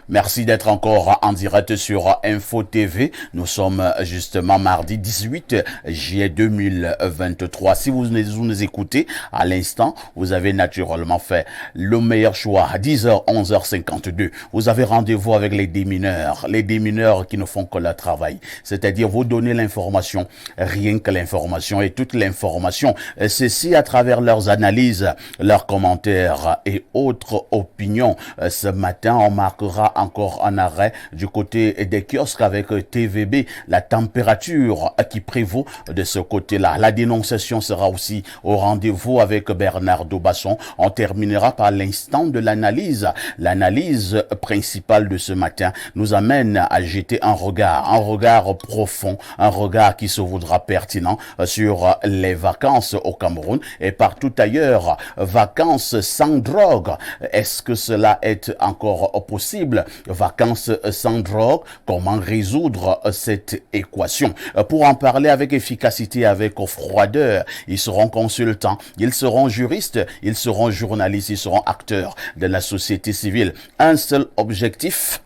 Merci d'être encore en direct sur Info TV. Nous sommes justement mardi 18 juillet 2023. Si vous nous écoutez à l'instant, vous avez naturellement fait le meilleur choix. 10h, 11h52. Vous avez rendez-vous avec les démineurs qui ne font que leur travail. C'est-à-dire vous donner l'information, rien que l'information et toute l'information. Ceci à travers leurs analyses, leurs commentaires et autres opinions. Ce matin, on marquera encore un arrêt du côté des kiosques avec TVB, la température qui prévaut de ce côté-là. La dénonciation sera aussi au rendez-vous avec Bernard Dobasson. On terminera par l'instant de l'analyse. L'analyse principale de ce matin nous amène à jeter un regard profond, un regard qui se voudra pertinent sur les vacances au Cameroun et partout ailleurs. Vacances sans drogue. Est-ce que cela est encore possible? Vacances sans drogue, comment résoudre cette équation? Pour en parler avec efficacité, avec froideur, ils seront consultants, ils seront juristes, ils seront journalistes, ils seront acteurs de la société civile. Un seul objectif,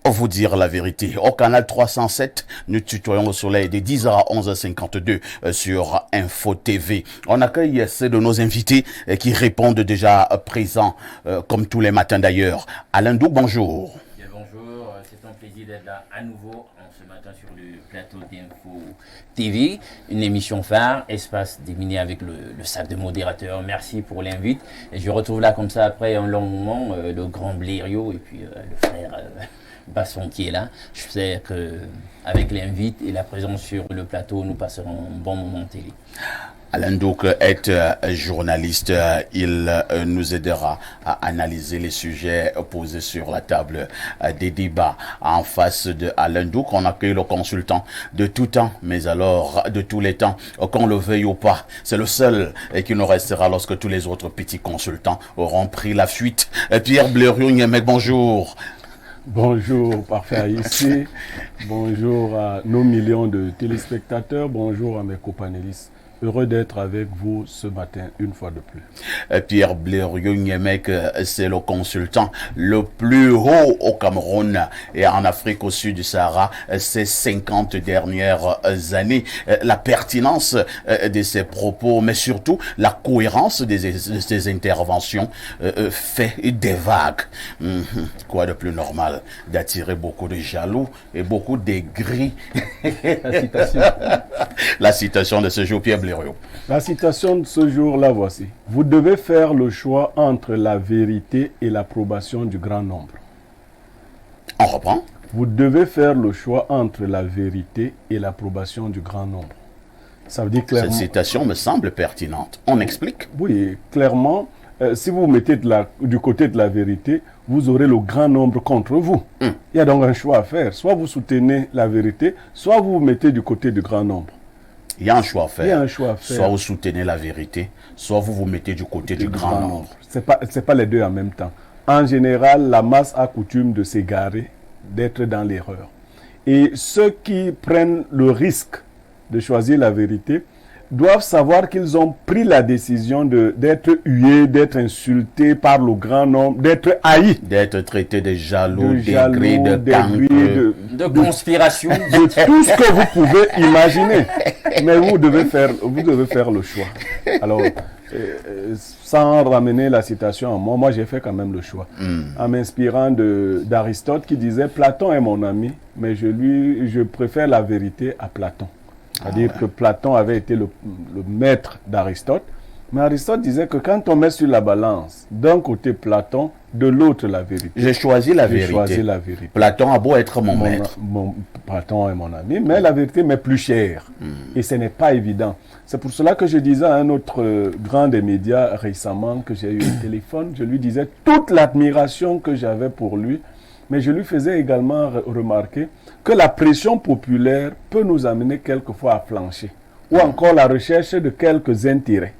vous dire la vérité. Au canal 307, nous tutoyons au soleil de 10h à 11h52 sur Info TV. On accueille ceux de nos invités qui répondent déjà présents, comme tous les matins d'ailleurs. Alain Dou, bonjour. Bien, bonjour, c'est un plaisir d'être là à nouveau ce matin sur le plateau d'Info TV, une émission phare, espace déminé avec le sac de modérateur. Merci pour l'invite. Et je retrouve là comme ça après un long moment le grand Blériot et puis le frère Basson qui est là. Je sais que avec l'invite et la présence sur le plateau, nous passerons un bon moment de télé. Alain Douk est journaliste, il nous aidera à analyser les sujets posés sur la table des débats. En face de Alain Douk, on accueille le consultant de tout temps, mais alors de tous les temps, qu'on le veuille ou pas. C'est le seul qui nous restera lorsque tous les autres petits consultants auront pris la fuite. Pierre Blériot, bonjour. Bonjour, parfait ici. Bonjour à nos millions de téléspectateurs. Bonjour à mes copanélistes. Heureux d'être avec vous ce matin, une fois de plus. Pierre Blériot, c'est le consultant le plus haut au Cameroun et en Afrique au sud du Sahara ces 50 dernières années. La pertinence de ses propos, mais surtout la cohérence de ses interventions fait des vagues. Quoi de plus normal d'attirer beaucoup de jaloux et beaucoup d'aigris. La citation de ce jour, Pierre Blériot. La citation de ce jour, la voici. Vous devez faire le choix entre la vérité et l'approbation du grand nombre. On reprend. Vous devez faire le choix entre la vérité et l'approbation du grand nombre. Ça veut dire clairement... Cette citation me semble pertinente. On explique? Oui, clairement, si vous vous mettez du côté de la vérité, vous aurez le grand nombre contre vous. Il y a donc un choix à faire. Soit vous soutenez la vérité, soit vous vous mettez du côté du grand nombre. Il y a un choix à faire. Il y a un choix à faire. Soit vous soutenez la vérité, soit vous vous mettez du côté du grand nombre. C'est pas les deux en même temps. En général, la masse a coutume de s'égarer, d'être dans l'erreur. Et ceux qui prennent le risque de choisir la vérité doivent savoir qu'ils ont pris la décision d'être hués, d'être insultés par le grand nombre, d'être haïs. D'être traités de jaloux, d'aigris, de conspiration. De tout ce que vous pouvez imaginer. Mais vous devez faire le choix. Alors, sans ramener la citation à moi j'ai fait quand même le choix. En m'inspirant d'Aristote qui disait « Platon est mon ami, mais je préfère la vérité à Platon ». C'est-à-dire que Platon avait été le maître d'Aristote. Mais Aristote disait que quand on met sur la balance, d'un côté Platon, de l'autre la vérité. J'ai choisi la vérité. Platon a beau être mon maître. Platon est mon ami, mais la vérité m'est plus chère. Et ce n'est pas évident. C'est pour cela que je disais à un autre grand des médias récemment que j'ai eu au téléphone, je lui disais toute l'admiration que j'avais pour lui, mais je lui faisais également remarquer que la pression populaire peut nous amener quelquefois à flancher, ou encore la recherche de quelques intérêts.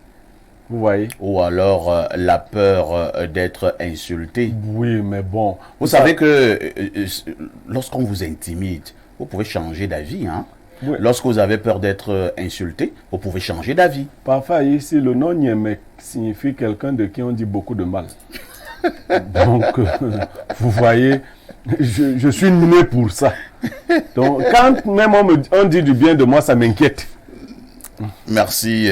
Vous voyez? Ou alors la peur d'être insulté. Oui, mais bon. Vous savez que lorsqu'on vous intimide, vous pouvez changer d'avis, hein? Oui. Lorsque vous avez peur d'être insulté, vous pouvez changer d'avis. Parfois, ici, le nom Niémec signifie quelqu'un de qui on dit beaucoup de mal. Donc, vous voyez, je suis né pour ça. Donc, quand même on dit du bien de moi, ça m'inquiète. Merci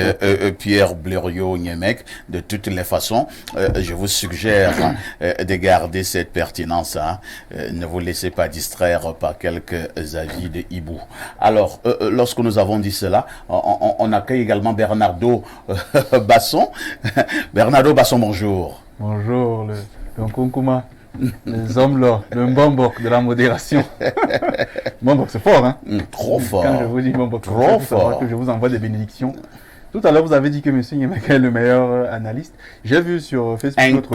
Pierre Blériot-Niemek. De toutes les façons, je vous suggère de garder cette pertinence. Ne vous laissez pas distraire par quelques avis de hibou. Alors, lorsque nous avons dit cela, on accueille également Bernardo Basson. Bernardo Basson, bonjour. Bonjour, le Nkunkuma, les hommes là, le Mbombok de la modération. Mbombok, c'est fort, hein? Trop fort. Quand je vous dis Mbombok, trop fort. Que je vous envoie des bénédictions. Tout à l'heure, vous avez dit que M. Niemek est le meilleur analyste. J'ai vu sur Facebook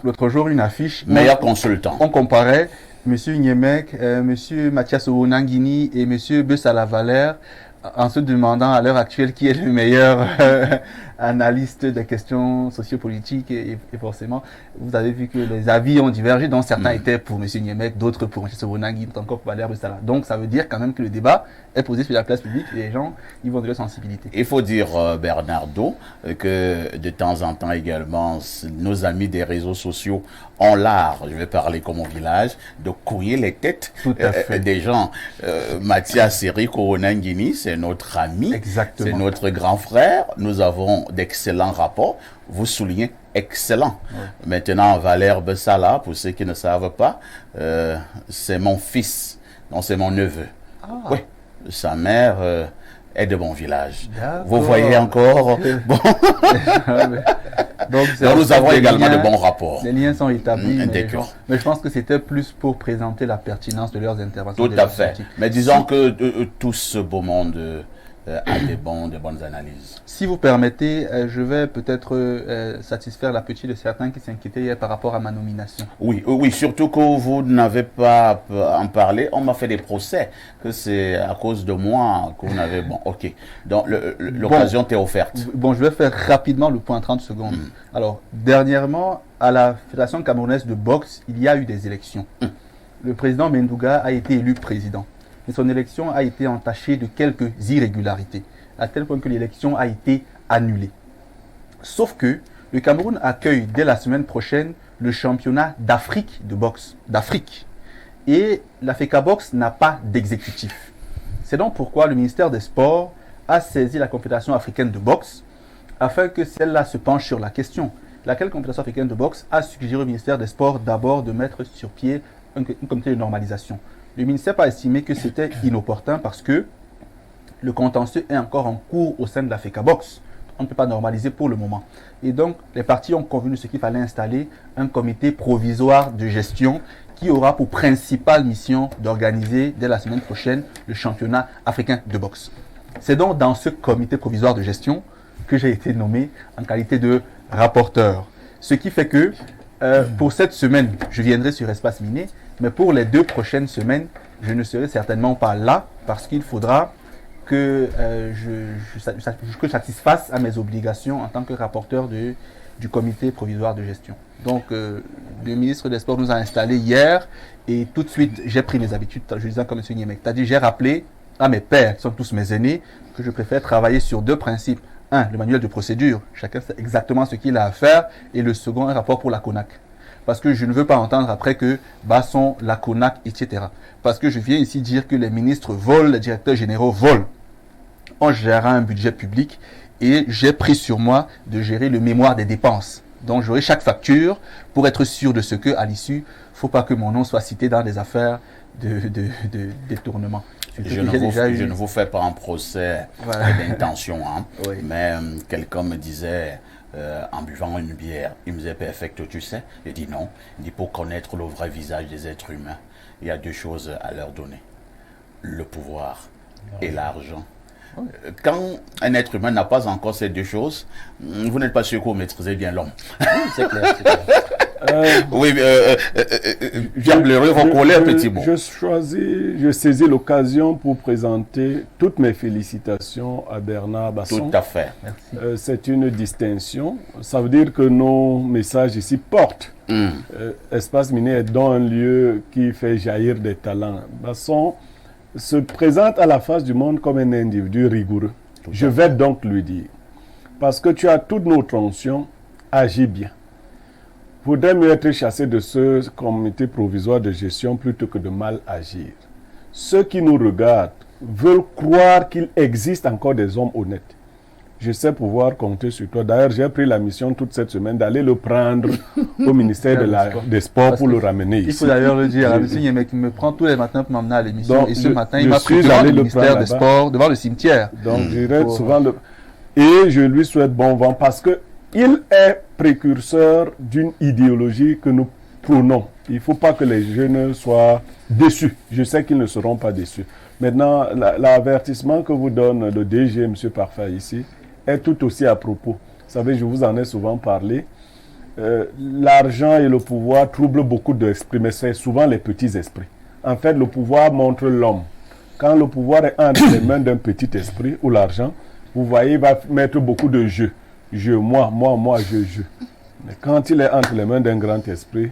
l'autre jour une affiche. Meilleur consultant. On comparait M. Niemek, M. Mathias Owonangini et M. Bessala Valère en se demandant à l'heure actuelle qui est le meilleur analyste des questions sociopolitiques et forcément, vous avez vu que les avis ont divergé, dont certains étaient pour M. Niemek, d'autres pour M. Sobonagui, d'autres encore pour Valère Bessala. Donc ça veut dire quand même que le débat est posé sur la place publique et les gens ils vont de leur sensibilité. Il faut dire, Bernardo, que de temps en temps également, nos amis des réseaux sociaux ont l'art, je vais parler comme au village, de couiller les têtes des gens. Mathias Eric Owonangini, c'est notre ami, c'est notre grand frère. Nous avons d'excellents rapports. Vous soulignez excellent. Ouais. Maintenant, Valère Bessala, pour ceux qui ne savent pas, c'est mon fils, donc c'est mon neveu. Ah. Oui, sa mère est de mon village. Vous voyez encore. Bon. Donc nous avons également de bons rapports. Les liens sont établis, mais je pense que c'était plus pour présenter la pertinence de leurs interventions. Tout à fait. Mais disons que tout ce beau monde a des bonnes analyses. Si vous permettez, je vais peut-être satisfaire l'appétit de certains qui s'inquiétaient hier par rapport à ma nomination. Oui, surtout que vous n'avez pas en parlé. On m'a fait des procès, que c'est à cause de moi que vous n'avez... Bon, ok. Donc, l'occasion t'est offerte. Bon, je vais faire rapidement le point en 30 secondes. Alors, dernièrement, à la Fédération camerounaise de boxe, il y a eu des élections. Le président Mendouga a été élu président. Mais son élection a été entachée de quelques irrégularités, à tel point que l'élection a été annulée. Sauf que le Cameroun accueille dès la semaine prochaine le championnat d'Afrique de boxe, d'Afrique. Et la FECABOX n'a pas d'exécutif. C'est donc pourquoi le ministère des Sports a saisi la Confédération africaine de boxe afin que celle-là se penche sur la question. Laquelle Confédération africaine de boxe a suggéré au ministère des Sports d'abord de mettre sur pied un comité de normalisation. Le ministère a estimé que c'était inopportun parce que le contentieux est encore en cours au sein de la FECABOX. On ne peut pas normaliser pour le moment. Et donc, les partis ont convenu de ce qu'il fallait installer un comité provisoire de gestion qui aura pour principale mission d'organiser dès la semaine prochaine le championnat africain de boxe. C'est donc dans ce comité provisoire de gestion que j'ai été nommé en qualité de rapporteur. Ce qui fait que pour cette semaine, je viendrai sur Espace Miné, mais pour les 2 prochaines semaines, je ne serai certainement pas là parce qu'il faudra que je satisfasse à mes obligations en tant que rapporteur du comité provisoire de gestion. Donc, le ministre des Sports nous a installés hier et tout de suite, j'ai pris mes habitudes. Je disais comme M. Niemek, c'est-à-dire j'ai rappelé à mes pairs, qui sont tous mes aînés, que je préfère travailler sur 2 principes. Un, le manuel de procédure. Chacun sait exactement ce qu'il a à faire. Et le second, un rapport pour la CONAC. Parce que je ne veux pas entendre après que Basson, la CONAC, etc. Parce que je viens ici dire que les ministres volent, les directeurs généraux volent. On gérera un budget public et j'ai pris sur moi de gérer le mémoire des dépenses. Donc j'aurai chaque facture pour être sûr de ce que, à l'issue, il ne faut pas que mon nom soit cité dans des affaires de détournement. Je ne vous fais pas un procès d'intention, hein, oui. Mais quelqu'un me disait, en buvant une bière, il me disait, perfect, tu sais. Il dit non, il dit pour connaître le vrai visage des êtres humains, il y a 2 choses à leur donner, le pouvoir et l'argent. Oui. Quand un être humain n'a pas encore ces 2 choses, vous n'êtes pas sûr que vous maîtrisez bien l'homme. Oui, c'est clair, c'est clair. Oui, recoller un petit mot. Je saisis l'occasion pour présenter toutes mes félicitations à Bernard Basson. Tout à fait. Merci. C'est une distinction. Ça veut dire que nos messages ici portent. Espace Miné est dans un lieu qui fait jaillir des talents. Basson se présente à la face du monde comme un individu rigoureux. Je vais donc lui dire, parce que tu as toutes nos tensions, agis bien. vaudrait mieux être chassé de ce comité provisoire de gestion plutôt que de mal agir. Ceux qui nous regardent veulent croire qu'il existe encore des hommes honnêtes. Je sais pouvoir compter sur toi. D'ailleurs, j'ai pris la mission toute cette semaine d'aller le prendre au ministère des Sports pour le ramener ici. Il faut d'ailleurs le dire, M. Yémek me prend tous les matins pour m'emmener à l'émission. Donc, Et ce matin, il je m'a suis pris devant allé le le ministère prendre des là-bas. Sports, devant le cimetière. Donc, j'irai souvent le... Et je lui souhaite bon vent parce que il est précurseur d'une idéologie que nous prônons. Il ne faut pas que les jeunes soient déçus. Je sais qu'ils ne seront pas déçus. Maintenant, l'avertissement que vous donne le DG, M. Parfait, ici, est tout aussi à propos. Vous savez, je vous en ai souvent parlé. L'argent et le pouvoir troublent beaucoup d'esprits, mais c'est souvent les petits esprits. En fait, le pouvoir montre l'homme. Quand le pouvoir est entre les mains d'un petit esprit ou l'argent, vous voyez, il va mettre beaucoup de jeux. Je, moi, je. Mais quand il est entre les mains d'un grand esprit,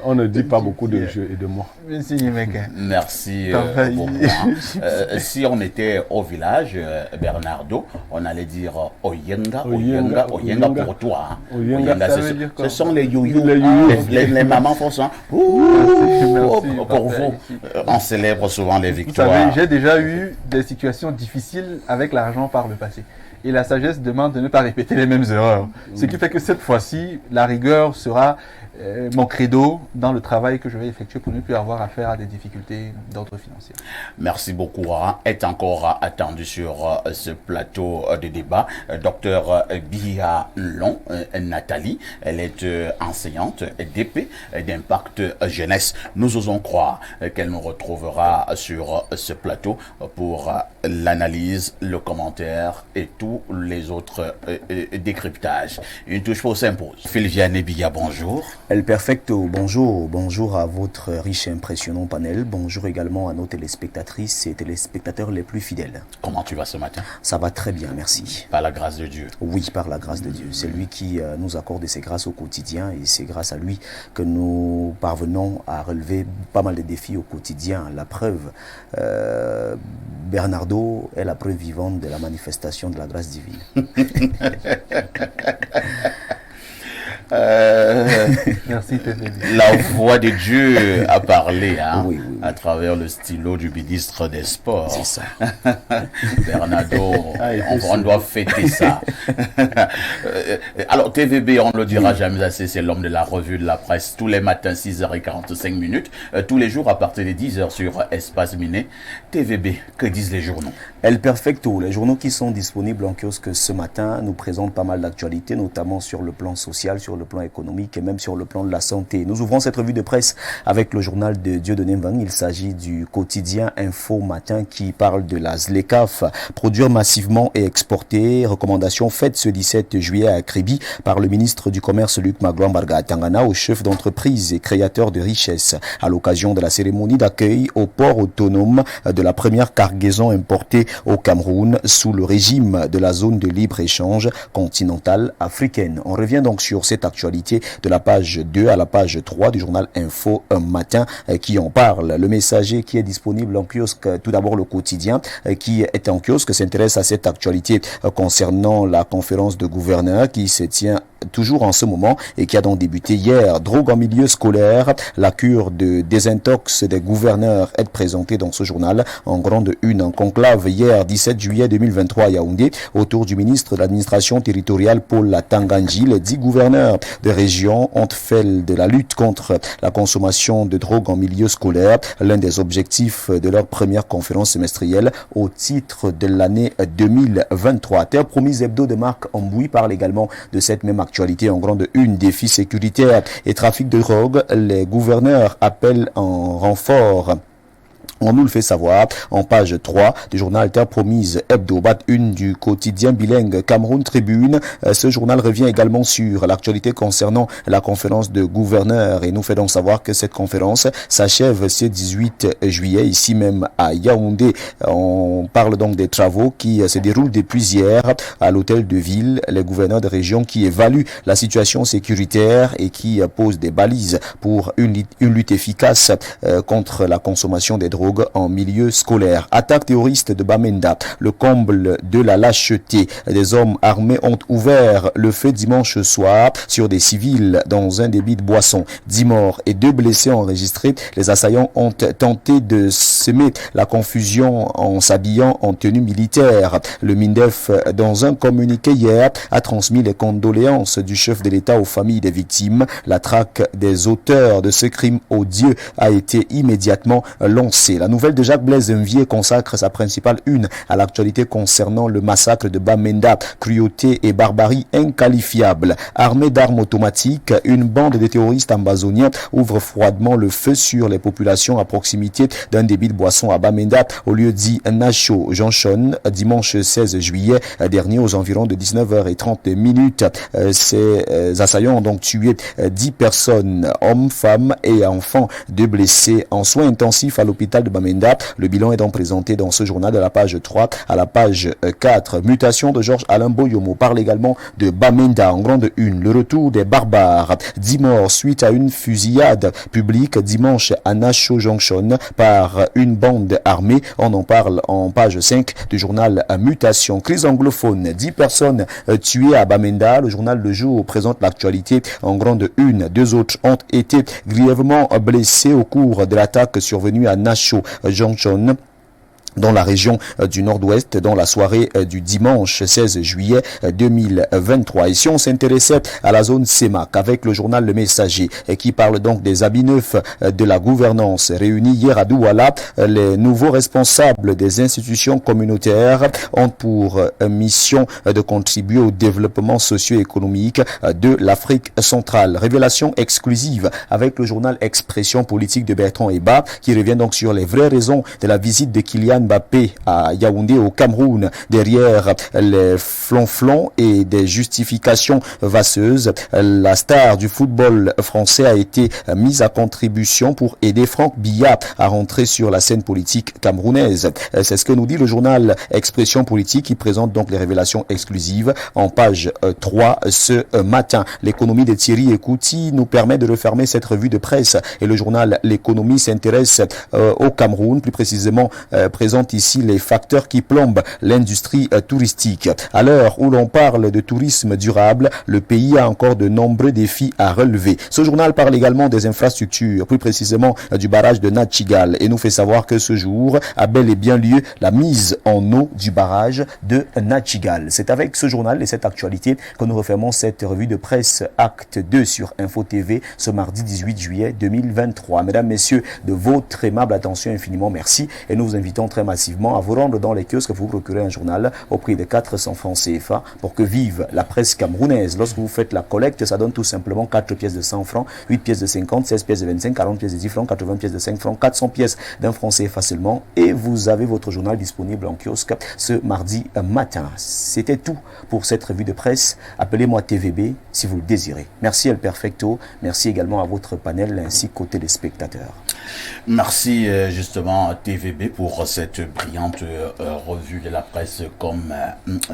on ne dit pas beaucoup de je et de moi. Merci Yémek. Merci beaucoup. Si on était au village, Bernardo, on allait dire Oyenga pour toi. Hein. Oyenga, ce sont les youyou. Les mamans font ça. Pour vous, on célèbre souvent les victoires. Vous savez, j'ai déjà eu des situations difficiles avec l'argent par le passé. Et la sagesse demande de ne pas répéter les mêmes erreurs. Ce qui fait que cette fois-ci, la rigueur sera mon credo dans le travail que je vais effectuer pour ne plus avoir affaire à des difficultés d'ordre financier. Merci beaucoup. Est encore attendu sur ce plateau de débat Dr Bia Long Nathalie. Elle est enseignante d'épée d'impact jeunesse. Nous osons croire qu'elle nous retrouvera sur ce plateau pour l'analyse, le commentaire et tous les autres décryptages. Une touche pour s'impose. Philviane Bia, bonjour. El Perfecto, bonjour. Bonjour à votre riche et impressionnant panel. Bonjour également à nos téléspectatrices et téléspectateurs les plus fidèles. Comment tu vas ce matin? Ça va très bien, merci. Par la grâce de Dieu. Oui, par la grâce de Dieu. C'est lui qui nous accorde ses grâces au quotidien et c'est grâce à lui que nous parvenons à relever pas mal de défis au quotidien. La preuve, Bernardo est la preuve vivante de la manifestation de la grâce divine. Merci TVB. La voix de Dieu a parlé oui. à travers le stylo du ministre des Sports. C'est ça. Bernardo, on doit fêter ça. Alors TVB, on ne le dira jamais assez, c'est l'homme de la revue de la presse. Tous les matins, 6h45, tous les jours à partir de 10h sur Espace Miné. TVB, que disent les journaux? El Perfecto, les journaux qui sont disponibles en kiosque ce matin nous présentent pas mal d'actualités, notamment sur le plan social, sur le plan économique et même sur le plan de la santé. Nous ouvrons cette revue de presse avec le journal de Dieudonné Mvang. Il s'agit du quotidien Info Matin qui parle de la ZLECAf, produire massivement et exporter. Recommandation faite ce 17 juillet à Kribi par le ministre du Commerce Luc Magloire Tangana aux chefs d'entreprise et créateurs de richesses à l'occasion de la cérémonie d'accueil au port autonome de la première cargaison importée au Cameroun sous le régime de la zone de libre-échange continentale africaine. On revient donc sur cette actualité de la page 2 à la page 3 du journal Info un matin qui en parle. Le Messager qui est disponible en kiosque, tout d'abord le quotidien qui est en kiosque s'intéresse à cette actualité concernant la conférence de gouverneurs qui se tient toujours en ce moment et qui a donc débuté hier. Drogue en milieu scolaire, la cure de désintox des gouverneurs est présentée dans ce journal en grande une en conclave hier 17 juillet 2023 à Yaoundé autour du ministre de l'administration territoriale Paul Latanganji. Les 10 gouverneurs de région ont fait de la lutte contre la consommation de drogue en milieu scolaire l'un des objectifs de leur première conférence semestrielle au titre de l'année 2023. Terre promise hebdo de Marc Amboui parle également de cette même actualité en grande une, défis sécuritaires et trafic de drogue. Les gouverneurs appellent en renfort. On nous le fait savoir en page 3 du journal Terre Promise Hebdo, bat une du quotidien bilingue Cameroun Tribune. Ce journal revient également sur l'actualité concernant la conférence de gouverneurs et nous fait donc savoir que cette conférence s'achève ce 18 juillet ici même à Yaoundé. On parle donc des travaux qui se déroulent depuis hier à l'hôtel de ville. Les gouverneurs de région qui évaluent la situation sécuritaire et qui posent des balises pour une lutte efficace contre la consommation des drogues drogue en milieu scolaire. Attaque terroriste de Bamenda, le comble de la lâcheté. Des hommes armés ont ouvert le feu dimanche soir sur des civils dans un débit de boissons. 10 morts et 2 blessés enregistrés. Les assaillants ont tenté de semer la confusion en s'habillant en tenue militaire. Le MINDEF, dans un communiqué hier, a transmis les condoléances du chef de l'État aux familles des victimes. La traque des auteurs de ce crime odieux a été immédiatement lancée. La nouvelle de Jacques Blaise Mvier consacre sa principale une à l'actualité concernant le massacre de Bamenda. Cruauté et barbarie inqualifiable. Armée d'armes automatiques, une bande de terroristes ambazoniens ouvre froidement le feu sur les populations à proximité d'un débit de boissons à Bamenda, au lieu dit Nacho Jonchon, dimanche 16 juillet dernier aux environs de 19h30. Ces assaillants ont donc tué 10 personnes, hommes, femmes et enfants, 2 blessés en soins intensifs à l'hôpital de Bamenda. Le bilan est donc présenté dans ce journal de la page 3 à la page 4. Mutation de Georges Alain Boyomo parle également de Bamenda en grande une. Le retour des barbares. 10 morts suite à une fusillade publique dimanche à Nacho Junction par une bande armée. On en parle en page 5 du journal Mutation. Crise anglophone. 10 personnes tuées à Bamenda. Le journal Le Jour présente l'actualité en grande une. 2 autres ont été grièvement blessés au cours de l'attaque survenue à Nacho Junction dans la région du Nord-Ouest, dans la soirée du dimanche 16 juillet 2023. Et si on s'intéressait à la zone CEMAC avec le journal Le Messager, qui parle donc des habits neufs de la gouvernance réunis hier à Douala, les nouveaux responsables des institutions communautaires ont pour mission de contribuer au développement socio-économique de l'Afrique centrale. Révélation exclusive avec le journal Expression politique de Bertrand Eba, qui revient donc sur les vraies raisons de la visite de Kylian Mbappé à Yaoundé au Cameroun. Derrière les flonflons et des justifications vasseuses, la star du football français a été mise à contribution pour aider Franck Biya à rentrer sur la scène politique camerounaise. C'est ce que nous dit le journal Expression politique, qui présente donc les révélations exclusives en page 3 ce matin. L'économie de Thierry Ekouti nous permet de refermer cette revue de presse, et le journal L'économie s'intéresse au Cameroun, plus précisément présente ici les facteurs qui plombent l'industrie touristique. À l'heure où l'on parle de tourisme durable, le pays a encore de nombreux défis à relever. Ce journal parle également des infrastructures, plus précisément du barrage de Nachigal, et nous fait savoir que ce jour a bel et bien lieu la mise en eau du barrage de Nachigal. C'est avec ce journal et cette actualité que nous refermons cette revue de presse Acte 2 sur Info TV ce mardi 18 juillet 2023. Mesdames, Messieurs, de votre aimable attention, infiniment merci, et nous vous invitons très massivement à vous rendre dans les kiosques pour vous procurer un journal au prix de 400 francs CFA pour que vive la presse camerounaise. Lorsque vous faites la collecte, ça donne tout simplement 4 pièces de 100 francs, 8 pièces de 50, 16 pièces de 25, 40 pièces de 10 francs, 80 pièces de 5 francs, 400 pièces d'un franc CFA seulement, et vous avez votre journal disponible en kiosque ce mardi matin. C'était tout pour cette revue de presse. Appelez-moi TVB si vous le désirez. Merci El Perfecto, merci également à votre panel ainsi qu'aux téléspectateurs. Merci justement TVB pour cette brillante revue de la presse comme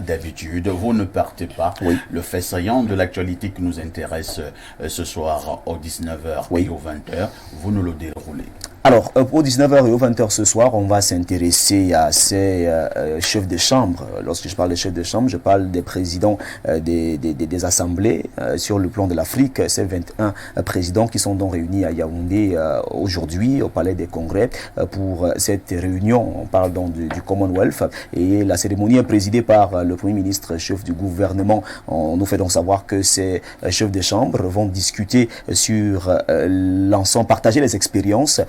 d'habitude. Vous ne partez pas. Oui. Le fait saillant de l'actualité qui nous intéresse ce soir aux 19h et aux 20h, vous nous le déroulez. Alors, aux 19h et aux 20h ce soir, on va s'intéresser à ces chefs de chambre. Lorsque je parle de chefs de chambre, je parle des présidents des assemblées sur le plan de l'Afrique. Ces 21 présidents qui sont donc réunis à Yaoundé aujourd'hui au Palais des Congrès pour cette réunion. On parle donc du Commonwealth, et la cérémonie est présidée par le Premier ministre, chef du gouvernement. On nous fait donc savoir que ces chefs de chambre vont discuter sur l'ensemble, partager les expériences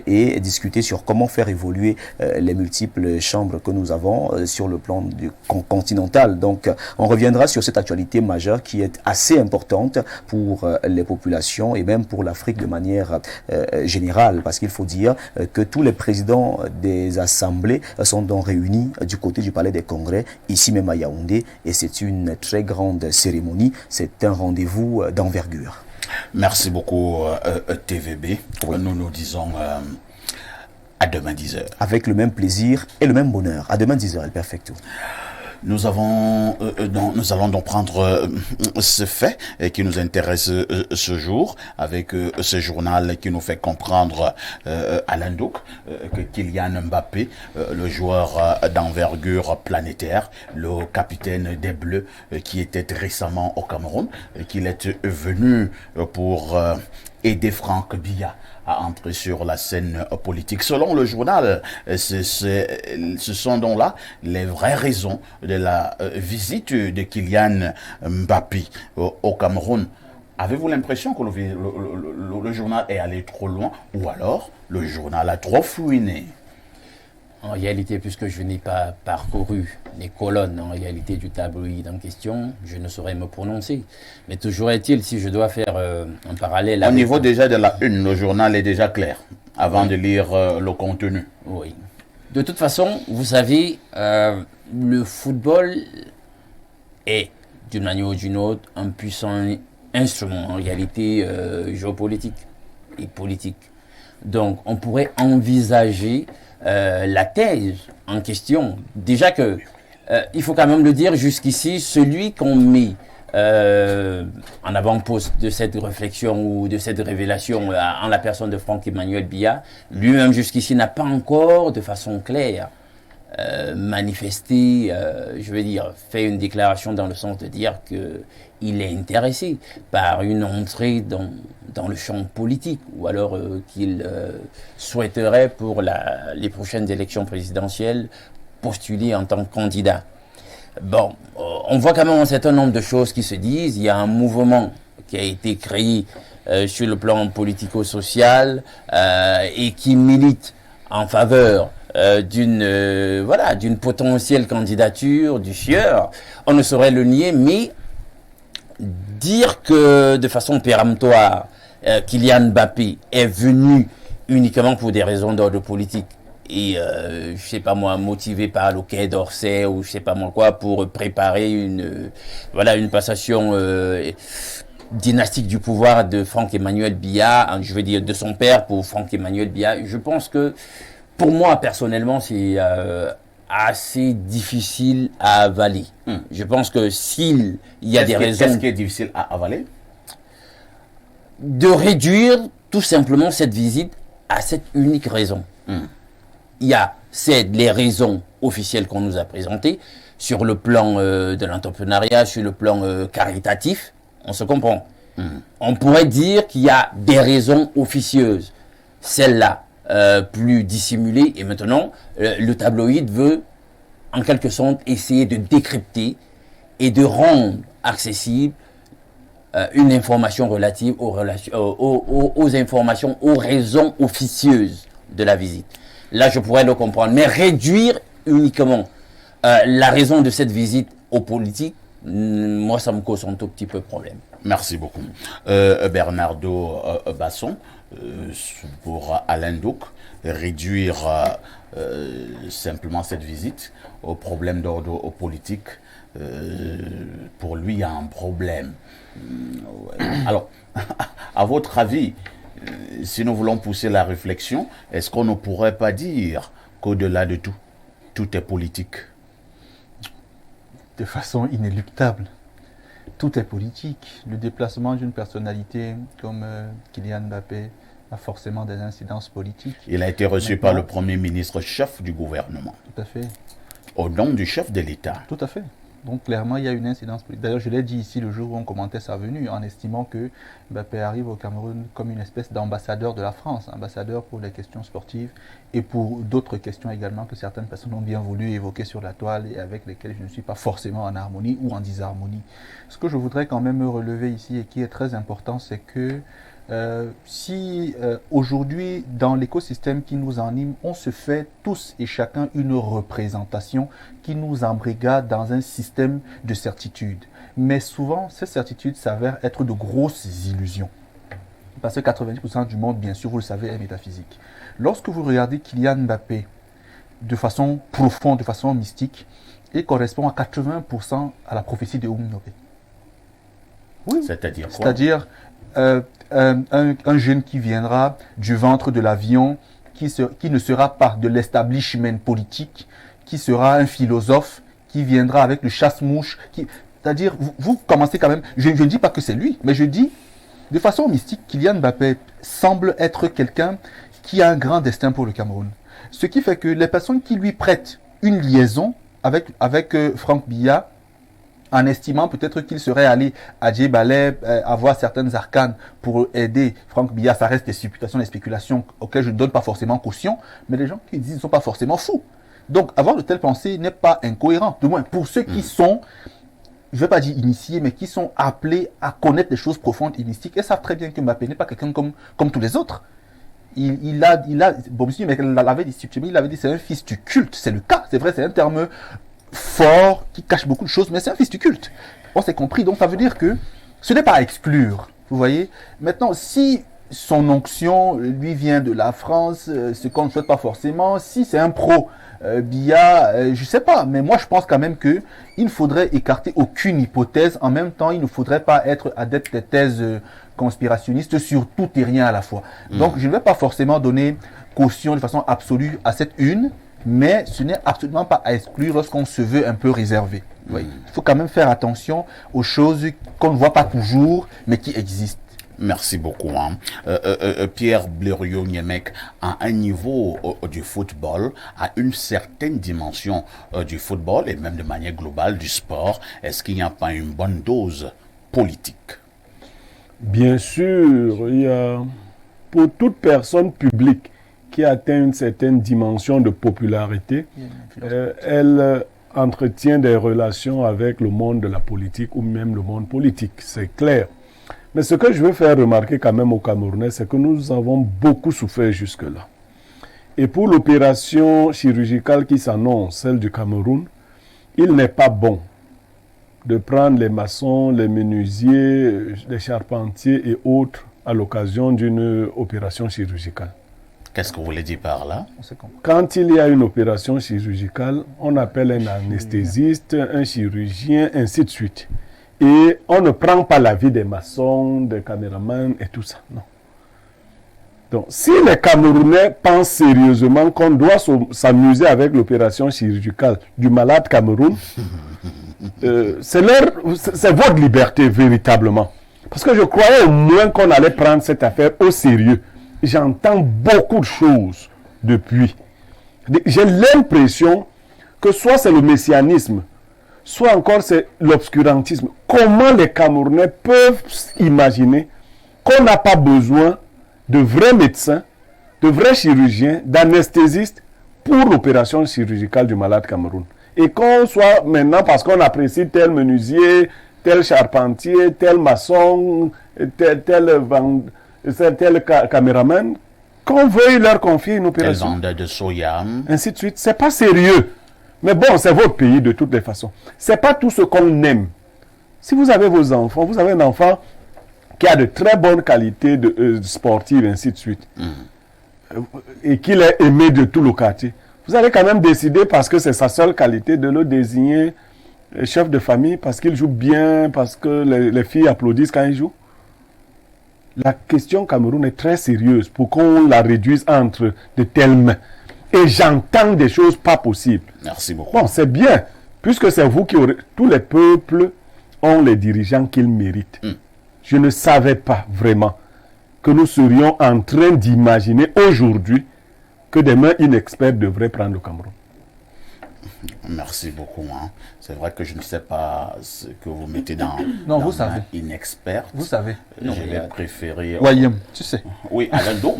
et discuter sur comment faire évoluer les multiples chambres que nous avons sur le plan du continental. Donc, on reviendra sur cette actualité majeure qui est assez importante pour les populations et même pour l'Afrique de manière générale, parce qu'il faut dire que tous les présidents des assemblées sont donc réunis du côté du Palais des Congrès, ici même à Yaoundé, et c'est une très grande cérémonie, c'est un rendez-vous d'envergure. Merci beaucoup TVB. Oui. Nous nous disons à demain 10h. Avec le même plaisir et le même bonheur. À demain 10h, El Perfecto. Nous allons donc prendre ce fait qui nous intéresse ce jour avec ce journal qui nous fait comprendre Alain Douk que Kylian Mbappé, le joueur d'envergure planétaire, le capitaine des Bleus qui était récemment au Cameroun, qu'il est venu pour aider Franck Biya à entrer sur la scène politique. Selon le journal, ce sont donc là les vraies raisons de la visite de Kylian Mbappé au Cameroun. Avez-vous l'impression que le journal est allé trop loin ou alors le journal a trop fouiné? En réalité, puisque je n'ai pas parcouru les colonnes en réalité du tabloïd en question, je ne saurais me prononcer. Mais toujours est-il, si je dois faire un parallèle Au avec... niveau déjà de la une, le journal est déjà clair, avant de lire le contenu. Oui. De toute façon, vous savez, le football est, d'une manière ou d'une autre, un puissant instrument, en réalité, géopolitique et politique. Donc, on pourrait envisager la thèse en question. Déjà que, il faut quand même le dire, jusqu'ici, celui qu'on met en avant-poste de cette réflexion ou de cette révélation en la personne de Franck-Emmanuel Biya, lui-même jusqu'ici n'a pas encore de façon claire manifesté, je veux dire, fait une déclaration dans le sens de dire qu'il est intéressé par une entrée dans le champ politique, ou alors qu'il souhaiterait pour les prochaines élections présidentielles postuler en tant que candidat. Bon, on voit quand même un certain nombre de choses qui se disent. Il y a un mouvement qui a été créé sur le plan politico-social et qui milite en faveur d'une potentielle candidature du sieur. On ne saurait le nier, mais dire que de façon péremptoire, Kylian Mbappé est venu uniquement pour des raisons d'ordre politique et je sais pas moi, motivé par le Quai d'Orsay ou je sais pas moi quoi, pour préparer une passation dynastique du pouvoir de Franck-Emmanuel Biya, je veux dire de son père pour Franck-Emmanuel Biya. Je pense que pour moi personnellement c'est assez difficile à avaler. Je pense que s'il y a des raisons... Qu'est-ce qui est difficile à avaler? De réduire tout simplement cette visite à cette unique raison. Il y a les raisons officielles qu'on nous a présentées sur le plan de l'entrepreneuriat, sur le plan caritatif, on se comprend. On pourrait dire qu'il y a des raisons officieuses, celles-là plus dissimulées, et maintenant le tabloïd veut en quelque sorte essayer de décrypter et de rendre accessible une information relative aux informations, aux raisons officieuses de la visite. Là, je pourrais le comprendre. Mais réduire uniquement la raison de cette visite aux politiques, moi, ça me cause un tout petit peu problème. Merci beaucoup. Bernardo Basson, pour Alain Douk, réduire simplement cette visite au problème d'ordre politique, pour lui, il y a un problème. Alors, à votre avis, si nous voulons pousser la réflexion, est-ce qu'on ne pourrait pas dire qu'au-delà de tout, tout est politique? De façon inéluctable. Tout est politique. Le déplacement d'une personnalité comme Kylian Mbappé a forcément des incidences politiques. Il a été reçu par le Premier ministre chef du gouvernement. Tout à fait. Au nom du chef de l'État. Tout à fait. Donc clairement, il y a une incidence politique. D'ailleurs, je l'ai dit ici le jour où on commentait sa venue, en estimant que Mbappé arrive au Cameroun comme une espèce d'ambassadeur de la France, ambassadeur pour les questions sportives et pour d'autres questions également que certaines personnes ont bien voulu évoquer sur la toile et avec lesquelles je ne suis pas forcément en harmonie ou en disharmonie. Ce que je voudrais quand même relever ici et qui est très important, c'est que si aujourd'hui, dans l'écosystème qui nous anime, on se fait tous et chacun une représentation qui nous embrigade dans un système de certitudes. Mais souvent, ces certitudes s'avèrent être de grosses illusions. Parce que 90% du monde, bien sûr, vous le savez, est métaphysique. Lorsque vous regardez Kylian Mbappé de façon profonde, de façon mystique, il correspond à 80% à la prophétie de Oumnobé. Oui. C'est-à-dire quoi? C'est-à-dire un jeune qui viendra du ventre de l'avion, qui ne sera pas de l'establishment politique, qui sera un philosophe, qui viendra avec le chasse-mouche. C'est-à-dire, vous commencez quand même, je ne dis pas que c'est lui, mais je dis, de façon mystique, Kylian Mbappé semble être quelqu'un qui a un grand destin pour le Cameroun. Ce qui fait que les personnes qui lui prêtent une liaison avec Franck Biya, en estimant peut-être qu'il serait allé à Djebalé avoir certaines arcanes pour aider Franck Biya, ça reste des supputations, des spéculations auxquelles je ne donne pas forcément caution, mais les gens qui disent ne sont pas forcément fous. Donc avoir de telles pensées n'est pas incohérent, du moins pour ceux qui sont, je ne vais pas dire initiés, mais qui sont appelés à connaître des choses profondes et mystiques et savent très bien que Mbappé n'est pas quelqu'un comme tous les autres. Il a, bon, monsieur, mais il avait dit, c'est un fils du culte, c'est le cas, c'est vrai, c'est un terme fort, qui cache beaucoup de choses, mais c'est un fils du culte. On s'est compris, donc ça veut dire que ce n'est pas à exclure, vous voyez. Maintenant, si son onction lui vient de la France, ce qu'on ne souhaite pas forcément, si c'est un pro Biya, je sais pas, mais moi je pense quand même que il faudrait écarter aucune hypothèse, en même temps il ne faudrait pas être adepte des thèses conspirationnistes sur tout et rien à la fois. Donc je ne vais pas forcément donner caution de façon absolue à cette une, mais ce n'est absolument pas à exclure lorsqu'on se veut un peu réservé. Il faut quand même faire attention aux choses qu'on ne voit pas toujours, mais qui existent. Merci beaucoup. Pierre Blériot-Niemek, à un niveau du football, à une certaine dimension du football et même de manière globale du sport, est-ce qu'il n'y a pas une bonne dose politique? Bien sûr, il y a, pour toute personne publique qui atteint une certaine dimension de popularité, elle entretient des relations avec le monde de la politique ou même le monde politique, c'est clair. Mais ce que je veux faire remarquer quand même aux Camerounais, c'est que nous avons beaucoup souffert jusque-là. Et pour l'opération chirurgicale qui s'annonce, celle du Cameroun, il n'est pas bon de prendre les maçons, les menuisiers, les charpentiers et autres à l'occasion d'une opération chirurgicale. Qu'est-ce que vous voulez dire par là? Quand il y a une opération chirurgicale, on appelle un anesthésiste, un chirurgien, ainsi de suite. Et on ne prend pas l'avis des maçons, des caméramans et tout ça. Non. Donc, si les Camerounais pensent sérieusement qu'on doit s'amuser avec l'opération chirurgicale du malade Cameroun, c'est votre liberté véritablement. Parce que je croyais au moins qu'on allait prendre cette affaire au sérieux. J'entends beaucoup de choses depuis. J'ai l'impression que soit c'est le messianisme, soit encore c'est l'obscurantisme. Comment les Camerounais peuvent imaginer qu'on n'a pas besoin de vrais médecins, de vrais chirurgiens, d'anesthésistes pour l'opération chirurgicale du malade Cameroun? Et qu'on soit maintenant, parce qu'on apprécie tel menuisier, tel charpentier, tel maçon, tel caméraman, qu'on veuille leur confier une opération. Tel vendeur de soya. Ainsi de suite. C'est pas sérieux. Mais bon, c'est votre pays de toutes les façons. C'est pas tout ce qu'on aime. Si vous avez vos enfants, vous avez un enfant qui a de très bonnes qualités sportives, ainsi de suite, et qu'il est aimé de tout le quartier, vous allez quand même décider, parce que c'est sa seule qualité, de le désigner chef de famille, parce qu'il joue bien, parce que les filles applaudissent quand il joue. La question Cameroun est très sérieuse pour qu'on la réduise entre de telles mains. Et j'entends des choses pas possibles. Merci beaucoup. Bon, c'est bien, puisque c'est vous qui aurez... Tous les peuples ont les dirigeants qu'ils méritent. Je ne savais pas vraiment que nous serions en train d'imaginer aujourd'hui que des mains inexpertes devraient prendre le Cameroun. Merci beaucoup. C'est vrai que je ne sais pas ce que vous mettez dans, non, dans vous savez. Inexperte. Vous savez. Je vais préférer... Wayem, tu sais. Oui, Alain Dour.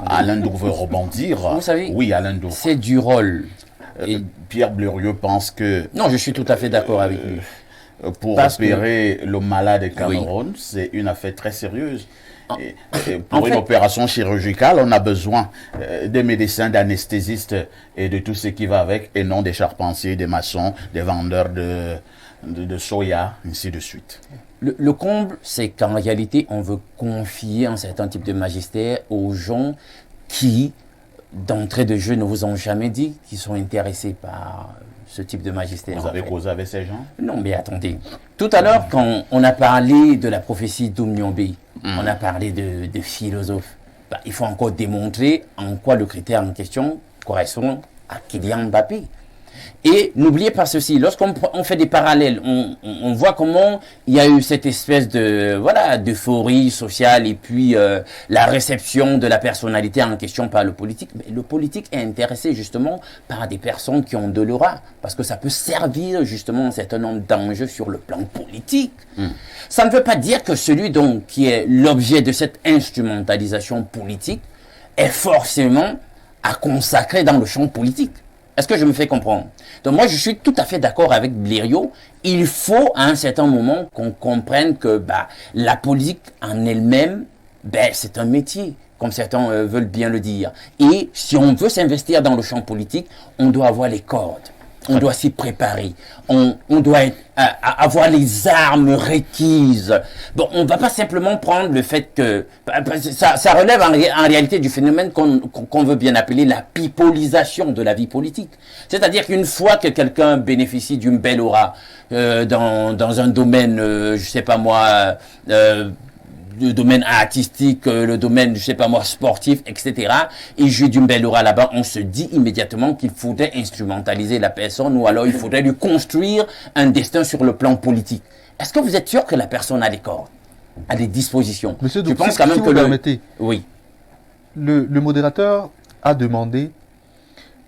Alain Dour veut rebondir. Vous savez, oui, Alain Dour. C'est du rôle. Et Pierre Blériot pense que... Non, je suis tout à fait d'accord avec lui. Pour opérer le malade de Cameroun, c'est une affaire très sérieuse. Et pour une opération chirurgicale, on a besoin des médecins, d'anesthésistes et de tout ce qui va avec, et non des charpentiers, des maçons, des vendeurs de soya, ainsi de suite. Le comble, c'est qu'en réalité, on veut confier un certain type de magistère aux gens qui, d'entrée de jeu, ne vous ont jamais dit qu'ils sont intéressés par ce type de magistère. Vous avez causé avec ces gens? Non, mais attendez. Tout à l'heure, quand on a parlé de la prophétie d'Oumniobé, on a parlé de philosophes. Il faut encore démontrer en quoi le critère en question correspond à Kylian Mbappé. Et n'oubliez pas ceci, lorsqu'on fait des parallèles, on voit comment il y a eu cette espèce de d'euphorie sociale et puis la réception de la personnalité en question par le politique. Mais le politique est intéressé justement par des personnes qui ont de l'aura, parce que ça peut servir justement un certain nombre d'enjeux sur le plan politique. Ça ne veut pas dire que celui donc qui est l'objet de cette instrumentalisation politique est forcément à consacrer dans le champ politique. Est-ce que je me fais comprendre? Donc moi, je suis tout à fait d'accord avec Blériot. Il faut à un certain moment qu'on comprenne que la politique en elle-même, c'est un métier, comme certains veulent bien le dire. Et si on veut s'investir dans le champ politique, on doit avoir les cordes. On doit s'y préparer. On doit avoir les armes requises. Bon, on ne va pas simplement prendre le fait que... Ça relève en réalité du phénomène qu'on veut bien appeler la pipolisation de la vie politique. C'est-à-dire qu'une fois que quelqu'un bénéficie d'une belle aura dans un domaine, je sais pas moi... le domaine artistique, le domaine, je sais pas moi, sportif, etc. Et jouer d'une belle aura là-bas, on se dit immédiatement qu'il faudrait instrumentaliser la personne ou alors il faudrait lui construire un destin sur le plan politique. Est-ce que vous êtes sûr que la personne a des cordes, a des dispositions? Monsieur Je pense quand même que permettez, oui. Le modérateur a demandé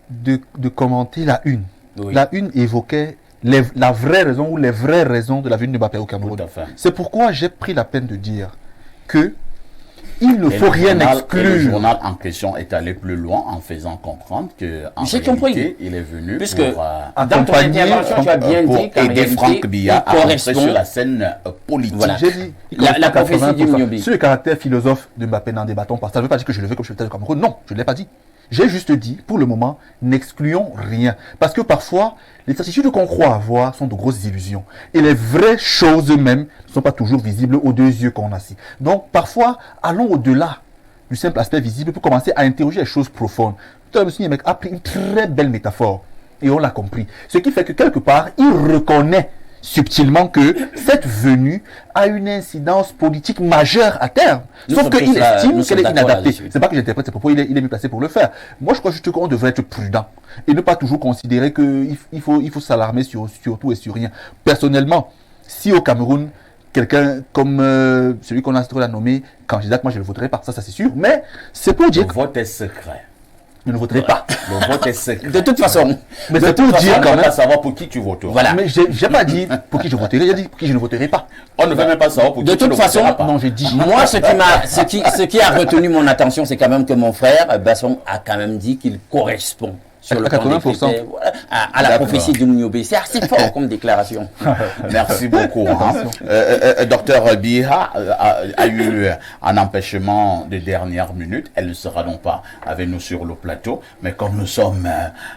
de commenter la une. Oui. La une évoquait la vraie raison ou les vraies raisons de la venue de Mbappé au Cameroun. Tout à fait. C'est pourquoi j'ai pris la peine de dire que il ne Et faut le rien journal- et exclure. Le journal en question est allé plus loin en faisant comprendre que en J'ai réalité, compris. il est venu Puisque pour, dans ton accompagner- intervention, tu as bien pour dit qu'en aider réalité, Franck Biya à il rentrer correspond sur la scène politique. Voilà. J'ai dit, il La correspond prophétie 80%. du Myobi. Sur le caractère philosophe de Mbappé, n'en débattons pas. Ça ne veut pas dire que je le veux comme chef du Cameroun. Non, je ne l'ai pas dit. J'ai juste dit, pour le moment, n'excluons rien. Parce que parfois, les certitudes qu'on croit avoir sont de grosses illusions. Et les vraies choses eux-mêmes ne sont pas toujours visibles aux deux yeux qu'on a ici. Donc, parfois, allons au-delà du simple aspect visible pour commencer à interroger les choses profondes. Tout à l'heure, M. Mec a pris une très belle métaphore. Et on l'a compris. Ce qui fait que quelque part, il reconnaît subtilement que cette venue a une incidence politique majeure à terme. Nous Sauf sommes qu'il tous là- estime nous qu'elle est sommes d'accord inadaptée. là-dessus. C'est pas que j'interprète ses propos, il est mieux placé pour le faire. Moi, je crois juste qu'on devrait être prudent et ne pas toujours considérer qu'il faut s'alarmer sur tout et sur rien. Personnellement, si au Cameroun, quelqu'un comme celui qu'on a nommé candidat, moi je ne le voterai pas, ça c'est sûr. Mais c'est pour dire Le que vote est secret. je ne le voterai pas. Le vote est secret. de toute façon. Mais De c'est toute pour façon, dire on quand ne veut pas même. savoir pour qui tu voteras. Voilà. Mais j'ai pas dit pour qui je voterai, j'ai dit pour qui je ne voterai pas. On ne veut même pas savoir pour De qui tu toute ne façon, voteras pas. Non, j'ai dit. Moi, ce qui a retenu mon attention, c'est quand même que mon frère Basson a quand même dit qu'il correspond sur À le plan des 80%. critères, voilà, à la D'accord. prophétie du Myobi. C'est assez fort comme déclaration. Merci beaucoup. Docteur Biya a eu un empêchement de dernière minute. Elle ne sera donc pas avec nous sur le plateau. Mais comme nous sommes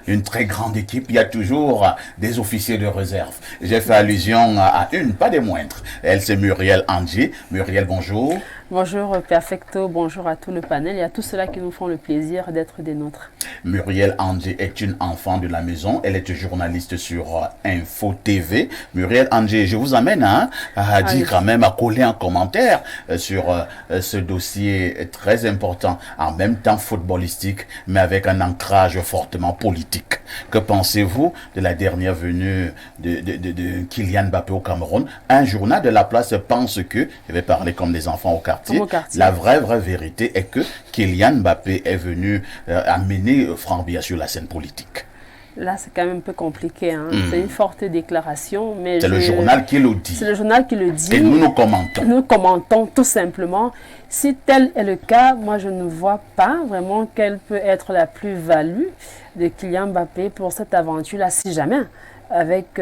une très grande équipe, il y a toujours des officiers de réserve. J'ai fait allusion à une, pas des moindres. Elle, c'est Muriel Angie. Muriel, bonjour. Bonjour Perfecto, bonjour à tout le panel et à tous ceux-là qui nous font le plaisir d'être des nôtres. Muriel Angie est une enfant de la maison. Elle est journaliste sur Info TV. Muriel Angie, je vous amène à dire quand même, à coller un commentaire sur ce dossier très important, en même temps footballistique, mais avec un ancrage fortement politique. Que pensez-vous de la dernière venue de Kylian Mbappé au Cameroun? Un journal de la place pense que, je vais parler comme des enfants au quartier, Comme au quartier. la vraie vérité est que Kylian Mbappé est venu amener Franck Biya sur la scène politique. Là, c'est quand même un peu compliqué. Hein. C'est une forte déclaration. Mais C'est le journal qui le dit. C'est le journal qui le dit. Et nous commentons. Nous commentons tout simplement. Si tel est le cas, moi, je ne vois pas vraiment quelle peut être la plus-value de Kylian Mbappé pour cette aventure-là, si jamais, avec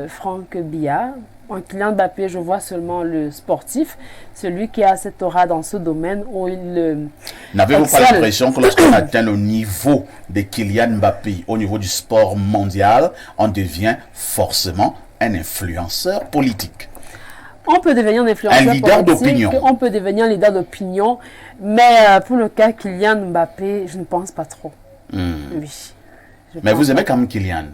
Franck Biya. En Kylian Mbappé, je vois seulement le sportif, celui qui a cette aura dans ce domaine où il N'avez-vous pas excelle. l'impression que lorsqu'on atteint le niveau de Kylian Mbappé au niveau du sport mondial, on devient forcément un influenceur politique? On peut devenir un influenceur Un leader politique, d'opinion. on peut devenir un leader d'opinion, mais pour le cas Kylian Mbappé, je ne pense pas trop. Oui. Je Mais pense vous aimez pas. quand même Kylian.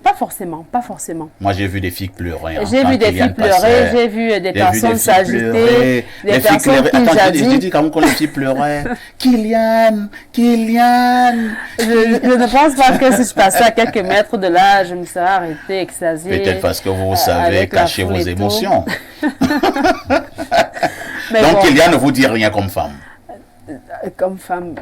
Pas forcément, pas forcément. Moi, j'ai vu des filles pleurer. J'ai vu des filles pleurer, j'ai vu des personnes s'agiter, des personnes qui jadis. Je dis quand les filles pleuraient. Kylian. Je ne pense pas que si je passais à quelques mètres de là, je me serais arrêtée, extasiée. Peut-être parce que vous savez cacher vos émotions. Donc, Kylian ne vous dit rien comme femme. Comme femme,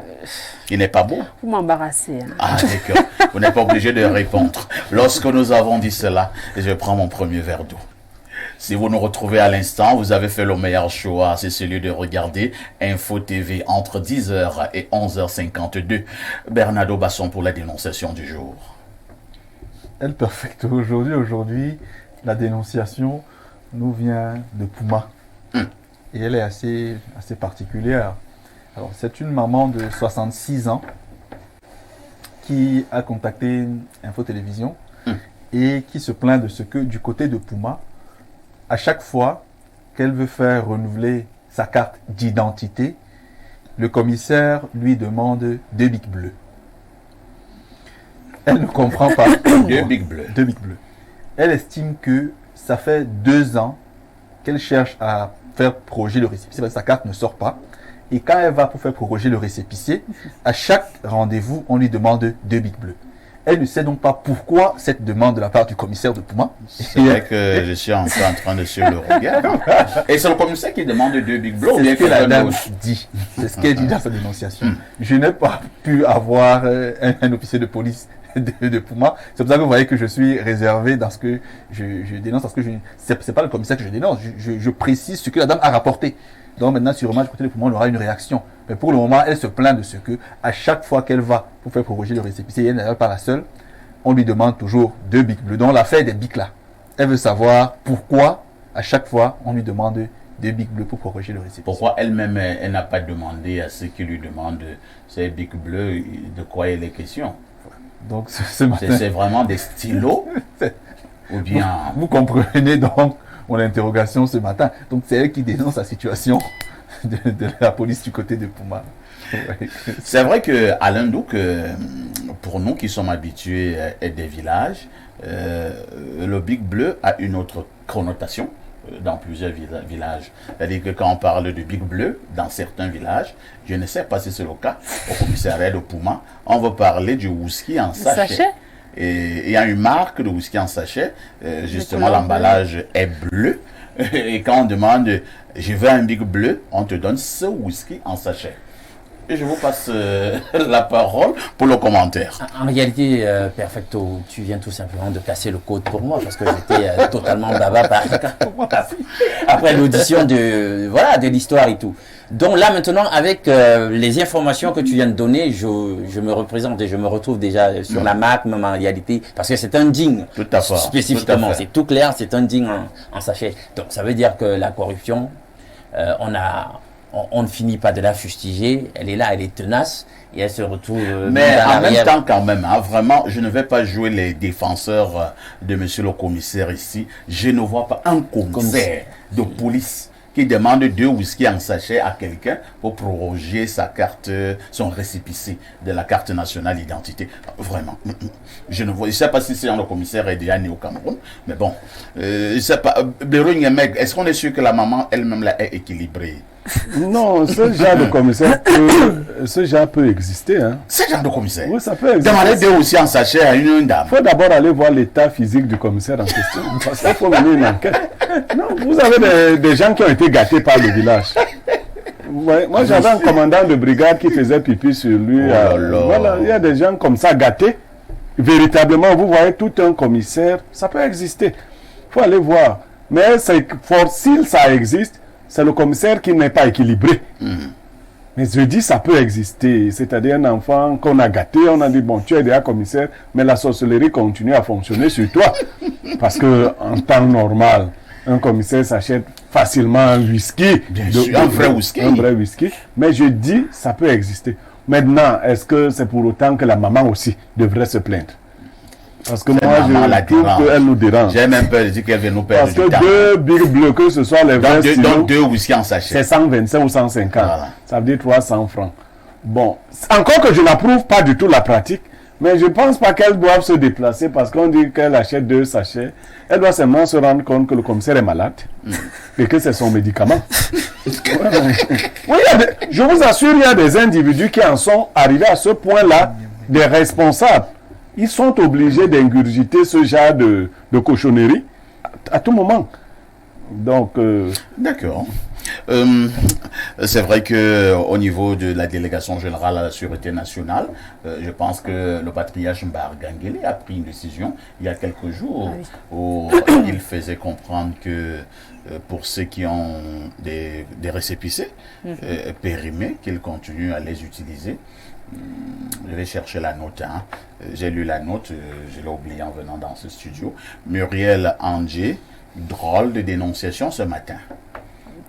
il n'est pas beau. Vous m'embarrassez. Hein. Ah, d'accord. Vous n'êtes pas obligé de répondre. Lorsque nous avons dit cela, je prends mon premier verre d'eau. Si vous nous retrouvez à l'instant, vous avez fait le meilleur choix, c'est celui de regarder Info TV entre 10h et 11h52. Bernardo Basson pour la dénonciation du jour. Elle perfecte. Aujourd'hui, la dénonciation nous vient de Puma. Et elle est assez particulière. Alors, c'est une maman de 66 ans qui a contacté Info Télévision et qui se plaint de ce que, du côté de Puma, à chaque fois qu'elle veut faire renouveler sa carte d'identité, le commissaire lui demande 2 bics bleus. Elle ne comprend pas. 2 bics bleus. 2 bics bleus. Elle estime que ça fait 2 ans qu'elle cherche à faire proroger le récépissé parce que sa carte ne sort pas. Et quand elle va pour faire proroger le récépissé, à chaque rendez-vous, on lui demande 2 bics bleus. Elle ne sait donc pas pourquoi cette demande de la part du commissaire de Puma. C'est vrai que je suis en train de suivre le regard. Et c'est le commissaire qui demande 2 bics bleus ou bien que la dame dit. C'est ce qu'elle dit dans sa dénonciation. Je n'ai pas pu avoir un officier de police de Puma. C'est pour ça que vous voyez que je suis réservé dans ce que je dénonce. Parce que c'est pas le commissaire que je dénonce. Je précise ce que la dame a rapporté. Donc maintenant, sûrement, du côté de Puma, on aura une réaction. Mais pour le moment, elle se plaint de ce que, à chaque fois qu'elle va pour faire proroger le récépissé, elle n'est pas la seule, on lui demande toujours 2 bics bleus. Donc l'affaire des bics là, elle veut savoir pourquoi, à chaque fois, on lui demande 2 bics bleus pour proroger le récépissé. Pourquoi elle-même, elle n'a pas demandé à ceux qui lui demandent ces bics bleus de quoi il est question? Donc ce matin... C'est vraiment des stylos ou bien... Vous comprenez donc mon interrogation ce matin. Donc c'est elle qui dénonce la situation de la police du côté de Puma. Ouais. C'est vrai que Alain Douk, pour nous qui sommes habitués des villages, le bic bleu a une autre connotation dans plusieurs villages. C'est-à-dire que quand on parle de bic bleu dans certains villages, je ne sais pas si c'est le cas au commissariat de Puma, on va parler du whisky en sachet. Et il y a une marque de whisky en sachet, justement l'emballage est bleu. Et quand on demande, je veux un bic bleu, on te donne ce whisky en sachet. Et je vous passe la parole pour le commentaire. En réalité, Perfecto, tu viens tout simplement de casser le code pour moi parce que j'étais totalement baba après l'audition de l'histoire et tout. Donc là maintenant, avec les informations que tu viens de donner, je me représente et je me retrouve déjà sur la marque, même en réalité, parce que c'est un digne. Tout à fait. Spécifiquement, c'est tout clair, c'est un digne en sachet. Donc ça veut dire que la corruption, on ne finit pas de la fustiger, elle est là, elle est tenace, et elle se retrouve... Mais en même temps quand même, hein, vraiment, je ne vais pas jouer les défenseurs de monsieur le commissaire ici. Je ne vois pas un commissaire de police qui demande 2 whisky en sachet à quelqu'un pour proroger sa carte, son récépissé de la carte nationale d'identité. Vraiment, je ne sais pas si c'est le commissaire est déjà né au Cameroun, mais bon, je ne sais pas. Est-ce qu'on est sûr que la maman elle-même là est équilibrée? Non, ce genre de commissaire peut exister. Hein. Ce genre de commissaire? Oui, ça peut exister. Demander 2 whisky en sachet à une dame. Il faut d'abord aller voir l'état physique du commissaire en question. Parce qu'il faut mener une enquête. Non, vous avez des gens qui ont été gâtés par le village. Ouais, moi, j'avais un commandant de brigade qui faisait pipi sur lui. Voilà, il y a des gens comme ça gâtés. Véritablement, vous voyez, tout un commissaire, ça peut exister. Il faut aller voir. Mais s'il ça existe, c'est le commissaire qui n'est pas équilibré. Mais je dis ça peut exister. C'est-à-dire un enfant qu'on a gâté, on a dit bon, tu es déjà commissaire, mais la sorcellerie continue à fonctionner sur toi. Parce qu'en temps normal, un commissaire s'achète facilement un whisky. Bien sûr, un vrai whisky. Un vrai whisky. Mais je dis ça peut exister. Maintenant, est-ce que c'est pour autant que la maman aussi devrait se plaindre? Parce que moi, je trouve qu'elle nous dérange. J'ai même peur de dire qu'elle vient nous perdre du temps. Parce que 2 bics bleus, que ce soit les vrais stylos, donc 2 whisky en sachet. C'est 125 ou 150. Voilà. Ça veut dire 300 francs. Bon, encore que je n'approuve pas du tout la pratique, Mais je ne pense pas qu'elles doivent se déplacer parce qu'on dit qu'elle achète 2 sachets. Elle doit seulement se rendre compte que le commissaire est malade et que c'est son médicament. Oui, je vous assure, il y a des individus qui en sont arrivés à ce point-là, des responsables. Ils sont obligés d'ingurgiter ce genre de cochonnerie à tout moment. Donc, D'accord. C'est vrai que au niveau de la délégation générale à la Sûreté nationale, je pense que le patriarche Mbargangele a pris une décision il y a quelques jours où il faisait comprendre que pour ceux qui ont des récépissés périmés, qu'ils continuent à les utiliser. Je vais chercher la note. Hein. J'ai lu la note, je l'ai oublié en venant dans ce studio. Muriel Andjé, drôle de dénonciation ce matin.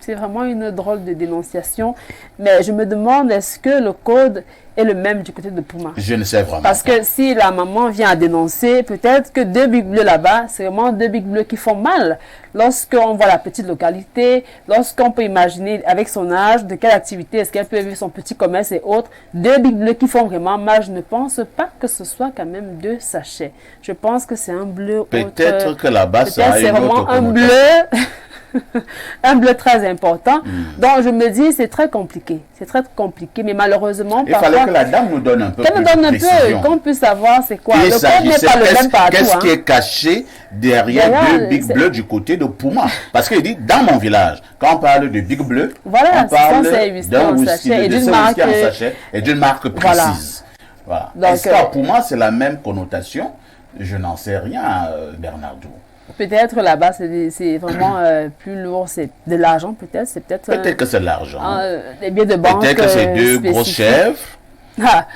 C'est vraiment une drôle de dénonciation. Mais je me demande, est-ce que le code est le même du côté de Pouma? Je ne sais vraiment Parce pas. que si la maman vient à dénoncer, peut-être que 2 bics bleus là-bas, c'est vraiment 2 bics bleus qui font mal. Lorsqu'on voit la petite localité, lorsqu'on peut imaginer avec son âge, de quelle activité est-ce qu'elle peut vivre son petit commerce et autres, 2 bics bleus qui font vraiment mal, je ne pense pas que ce soit quand même 2 sachets. Je pense que c'est un bleu Peut-être que là-bas, ça peut-être a c'est une vraiment autre un connotation. bleu... un bleu très important. Donc je me dis c'est très compliqué. C'est très compliqué, mais malheureusement Il fallait que la dame nous donne un peu qu'elle plus nous donne de un précision. peu, qu'on puisse savoir c'est quoi. Il Le code n'est s'agissait- pas le même partout. Qu'est-ce hein. qui est caché derrière Derrière, 2 bics c'est- bleus du côté de Pouma? Parce qu'il dit, dans mon village, quand on parle de bics bleus, Voilà, on parle c'est whisky d'un en whisky, sachet et de d'une ce marque, whisky en sachet et d'une marque voilà. précise. Voilà. Donc, Est-ce qu'à Pouma, c'est la même connotation? Je n'en sais rien, Bernardo. Peut-être là-bas c'est vraiment plus lourd, c'est de l'argent peut-être, c'est peut-être Peut-être que c'est l'argent. des biens de banque. Peut-être que c'est 2 grosses spécifiques. chèvres. Ah,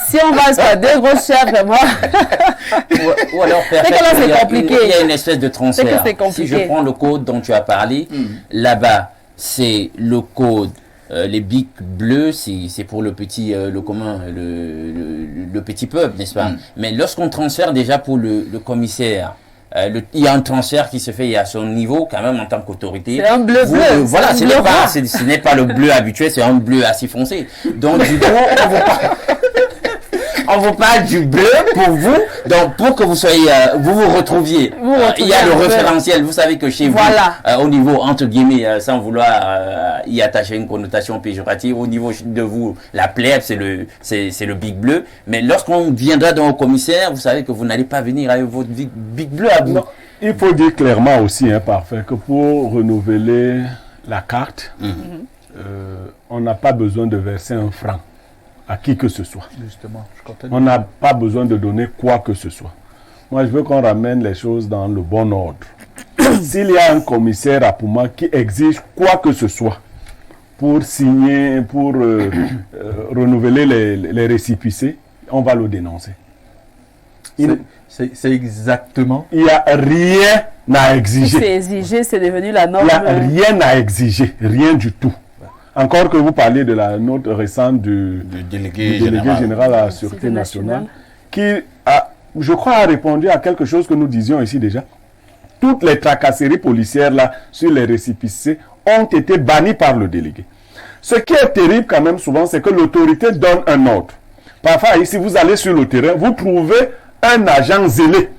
si on va sur 2 grosses chèvres, vraiment. Ou alors, C'est que là, c'est il y a compliqué. Il y a une espèce de transfert. C'est que c'est compliqué. Si je prends le code dont tu as parlé, là-bas, c'est le code. Les bics bleus, c'est pour le petit, le commun, le petit peuple, n'est-ce pas? Mais lorsqu'on transfère déjà pour le commissaire, il y a un transfert qui se fait à son niveau quand même en tant qu'autorité. C'est un bleu Vous, bleu. voilà, c'est ce un n'est bleu pas, rare. ce n'est pas le bleu habituel, c'est un bleu assez foncé. Donc du coup, on vous parle du bleu pour vous, donc pour que vous soyez, vous retrouviez. Vous Il y a retrouviez le un peu. référentiel, vous savez que chez Voilà. vous, au niveau entre guillemets, sans vouloir y attacher une connotation péjorative, au niveau de vous, la plèbe, c'est le bic bleu. Mais lorsqu'on viendra dans le commissaire, vous savez que vous n'allez pas venir avec votre bic bleu à vous. non, il faut dire clairement aussi, hein, parfait, que pour renouveler la carte, on n'a pas besoin de verser un franc à qui que ce soit. Justement, je comptais On n'a pas besoin de donner quoi que ce soit. Moi, je veux qu'on ramène les choses dans le bon ordre. S'il y a un commissaire à Pouma qui exige quoi que ce soit pour signer, pour renouveler les récépissés, on va le dénoncer. C'est exactement. Il n'y a rien à Si exiger. c'est exigé, c'est devenu la Il norme. n'y a rien à exiger, rien du tout. Encore que vous parliez de la note récente du Le délégué délégué général à la Sûreté Sûreté nationale, nationale. qui a, je crois, a répondu à quelque chose que nous disions ici déjà. Toutes les tracasseries policières là sur les récépissés ont été bannies par le délégué. Ce qui est terrible quand même souvent, c'est que l'autorité donne un ordre. Parfois, ici, vous allez sur le terrain, vous trouvez un agent zélé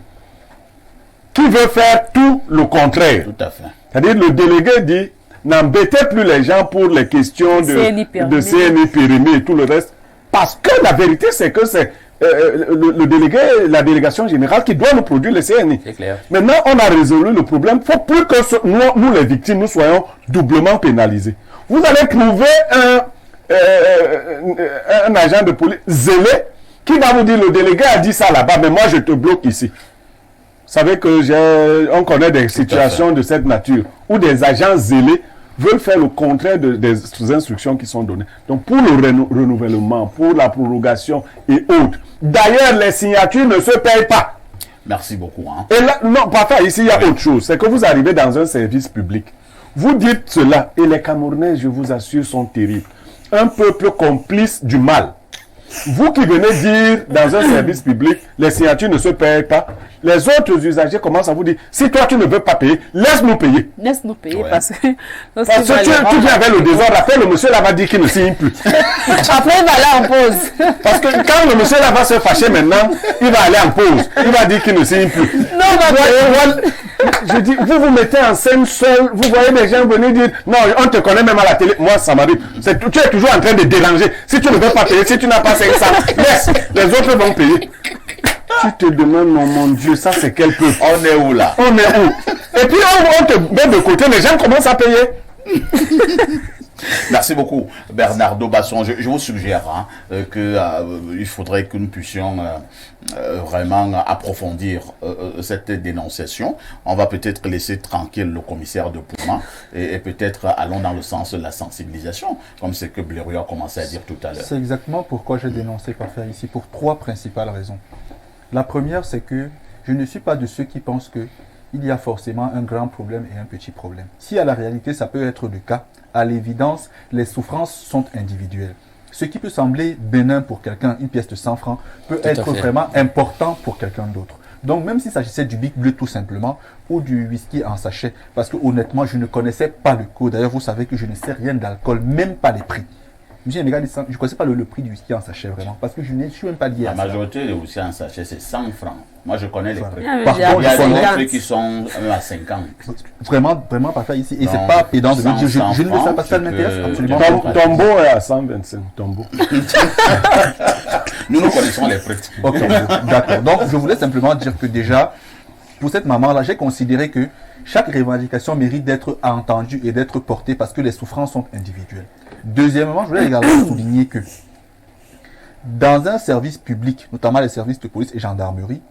qui veut faire tout le contraire. Tout à fait. C'est-à-dire le délégué dit, n'embêtez plus les gens pour les questions CNI périmé. de CNI périmé et tout le reste. Parce que la vérité, c'est que c'est le délégué, la délégation générale qui doit nous produire le CNI. C'est clair. Maintenant, on a résolu le problème. Il faut plus que nous, les victimes, nous soyons doublement pénalisés. Vous allez trouver un agent de police zélé qui va vous dire, le délégué a dit ça là-bas, mais moi je te bloque ici. Vous savez que on connaît des situations de cette nature où des agents zélés veulent faire le contraire des instructions qui sont données. Donc pour le renouvellement, pour la prorogation et autres. D'ailleurs, les signatures ne se payent pas. Merci beaucoup. Hein. Et là, non, parfois ici, il y a autre chose. C'est que vous arrivez dans un service public. Vous dites cela et les Camerounais, je vous assure, sont terribles. Un peuple complice du mal. Vous qui venez dire dans un service public, les signatures ne se payent pas, les autres usagers commencent à vous dire, si toi tu ne veux pas payer, laisse-nous payer. Laisse-nous payer Ouais. parce que... Parce que tu viens avec le désordre, après le monsieur là va dire qu'il ne signe plus. Après, il va aller en pause. Parce que quand le monsieur là va se fâcher maintenant, il va aller en pause. Il va dire qu'il ne signe plus. Je dis, vous vous mettez en scène seul, vous voyez des gens venir dire, non, on te connaît même à la télé. Moi, ça m'arrive. Tu es toujours en train de déranger. Si tu ne veux pas payer, si tu n'as pas 500, laisse, les autres vont payer. Tu te demandes, mon Dieu, ça c'est quel peuple? On est où là? On est où? Et puis on te met de côté, les gens commencent à payer. Merci beaucoup, Bernardo Basson. Je vous suggère qu'il faudrait que nous puissions vraiment approfondir cette dénonciation. On va peut-être laisser tranquille le commissaire de Pouma et peut-être allons dans le sens de la sensibilisation, comme ce que Blériot a commencé à dire tout à l'heure. C'est exactement pourquoi j'ai dénoncé Parfait ici, pour 3 principales raisons. La première, c'est que je ne suis pas de ceux qui pensent que il y a forcément un grand problème et un petit problème. Si à la réalité, ça peut être le cas, à l'évidence, les souffrances sont individuelles. Ce qui peut sembler bénin pour quelqu'un, une pièce de 100 francs, peut être vraiment important pour quelqu'un d'autre. Donc, même s'il s'agissait du Big Bleu tout simplement, ou du whisky en sachet, parce que honnêtement, je ne connaissais pas le coût. D'ailleurs, vous savez que je ne sais rien d'alcool, même pas les prix. Je ne connaissais pas le prix du whisky en sachet vraiment, parce que je ne suis même pas lié La à ça. majorité des whisky en sachet, c'est 100 francs. Moi, je connais les prix. Ah, mais Par j'ai contre, Il y a appris des 50. prix qui sont même à 50. Vraiment parfait ici. Et Donc, c'est pas pédant de me dire, je ne le sais francs, pas, ça ne c'est m'intéresse que- absolument Tom- pas. Tombeau est à 125. Tombeau. Nous connaissons les prix. Ok, d'accord. Donc, je voulais simplement dire que déjà, pour cette maman-là, j'ai considéré que chaque revendication mérite d'être entendue et d'être portée parce que les souffrances sont individuelles. Deuxièmement, je voulais également souligner que dans un service public, notamment les services de police et gendarmerie,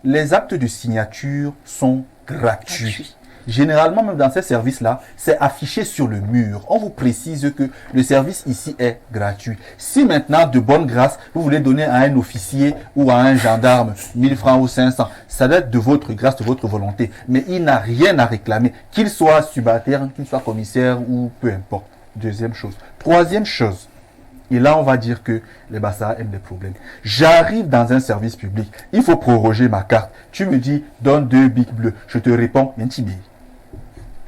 les actes de signature sont gratuits. Généralement, même dans ces services-là, c'est affiché sur le mur. On vous précise que le service ici est gratuit. Si maintenant, de bonne grâce, vous voulez donner à un officier ou à un gendarme 1000 francs ou 500, ça doit être de votre grâce, de votre volonté. Mais il n'a rien à réclamer, qu'il soit subalterne, qu'il soit commissaire ou peu importe. Deuxième chose. Troisième chose. Et là, on va dire que les Bassa aiment les problèmes. J'arrive dans un service public. Il faut proroger ma carte. Tu me dis, donne 2 bics bleus. Je te réponds, Yentibi.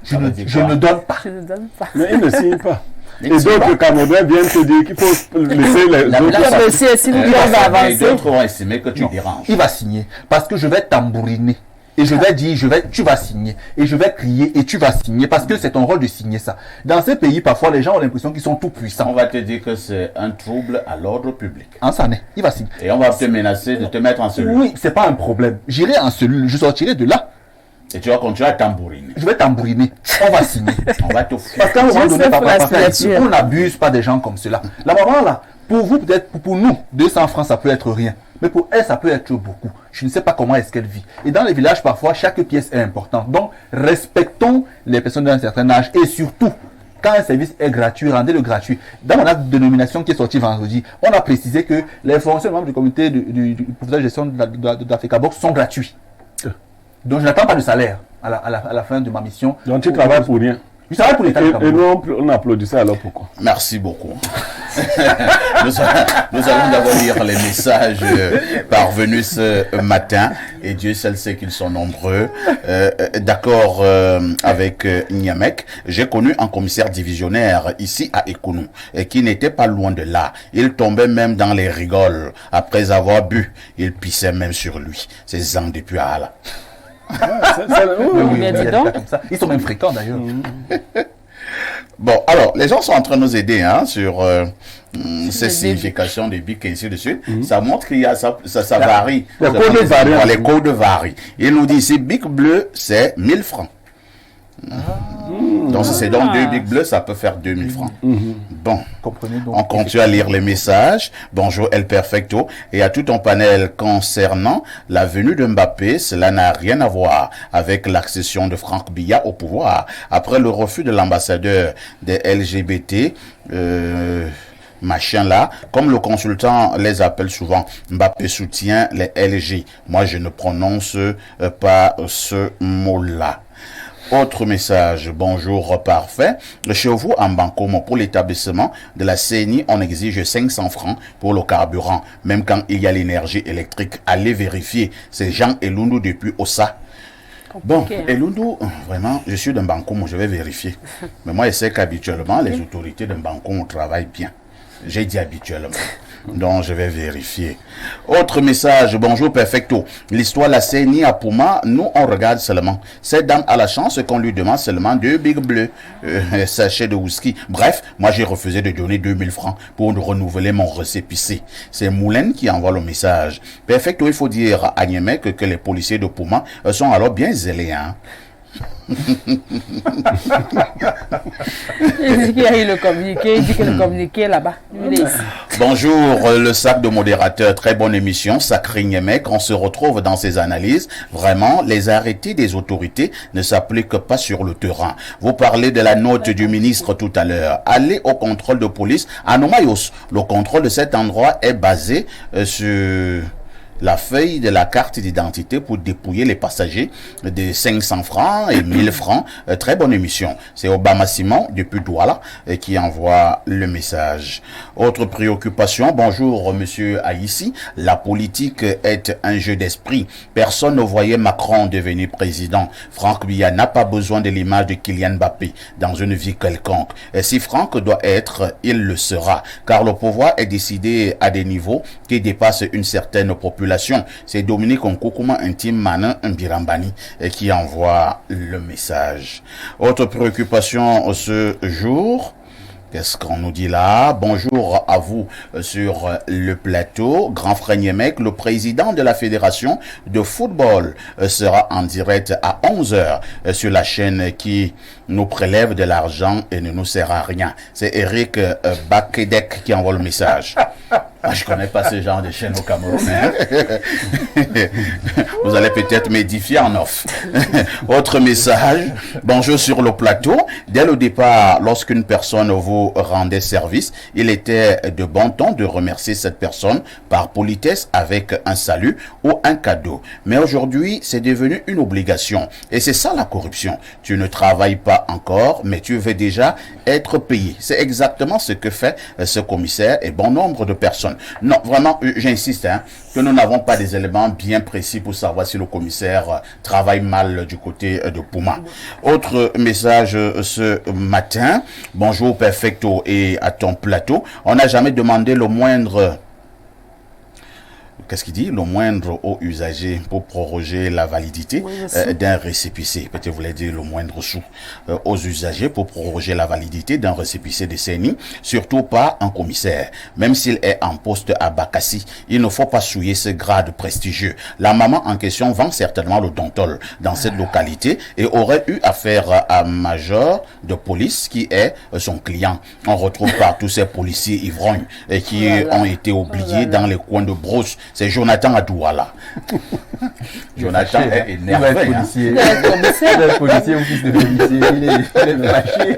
Je ne donne pas. Je ne donne pas. Mais il ne signe pas. Mais Et tu vois, d'autres Camerounais viennent te dire qu'il faut laisser les La- autres. la- Comme monsieur, s'il vous plaît, on va et avancer. d'autres vont estimer que tu déranges. Il va signer. Parce que je vais tambouriner. Et je vais dire, tu vas signer. Et je vais crier et tu vas signer. Parce que c'est ton rôle de signer ça. Dans ces pays, parfois, les gens ont l'impression qu'ils sont tout On puissants. va te dire que c'est un trouble à l'ordre public. En ça n'est. Il va signer. Et on va te menacer de te mettre en cellule. Oui, c'est pas un problème. J'irai en cellule. Je sortirai de là. Et tu vas continuer à tambouriner. Je vais tambouriner. On va signer. On va te foutre. Parce qu'à un moment Je donné, sais pour la signature. on n'abuse pas des gens comme cela. La maman là, pour vous peut-être, pour nous, 200 francs ça peut être rien. Mais pour elle, ça peut être beaucoup. Je ne sais pas comment est-ce qu'elle vit. Et dans les villages, parfois, chaque pièce est importante. Donc, respectons les personnes d'un certain âge. Et surtout, quand un service est gratuit, rendez-le gratuit. Dans mon acte de nomination qui est sorti vendredi, on a précisé que les fonctions membres du comité du professeur de gestion de l'Africa Box sont gratuits. Donc, je n'attends pas de salaire à la fin de ma mission. Donc tu travailles pour rien. Je travaille pour l'État du Et Cameroun. nous, on applaudissait alors pourquoi? Merci beaucoup. nous allons d'abord lire les messages parvenus ce matin. Et Dieu seul sait qu'ils sont nombreux. D'accord avec Niamek, j'ai connu un commissaire divisionnaire ici à Ekounou et qui n'était pas loin de là. Il tombait même dans les rigoles. Après avoir bu, il pissait même sur lui. C'est Zang depuis Ala. Oui, Mais il y a dis des donc. cas comme ça. Ils sont même fréquents d'ailleurs. Bon, alors, les gens sont en train de nous aider hein, sur ces Le significations des bics et ainsi de suite. Ça montre qu'il y a ça varie. Les codes varient. Les codes varient. Il nous dit ici, bic bleu, c'est 1000 francs. Donc, si c'est donc 2 bics bleus, ça peut faire 2000 francs. Bon. Comprenez donc. On continue à lire les messages. Bonjour El Perfecto. Et à tout un panel concernant la venue de Mbappé, cela n'a rien à voir avec l'accession de Franck Biya au pouvoir. Après le refus de l'ambassadeur des LGBT, machin là, comme le consultant les appelle souvent, Mbappé soutient les LG. Moi, je ne prononce pas ce mot-là. Autre message, bonjour parfait. Chez vous, en Bancomo, pour l'établissement de la CENI, on exige 500 francs pour le carburant, même quand il y a l'énergie électrique. Allez vérifier. C'est Jean Elundu depuis Ossa. Bon, Elundu, vraiment, je suis d'un Bancomo, je vais vérifier. Mais moi, je sais qu'habituellement, les autorités d'un Bancomo travaillent bien. J'ai dit habituellement. Donc, je vais vérifier. Autre message. Bonjour, perfecto. L'histoire de la CENI à Puma, nous, on regarde seulement. Cette dame a la chance qu'on lui demande seulement 2 Big Bleu, sachets de whisky. Bref, moi, j'ai refusé de donner 2000 francs pour renouveler mon récépissé. C'est Moulin qui envoie le message. Perfecto, il faut dire à Niamey que les policiers de Puma sont alors bien zélés, hein. Il dit qu'il y a eu le communiqué, il dit que le communiqué est là-bas. Bonjour, le sac de modérateur, très bonne émission, Sacré Niamey, on se retrouve dans ces analyses. Vraiment, les arrêtés des autorités ne s'appliquent pas sur le terrain. Vous parlez de la note du ministre tout à l'heure. Allez au contrôle de police à Nomayos. Le contrôle de cet endroit est basé sur la feuille de la carte d'identité pour dépouiller les passagers de 500 francs et 1000 francs. Très bonne émission. C'est Obama Simon depuis Douala qui envoie le message. Autre préoccupation. Bonjour monsieur Aïssi. La politique est un jeu d'esprit. Personne ne voyait Macron devenir président. Franck Biya n'a pas besoin de l'image de Kylian Mbappé dans une vie quelconque. Et si Franck doit être, il le sera. Car le pouvoir est décidé à des niveaux qui dépassent une certaine population. C'est Dominique Onkokuma Intime Manin Mbirambani qui envoie le message. Autre préoccupation ce jour. Qu'est-ce qu'on nous dit là? Bonjour à vous sur le plateau. Grand frère Niemek, le président de la Fédération de football sera en direct à 11h sur la chaîne qui nous prélève de l'argent et ne nous sert à rien. C'est Eric Bakedek qui envoie le message. Ah, je connais pas ce genre de chaîne au Cameroun. Hein? Vous allez peut-être m'édifier en off. Autre message. Bonjour sur le plateau. Dès le départ, lorsqu'une personne vous rendait service, il était de bon ton de remercier cette personne par politesse avec un salut ou un cadeau. Mais aujourd'hui, c'est devenu une obligation. Et c'est ça la corruption. Tu ne travailles pas encore, mais tu veux déjà être payé. C'est exactement ce que fait ce commissaire et bon nombre de personnes. Non, vraiment, j'insiste, hein, que nous n'avons pas des éléments bien précis pour savoir si le commissaire travaille mal du côté de Puma. Autre message ce matin. Bonjour Perfecto et à ton plateau. On n'a jamais demandé le moindre... Qu'est-ce qu'il dit? Le moindre aux usagers pour proroger la validité d'un récépissé. Peut-être vous voulez dire le moindre sou aux usagers pour proroger la validité d'un récépissé de CENI. Surtout pas un commissaire. Même s'il est en poste à Bakassi, il ne faut pas souiller ce grade prestigieux. La maman en question vend certainement le Dontol dans cette localité et aurait eu affaire à un major de police qui est son client. On retrouve partout ces policiers ivrognes qui ont été oubliés dans les coins de brousse. C'est Jonathan à Douala. Jonathan est énervé. Il va être policier. Il va être policier, mon fils de policier. Il est fâché.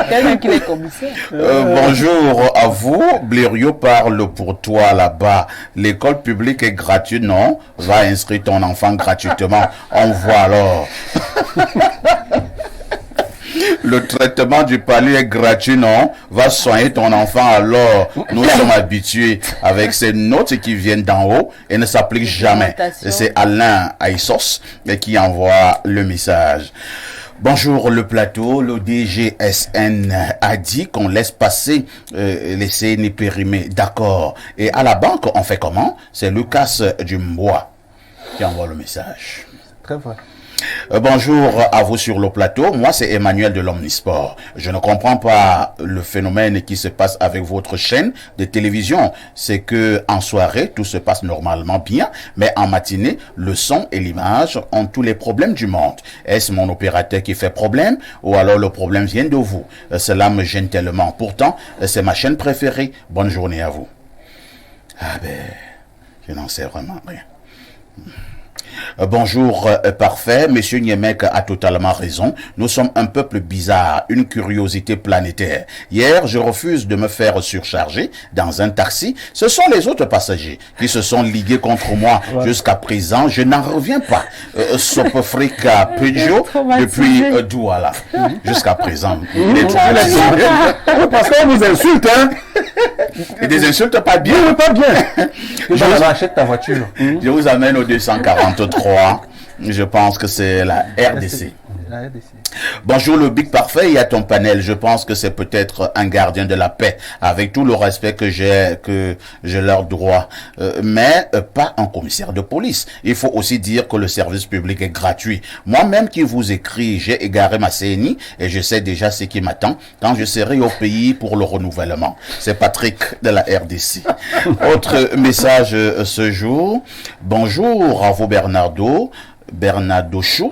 Quelqu'un qui est commissaire. Bonjour à vous. Blériot parle pour toi là-bas. L'école publique est gratuite, non? Va inscrire ton enfant gratuitement. On voit alors. Le traitement du palu est gratuit, non? Va soigner ton enfant alors. Nous sommes habitués avec ces notes qui viennent d'en haut et ne s'appliquent jamais. C'est Alain Aïssos qui envoie le message. Bonjour le plateau, le DGSN a dit qu'on laisse passer les CNI périmés, d'accord. Et à la banque, on fait comment? C'est Lucas Dumbois qui envoie le message. Très vrai. Bonjour à vous sur le plateau. Moi, c'est Emmanuel de l'Omnisport. Je ne comprends pas le phénomène qui se passe avec votre chaîne de télévision. C'est que en soirée, tout se passe normalement bien, mais en matinée, le son et l'image ont tous les problèmes du monde. Est-ce mon opérateur qui fait problème ou alors le problème vient de vous? Cela me gêne tellement. Pourtant, c'est ma chaîne préférée. Bonne journée à vous. Ah ben, je n'en sais vraiment rien. Bonjour, parfait. Monsieur Niemek a totalement raison. Nous sommes un peuple bizarre, une curiosité planétaire. Hier, je refuse de me faire surcharger dans un taxi. Ce sont les autres passagers qui se sont ligués contre moi. Jusqu'à présent, je n'en reviens pas. Sopofrika Peugeot depuis Douala. Jusqu'à présent. Parce qu'on vous insulte, hein. Et des insultes pas bien. Oui, pas bien. Achète ta voiture. Je vous amène au 243. Je pense que c'est la RDC. La RDC. Bonjour le Big Parfait et à ton panel. Je pense que c'est peut-être un gardien de la paix, avec tout le respect que j'ai leur droit, mais pas un commissaire de police. Il faut aussi dire que le service public est gratuit. Moi-même qui vous écris, j'ai égaré ma CNI et je sais déjà ce qui m'attend quand je serai au pays pour le renouvellement. C'est Patrick de la RDC. Autre message ce jour. Bonjour à vous Bernardo Chou.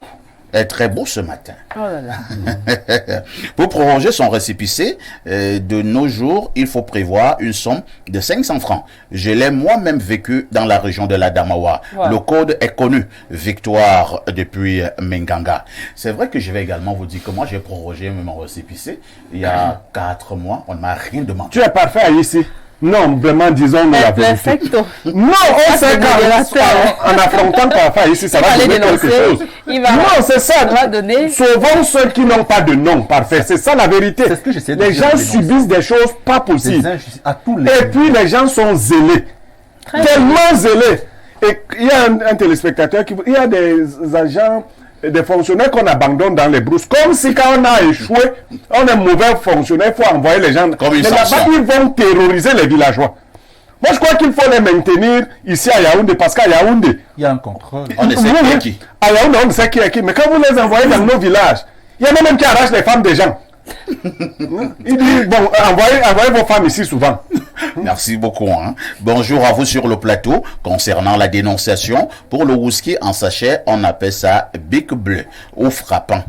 Est très beau ce matin. Oh là là. Pour prolonger son récépissé, de nos jours, il faut prévoir une somme de 500 francs. Je l'ai moi-même vécu dans la région de l'Adamawa. Wow. Le code est connu. Victoire depuis Menganga. C'est vrai que je vais également vous dire que moi, j'ai prorogé mon récépissé il y a 4 mois. On ne m'a rien demandé. Tu es parfait ici. Non, vraiment, disons-nous la vérité. Perfecto. Non, on sait qu'en affrontant parfois ici, ça va donner quelque chose. Non, c'est ça. Va donner. Sauvons ceux qui n'ont pas de nom parfait. C'est ça la vérité. C'est ce que j'essaie de Les dire, gens dénoncer. subissent des choses pas possibles. À tous les Et puis les gens sont zélés. Tellement zélés. Et il y a un téléspectateur il y a des agents, des fonctionnaires qu'on abandonne dans les brousses. Comme si quand on a échoué, on est mauvais fonctionnaire, il faut envoyer les gens. Comme une Mais là-bas, sanction. ils vont terroriser les villageois. Moi, je crois qu'il faut les maintenir ici à Yaoundé, parce qu'à Yaoundé, Il y a un contrôle. On ne sait qui est qui. à Yaoundé, on ne sait qui est qui. Mais quand vous les envoyez dans nos villages, il y en a même qui arrachent les femmes des gens. Il dit, bon, envoyez vos femmes ici souvent. Merci beaucoup. Hein. Bonjour à vous sur le plateau. Concernant la dénonciation, pour le whisky en sachet, on appelle ça Big Bleu ou frappant.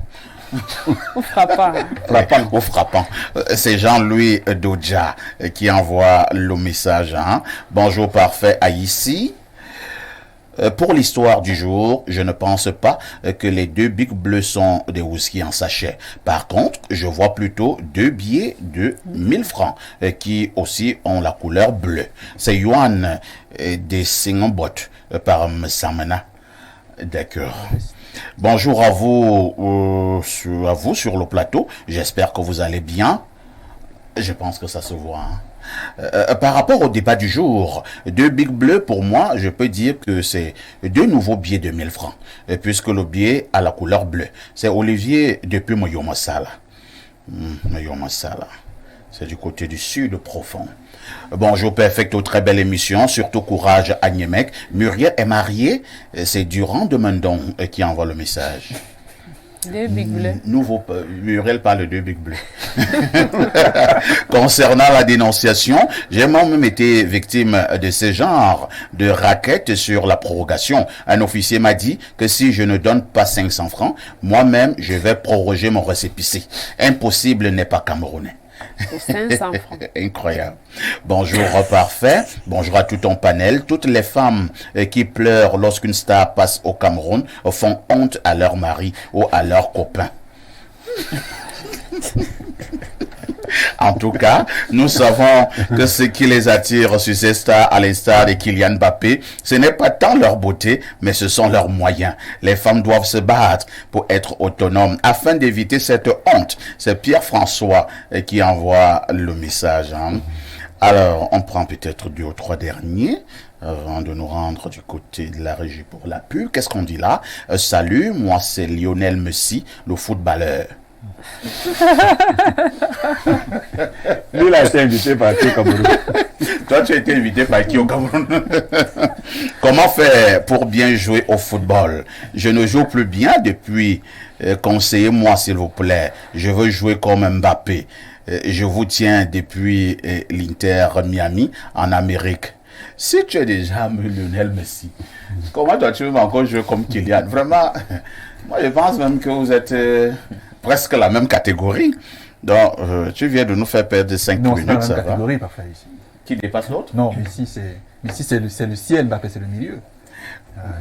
On fera pas. Au frappant. C'est Jean-Louis Dodja qui envoie le message. Hein. Bonjour parfait à ici. Pour l'histoire du jour, je ne pense pas que les 2 Big Bleus sont des whisky en sachet. Par contre, je vois plutôt 2 billets de 1000 francs qui aussi ont la couleur bleue. C'est Yuan des Singombot par Msamena. D'accord. Bonjour à vous sur le plateau. J'espère que vous allez bien. Je pense que ça se voit. Hein. Par rapport au débat du jour, 2 Big Bleus, pour moi, je peux dire que c'est 2 nouveaux billets de 1000 francs, puisque le billet a la couleur bleue. C'est Olivier depuis Moyomasala. Moyomasala. C'est du côté du sud profond. Bonjour Perfecto, très belle émission, surtout courage à Niemek. Muriel est mariée, c'est Durand de Mendon qui envoie le message. 2 Big Bleus. Muriel parle de Big Bleu. Concernant la dénonciation, j'ai moi-même été victime de ce genre de raquettes sur la prorogation. Un officier m'a dit que si je ne donne pas 500 francs, moi-même, je vais proroger mon récépissé. Impossible n'est pas camerounais. Pour 500 francs. Incroyable. Bonjour parfait. Bonjour à tout ton panel. Toutes les femmes qui pleurent lorsqu'une star passe au Cameroun font honte à leur mari ou à leur copain. En tout cas, nous savons que ce qui les attire sur ces stars, à l'instar de Kylian Mbappé, ce n'est pas tant leur beauté, mais ce sont leurs moyens. Les femmes doivent se battre pour être autonomes afin d'éviter cette honte. C'est Pierre-François qui envoie le message. Hein. Alors, on prend peut-être 2 ou 3 derniers avant de nous rendre du côté de la régie pour la pub. Qu'est-ce qu'on dit là? Salut, moi c'est Lionel Messi, le footballeur. Lui, il a été invité par qui au Cameroun? Toi, tu as été invité par qui au Cameroun? Comment faire pour bien jouer au football? Je ne joue plus bien depuis. Conseillez-moi, s'il vous plaît. Je veux jouer comme Mbappé. Je vous tiens depuis l'Inter Miami en Amérique. Si tu es déjà Lionel Messi, comment toi tu veux encore jouer comme Kylian? Vraiment, moi je pense même que vous êtes presque la même catégorie. Donc, tu viens de nous faire perdre 5 Non, minutes, c'est ça pas la même va? catégorie, parfait ici. Qui dépasse l'autre? Non, Messi, c'est le ciel, Mbappé, c'est le milieu.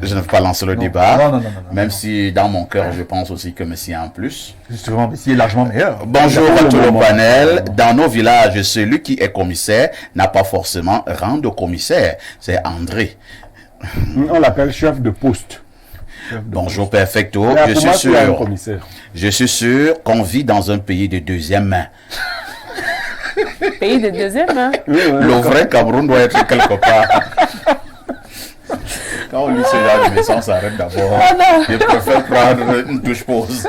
Je ne vais pas lancer le débat, non, même si dans mon cœur, je pense aussi que Messi a un plus. Justement, Messi est largement meilleur. Bonjour à tout le panel. Dans nos villages, celui qui est commissaire n'a pas forcément rang de commissaire. C'est André. On l'appelle chef de poste. Bonjour Perfecto. Mais à Koumassi, il y a un commissaire. Je suis sûr qu'on vit dans un pays de deuxième main. Pays de deuxième, hein? Le vrai Cameroun doit être quelque part. Quand on lit ce genre de message, on s'arrête d'abord. Je préfère prendre une touche pause.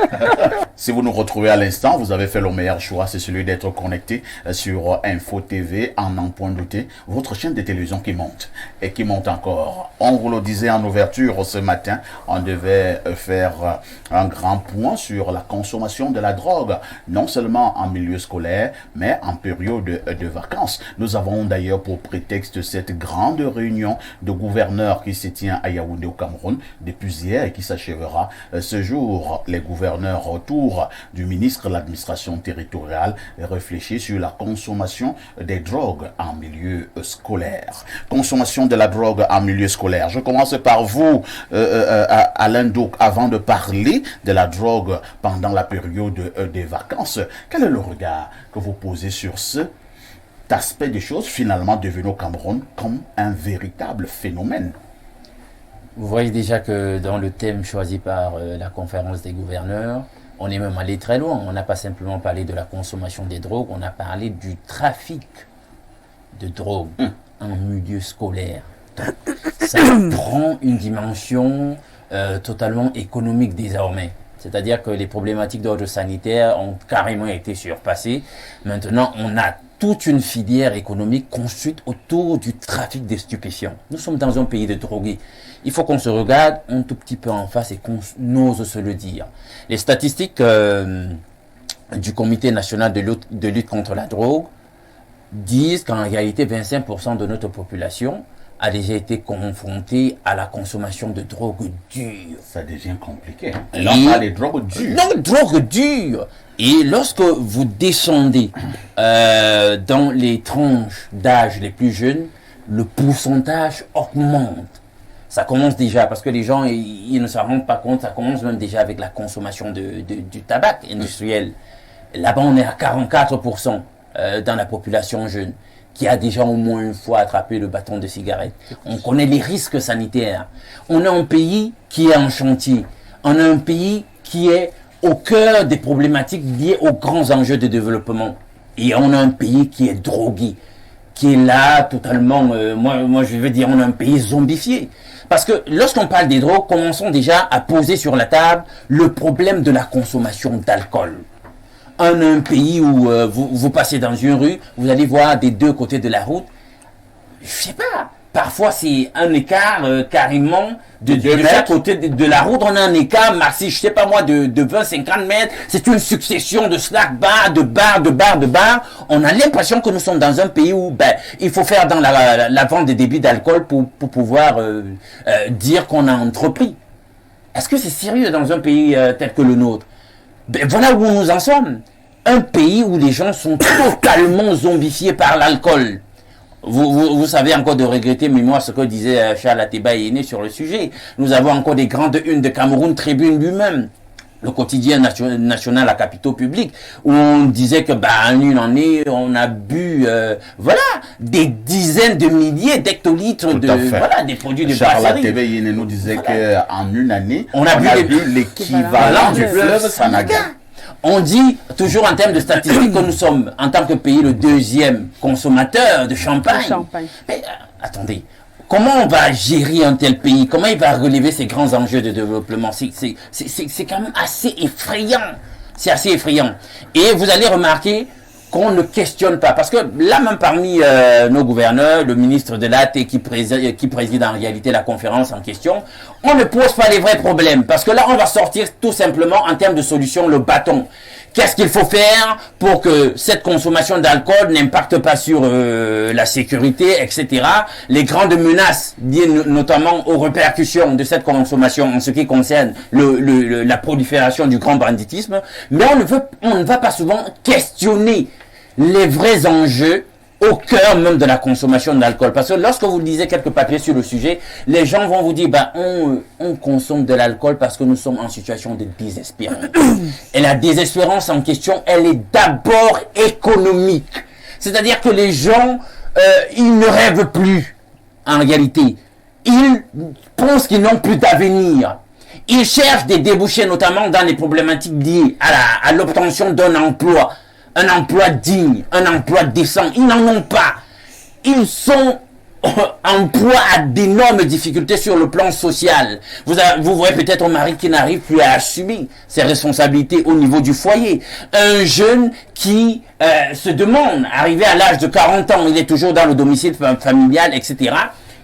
Si vous nous retrouvez à l'instant, vous avez fait le meilleur choix, c'est celui d'être connecté sur Info TV, en n'en point douter, votre chaîne de télévision qui monte et qui monte encore. On vous le disait en ouverture ce matin, on devait faire un grand point sur la consommation de la drogue, non seulement en milieu scolaire, mais en période de vacances. Nous avons d'ailleurs pour prétexte cette grande réunion de gouverneurs qui se tient à Yaoundé au Cameroun depuis hier et qui s'achèvera ce jour. Les gouverneurs autour du ministre de l'administration territoriale réfléchissent sur la consommation des drogues en milieu scolaire. Consommation de la drogue en milieu scolaire. Je commence par vous, Alain Douk, avant de parler de la drogue pendant la période des vacances. Quel est le regard que vous posez sur cet aspect des choses finalement devenu au Cameroun comme un véritable phénomène? Vous voyez déjà que dans le thème choisi par la conférence des gouverneurs, on est même allé très loin. On n'a pas simplement parlé de la consommation des drogues, on a parlé du trafic de drogue en milieu scolaire. Donc, ça prend une dimension totalement économique désormais. C'est-à-dire que les problématiques d'ordre sanitaire ont carrément été surpassées. Maintenant, on a toute une filière économique construite autour du trafic des stupéfiants. Nous sommes dans un pays de drogués. Il faut qu'on se regarde un tout petit peu en face et qu'on ose se le dire. Les statistiques du Comité national de lutte contre la drogue disent qu'en réalité, 25% de notre population a déjà été confrontée à la consommation de drogue dure. Ça devient compliqué. Et là, on a des drogues dures. Non, drogue dure. Et lorsque vous descendez dans les tranches d'âge les plus jeunes, le pourcentage augmente. Ça commence déjà, parce que les gens, ils ne s'en rendent pas compte, ça commence même déjà avec la consommation du tabac industriel. Là-bas, on est à 44% dans la population jeune, qui a déjà au moins une fois attrapé le bâton de cigarette. On connaît les risques sanitaires. On a un pays qui est en chantier. On a un pays qui est au cœur des problématiques liées aux grands enjeux de développement. Et on a un pays qui est drogué, qui est là totalement, moi je veux dire, on a un pays zombifié. Parce que lorsqu'on parle des drogues, commençons déjà à poser sur la table le problème de la consommation d'alcool. On a un pays où vous passez dans une rue, vous allez voir des deux côtés de la route, je sais pas, parfois c'est un écart carrément de chaque côté de la route, on a un écart maxi, je sais pas moi, de 20-50 mètres, c'est une succession de snack bars, de bars. On a l'impression que nous sommes dans un pays où il faut faire dans la vente des débits d'alcool pour pouvoir dire qu'on a entrepris. Est-ce que c'est sérieux dans un pays tel que le nôtre? Voilà où nous en sommes. Un pays où les gens sont totalement zombifiés par l'alcool. Vous savez encore de regretter, mais moi, ce que disait Charles Ateba Yéné sur le sujet. Nous avons encore des grandes unes de Cameroun Tribune lui-même. Le quotidien national à capitaux publics, où on disait que, en une année, on a bu, des dizaines de milliers d'hectolitres des produits de brasserie. Charles Ateba Yéné nous disait qu'en une année, on a bu l'équivalent du fleuve Sanaga. On dit, toujours en termes de statistiques, que nous sommes, en tant que pays, le deuxième consommateur de champagne. Mais attendez, comment on va gérer un tel pays? Comment il va relever ces grands enjeux de développement? C'est quand même assez effrayant. C'est assez effrayant. Et vous allez remarquer qu'on ne questionne pas. Parce que là, même parmi nos gouverneurs, le ministre de l'AT qui préside en réalité la conférence en question, on ne pose pas les vrais problèmes. Parce que là, on va sortir tout simplement en termes de solution le bâton. Qu'est-ce qu'il faut faire pour que cette consommation d'alcool n'impacte pas sur la sécurité, etc. Les grandes menaces liées notamment aux répercussions de cette consommation en ce qui concerne la prolifération du grand banditisme. Mais on ne va pas souvent questionner les vrais enjeux au cœur même de la consommation d'alcool. Parce que lorsque vous lisez quelques papiers sur le sujet, les gens vont vous dire, on consomme de l'alcool parce que nous sommes en situation de désespérance. Et la désespérance en question, elle est d'abord économique. C'est-à-dire que les gens, ils ne rêvent plus, en réalité. Ils pensent qu'ils n'ont plus d'avenir. Ils cherchent des débouchés, notamment dans les problématiques liées à l'obtention d'un emploi. Un emploi digne, un emploi décent. Ils n'en ont pas. Ils sont en proie à d'énormes difficultés sur le plan social. Vous voyez peut-être un mari qui n'arrive plus à assumer ses responsabilités au niveau du foyer. Un jeune qui se demande, arrivé à l'âge de 40 ans, il est toujours dans le domicile familial, etc.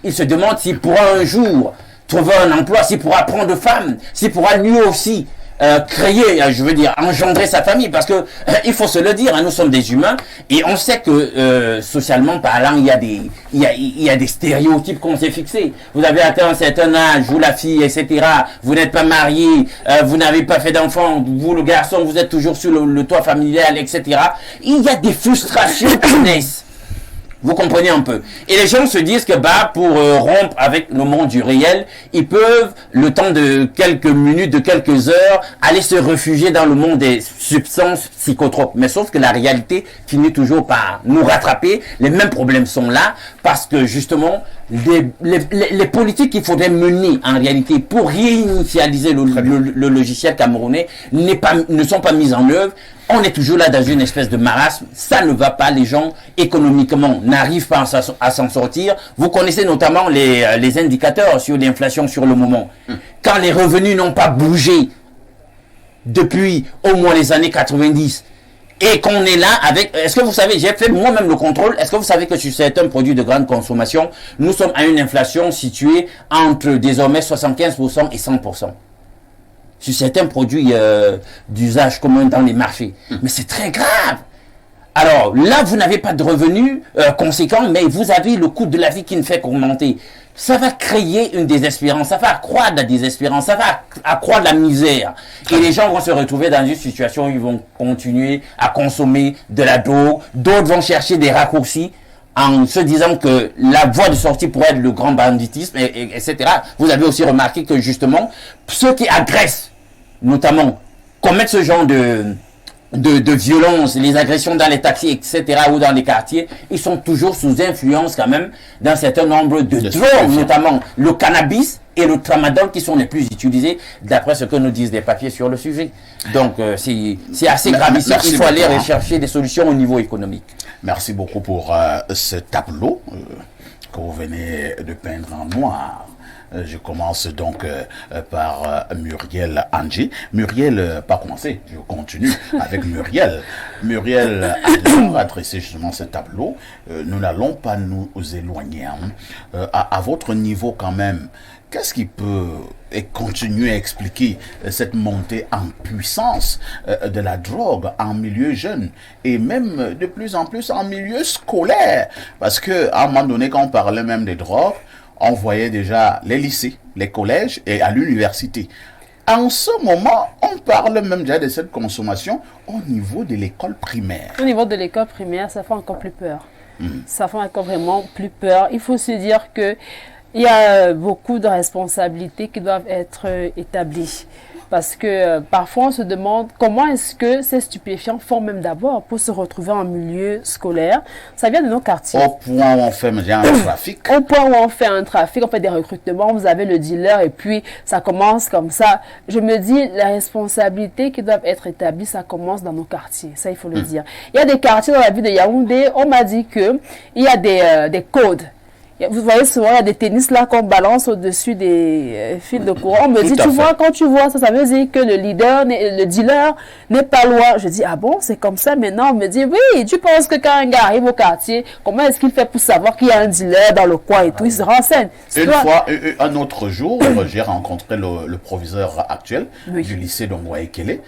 Il se demande s'il pourra un jour trouver un emploi, s'il pourra prendre femme, s'il pourra lui aussi créer, je veux dire, engendrer sa famille, parce que il faut se le dire, hein, nous sommes des humains et on sait que socialement parlant, il y a des stéréotypes qu'on s'est fixés. Vous avez atteint un certain âge, vous la fille, etc. Vous n'êtes pas marié, vous n'avez pas fait d'enfant, vous le garçon, vous êtes toujours sur le toit familial, etc. Il y a des frustrations qui naissent. Vous comprenez un peu. Et les gens se disent que pour rompre avec le monde du réel, ils peuvent, le temps de quelques minutes, de quelques heures, aller se réfugier dans le monde des substances psychotropes. Mais sauf que la réalité finit toujours par nous rattraper. Les mêmes problèmes sont là parce que justement, les politiques qu'il faudrait mener en réalité pour réinitialiser le logiciel camerounais ne sont pas mises en œuvre. On est toujours là dans une espèce de marasme, ça ne va pas, les gens économiquement n'arrivent pas à s'en sortir. Vous connaissez notamment les indicateurs sur l'inflation sur le moment. Quand les revenus n'ont pas bougé depuis au moins les années 90 et qu'on est là avec... Est-ce que vous savez, j'ai fait moi-même le contrôle, est-ce que vous savez que sur certains produits de grande consommation, nous sommes à une inflation située entre désormais 75% et 100%. Sur certains produits d'usage commun dans les marchés. Mais c'est très grave. Alors là, vous n'avez pas de revenus conséquents, mais vous avez le coût de la vie qui ne fait qu'augmenter. Ça va créer une désespérance, ça va accroître la désespérance, ça va accroître la misère. Et les gens vont se retrouver dans une situation où ils vont continuer à consommer de la drogue. D'autres vont chercher des raccourcis en se disant que la voie de sortie pourrait être le grand banditisme, etc. Vous avez aussi remarqué que justement, ceux qui agressent, notamment, commettent ce genre de violence, les agressions dans les taxis, etc., ou dans les quartiers, ils sont toujours sous influence quand même d'un certain nombre de drogues, notamment le cannabis et le tramadol qui sont les plus utilisés, d'après ce que nous disent les papiers sur le sujet. Donc, c'est assez grave ici. Il faut aller rechercher des solutions au niveau économique. Merci beaucoup pour ce tableau que vous venez de peindre en noir. Je commence donc par Muriel Angie. Muriel, pas commencé, je continue avec Muriel. Muriel a dressé justement ce tableau. Nous n'allons pas nous éloigner. À votre niveau quand même, qu'est-ce qui peut continuer à expliquer cette montée en puissance de la drogue en milieu jeune et même de plus en plus en milieu scolaire? Parce qu'à un moment donné, quand on parlait même des drogues, on voyait déjà les lycées, les collèges et à l'université. En ce moment, on parle même déjà de cette consommation au niveau de l'école primaire. Au niveau de l'école primaire, ça fait encore plus peur. Ça fait encore vraiment plus peur. Il faut se dire que il y a beaucoup de responsabilités qui doivent être établies. Parce que parfois on se demande comment est-ce que ces stupéfiants font même d'abord pour se retrouver en milieu scolaire. Ça vient de nos quartiers. Au point où on fait un trafic. Au point où on fait un trafic, on fait des recrutements, vous avez le dealer et puis ça commence comme ça. Je me dis, les responsabilités qui doivent être établies, ça commence dans nos quartiers. Ça, il faut le dire. Il y a des quartiers dans la ville de Yaoundé, on m'a dit qu'il y a des codes. Vous voyez souvent, il y a des tennis là qu'on balance au-dessus des fils de courant. On me dit, tu vois, quand tu vois ça, ça veut dire que le dealer n'est pas loin. Je dis, ah bon, c'est comme ça maintenant. On me dit, oui, tu penses que quand un gars arrive au quartier, comment est-ce qu'il fait pour savoir qu'il y a un dealer dans le coin et tout? Il se renseigne. Une fois, un autre jour, j'ai rencontré le proviseur actuel du lycée d'Ongwaekele,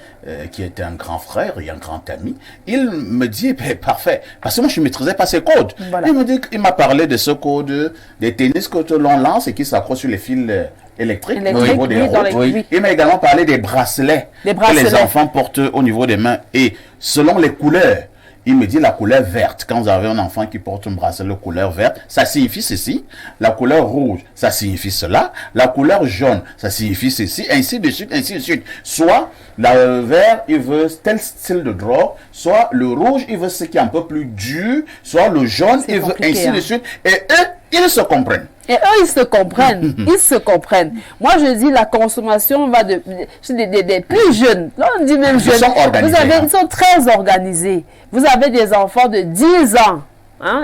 qui était un grand frère et un grand ami. Il me dit, parfait, parce que moi je ne maîtrisais pas ces codes. Voilà. Il m'a parlé de ce code des tennis que l'on lance et qui s'accrochent sur les fils électriques au niveau des routes. Il m'a également parlé des bracelets que les enfants portent au niveau des mains. Et selon les couleurs, il me dit la couleur verte. Quand vous avez un enfant qui porte un bracelet de couleur verte, ça signifie ceci. La couleur rouge, ça signifie cela. La couleur jaune, ça signifie ceci. Ainsi de suite, ainsi de suite. Soit le vert, il veut tel style de drogue. Soit le rouge, il veut ce qui est un peu plus dur. Soit le jaune, il veut ainsi de suite. Et eux, ils se comprennent. Et eux, ils se comprennent. Ils se comprennent. Moi, je dis, la consommation va des plus jeunes. Là, on dit même jeunes. Ils sont très organisés. Vous avez des enfants de 10 ans.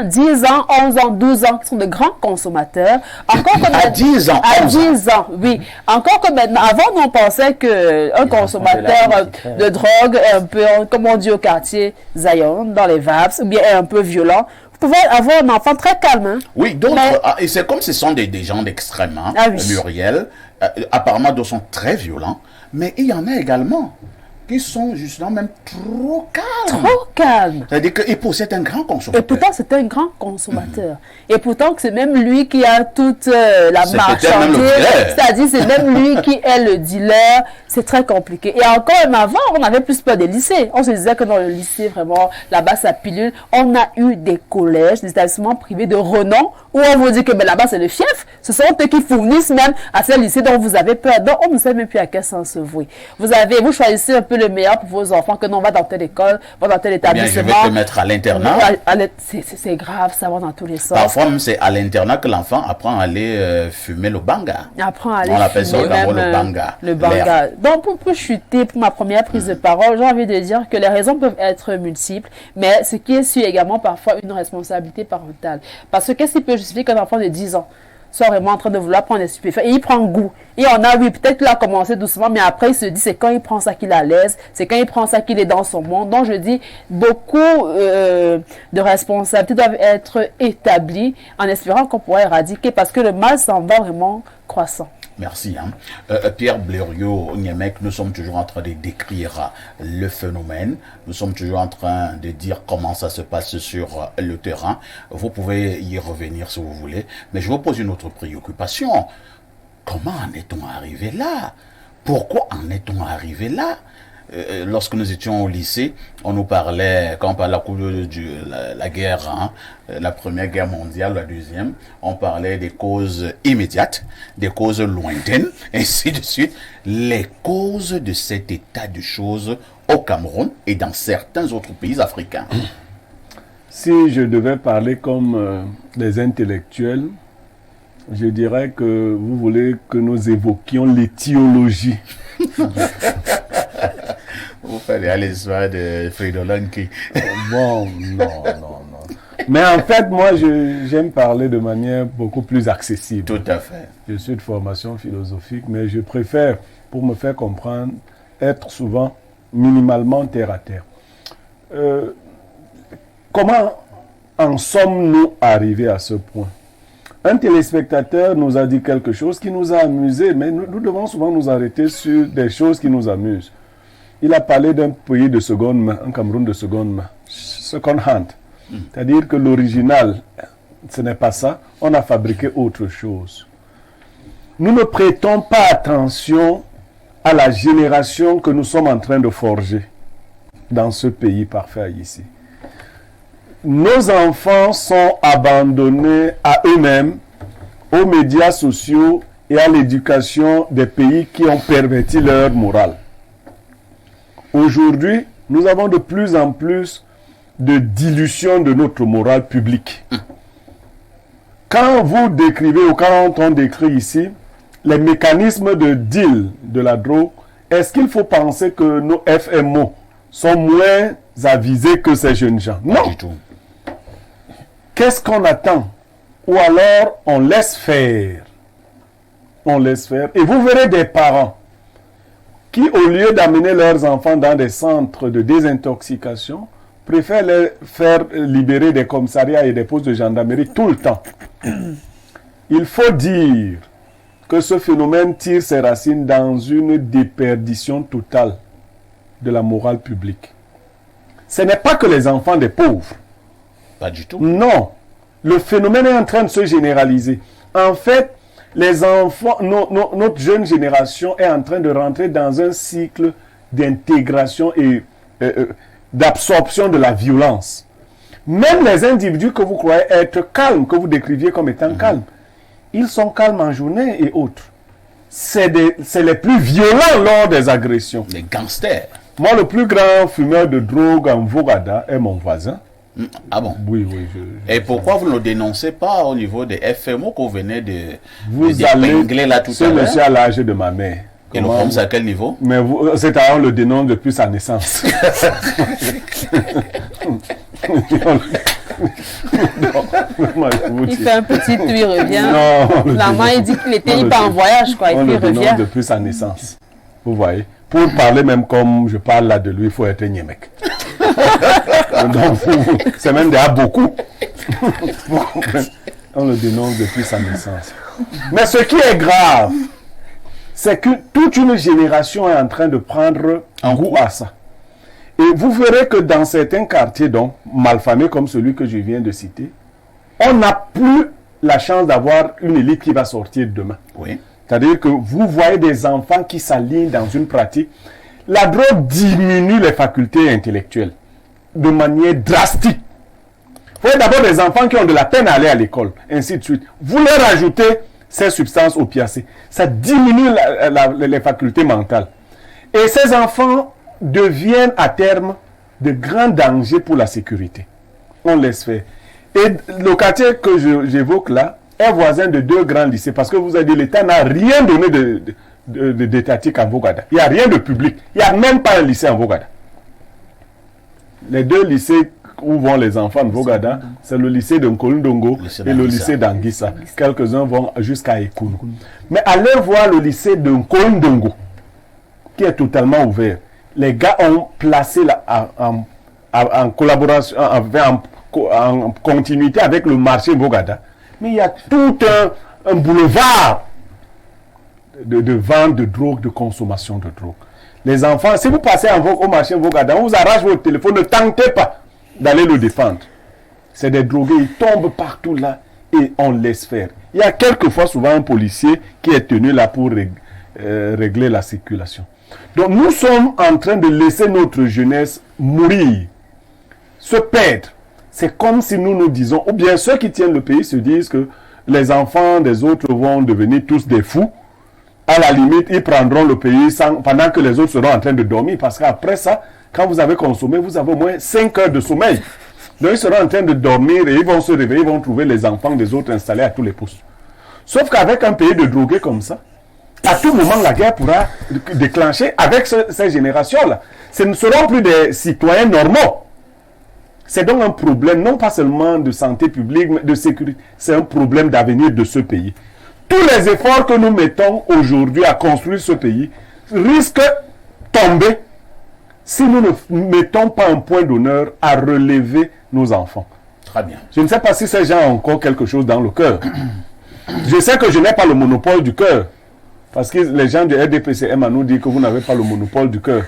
10 ans, 11 ans, 12 ans, qui sont de grands consommateurs. Encore que à 10 ans, à 10 ans, oui. Encore que maintenant, avant, on pensait qu'un consommateur de drogue, un peu, comme on dit au quartier, Zion, dans les VAPS, ou bien un peu violent, vous pouvez avoir un enfant très calme. Hein? Oui, donc, et c'est comme ce sont des gens d'extrême, hein, Muriel, apparemment, d'autres sont très violents, mais il y en a également qui sont justement même trop calmes. Trop calmes. C'est-à-dire qu'il possède un grand consommateur. Et pourtant, c'est un grand consommateur. Et pourtant, c'est même lui qui a toute la marchandise. C'est-à-dire, c'est même lui qui est le dealer. C'est très compliqué. Et encore, même avant, on avait plus peur des lycées. On se disait que dans le lycée, vraiment, là-bas, ça pilule. On a eu des collèges, des établissements privés de renom où on vous dit que là-bas, c'est le fief. Ce sont eux qui fournissent même à ces lycées dont vous avez peur. Donc, on ne sait même plus à quel sens se vouer. Vous choisissez un peu le meilleur pour vos enfants, que non, va dans telle école, va dans tel établissement. Bien, je vais te mettre à l'internat. C'est grave, ça va dans tous les sens. Parfois, même, c'est à l'internat que l'enfant apprend à aller fumer le banga. Apprend à aller On appelle ça même, le banga. Le banga. Donc, pour chuter, pour ma première prise de parole, j'ai envie de dire que les raisons peuvent être multiples, mais ce qui est sûr également parfois une responsabilité parentale. Parce que qu'est-ce qui peut justifier qu'un enfant de 10 ans soit vraiment en train de vouloir prendre des stupéfiants et il prend goût. Et on a, oui, peut-être qu'il a commencé doucement, mais après il se dit c'est quand il prend ça qu'il est à l'aise, c'est quand il prend ça qu'il est dans son monde. Donc je dis, beaucoup de responsabilités doivent être établies en espérant qu'on pourra éradiquer parce que le mal s'en va vraiment croissant. Merci. Pierre Blériot-Niemek, nous sommes toujours en train de décrire le phénomène. Nous sommes toujours en train de dire comment ça se passe sur le terrain. Vous pouvez y revenir si vous voulez. Mais je vous pose une autre préoccupation. Comment en est-on arrivé là? Pourquoi en est-on arrivé là? Lorsque nous étions au lycée, on nous parlait, quand on parlait de la guerre, la première guerre mondiale, la deuxième, on parlait des causes immédiates, des causes lointaines, ainsi de suite. Les causes de cet état de choses au Cameroun et dans certains autres pays africains. Si je devais parler comme des intellectuels, je dirais que vous voulez que nous évoquions l'étiologie. Vous faites à l'histoire de Fridolin qui... Bon, non. Mais en fait, moi, j'aime parler de manière beaucoup plus accessible. Tout à fait. Je suis de formation philosophique, mais je préfère, pour me faire comprendre, être souvent minimalement terre à terre. Comment en sommes-nous arrivés à ce point? Un téléspectateur nous a dit quelque chose qui nous a amusés, mais nous devons souvent nous arrêter sur des choses qui nous amusent. Il a parlé d'un pays de seconde main, un Cameroun de seconde main, second hand. C'est-à-dire que l'original, ce n'est pas ça, on a fabriqué autre chose. Nous ne prêtons pas attention à la génération que nous sommes en train de forger dans ce pays parfait ici. Nos enfants sont abandonnés à eux-mêmes, aux médias sociaux et à l'éducation des pays qui ont perverti leur morale. Aujourd'hui, nous avons de plus en plus de dilution de notre morale publique. Quand vous décrivez ou quand on décrit ici les mécanismes de deal de la drogue, est-ce qu'il faut penser que nos FMO sont moins avisés que ces jeunes gens? Non. Pas du tout. Qu'est-ce qu'on attend? Ou alors on laisse faire. On laisse faire. Et vous verrez des parents qui, au lieu d'amener leurs enfants dans des centres de désintoxication, préfèrent les faire libérer des commissariats et des postes de gendarmerie tout le temps. Il faut dire que ce phénomène tire ses racines dans une déperdition totale de la morale publique. Ce n'est pas que les enfants des pauvres. Pas du tout. Non. Le phénomène est en train de se généraliser. En fait, les enfants, notre jeune génération est en train de rentrer dans un cycle d'intégration et d'absorption de la violence. Même les individus que vous croyez être calmes, que vous décriviez comme étant calmes, ils sont calmes en journée et autres. C'est les plus violents lors des agressions. Les gangsters. Moi, le plus grand fumeur de drogue en Vogada est mon voisin. Ah bon? Oui. Et pourquoi vous ne le dénoncez pas au niveau des FMO qu'on venait de Vous épingler là tout à ce l'heure? monsieur à l'âge de ma mère. Et le problème, c'est à quel niveau? Mais c'est-à-dire on le dénonce depuis sa naissance. Il fait un petit, puis il revient. Non, Finalement, il dit qu'il était pas en voyage, quoi, et on puis le il dénonce revient. depuis sa naissance. Vous voyez? Pour parler même comme je parle là de lui, il faut être Niémec. Donc, c'est même déjà beaucoup. Vous comprenez? On le dénonce depuis sa naissance. Mais ce qui est grave, c'est que toute une génération est en train de prendre goût à ça. Et vous verrez que dans certains quartiers, donc malfamés comme celui que je viens de citer, on n'a plus la chance d'avoir une élite qui va sortir demain. Oui. C'est-à-dire que vous voyez des enfants qui s'alignent dans une pratique. La drogue diminue les facultés intellectuelles de manière drastique. Vous voyez d'abord des enfants qui ont de la peine à aller à l'école, ainsi de suite. Vous leur ajoutez ces substances opiacées. Ça diminue les facultés mentales. Et ces enfants deviennent à terme de grands dangers pour la sécurité. On laisse faire. Et le quartier que j'évoque là est voisin de deux grands lycées, parce que vous avez dit l'État n'a rien donné d'étatique en Vogada. Il n'y a rien de public. Il n'y a même pas un lycée en Vogada. Les deux lycées où vont les enfants de Vogada, c'est le lycée de Nkolundongo et le lycée d'Anguissa. Quelques-uns vont jusqu'à Ekounou. Mais allez voir le lycée de Nkolundongo, qui est totalement ouvert. Les gars ont placé en collaboration, en continuité avec le marché Vogada. Mais il y a tout un boulevard de vente de drogue, de consommation de drogue. Les enfants, si vous passez au marché Vogada, on vous arrache votre téléphone, ne tentez pas d'aller le défendre. C'est des drogués, ils tombent partout là et on laisse faire. Il y a quelquefois souvent un policier qui est tenu là pour régler la circulation. Donc nous sommes en train de laisser notre jeunesse mourir, se perdre. C'est comme si nous disons, ou bien ceux qui tiennent le pays se disent que les enfants des autres vont devenir tous des fous. À la limite, ils prendront le pays pendant que les autres seront en train de dormir. Parce qu'après ça, quand vous avez consommé, vous avez au moins 5 heures de sommeil. Donc ils seront en train de dormir et ils vont se réveiller, ils vont trouver les enfants des autres installés à tous les postes. Sauf qu'avec un pays de drogués comme ça, à tout moment, la guerre pourra déclencher avec ces générations-là. Ce ne seront plus des citoyens normaux. C'est donc un problème, non pas seulement de santé publique, mais de sécurité. C'est un problème d'avenir de ce pays. Tous les efforts que nous mettons aujourd'hui à construire ce pays risquent de tomber si nous ne mettons pas un point d'honneur à relever nos enfants. Très bien. Je ne sais pas si ces gens ont encore quelque chose dans le cœur. Je sais que je n'ai pas le monopole du cœur. Parce que les gens du RDPCM nous disent que vous n'avez pas le monopole du cœur.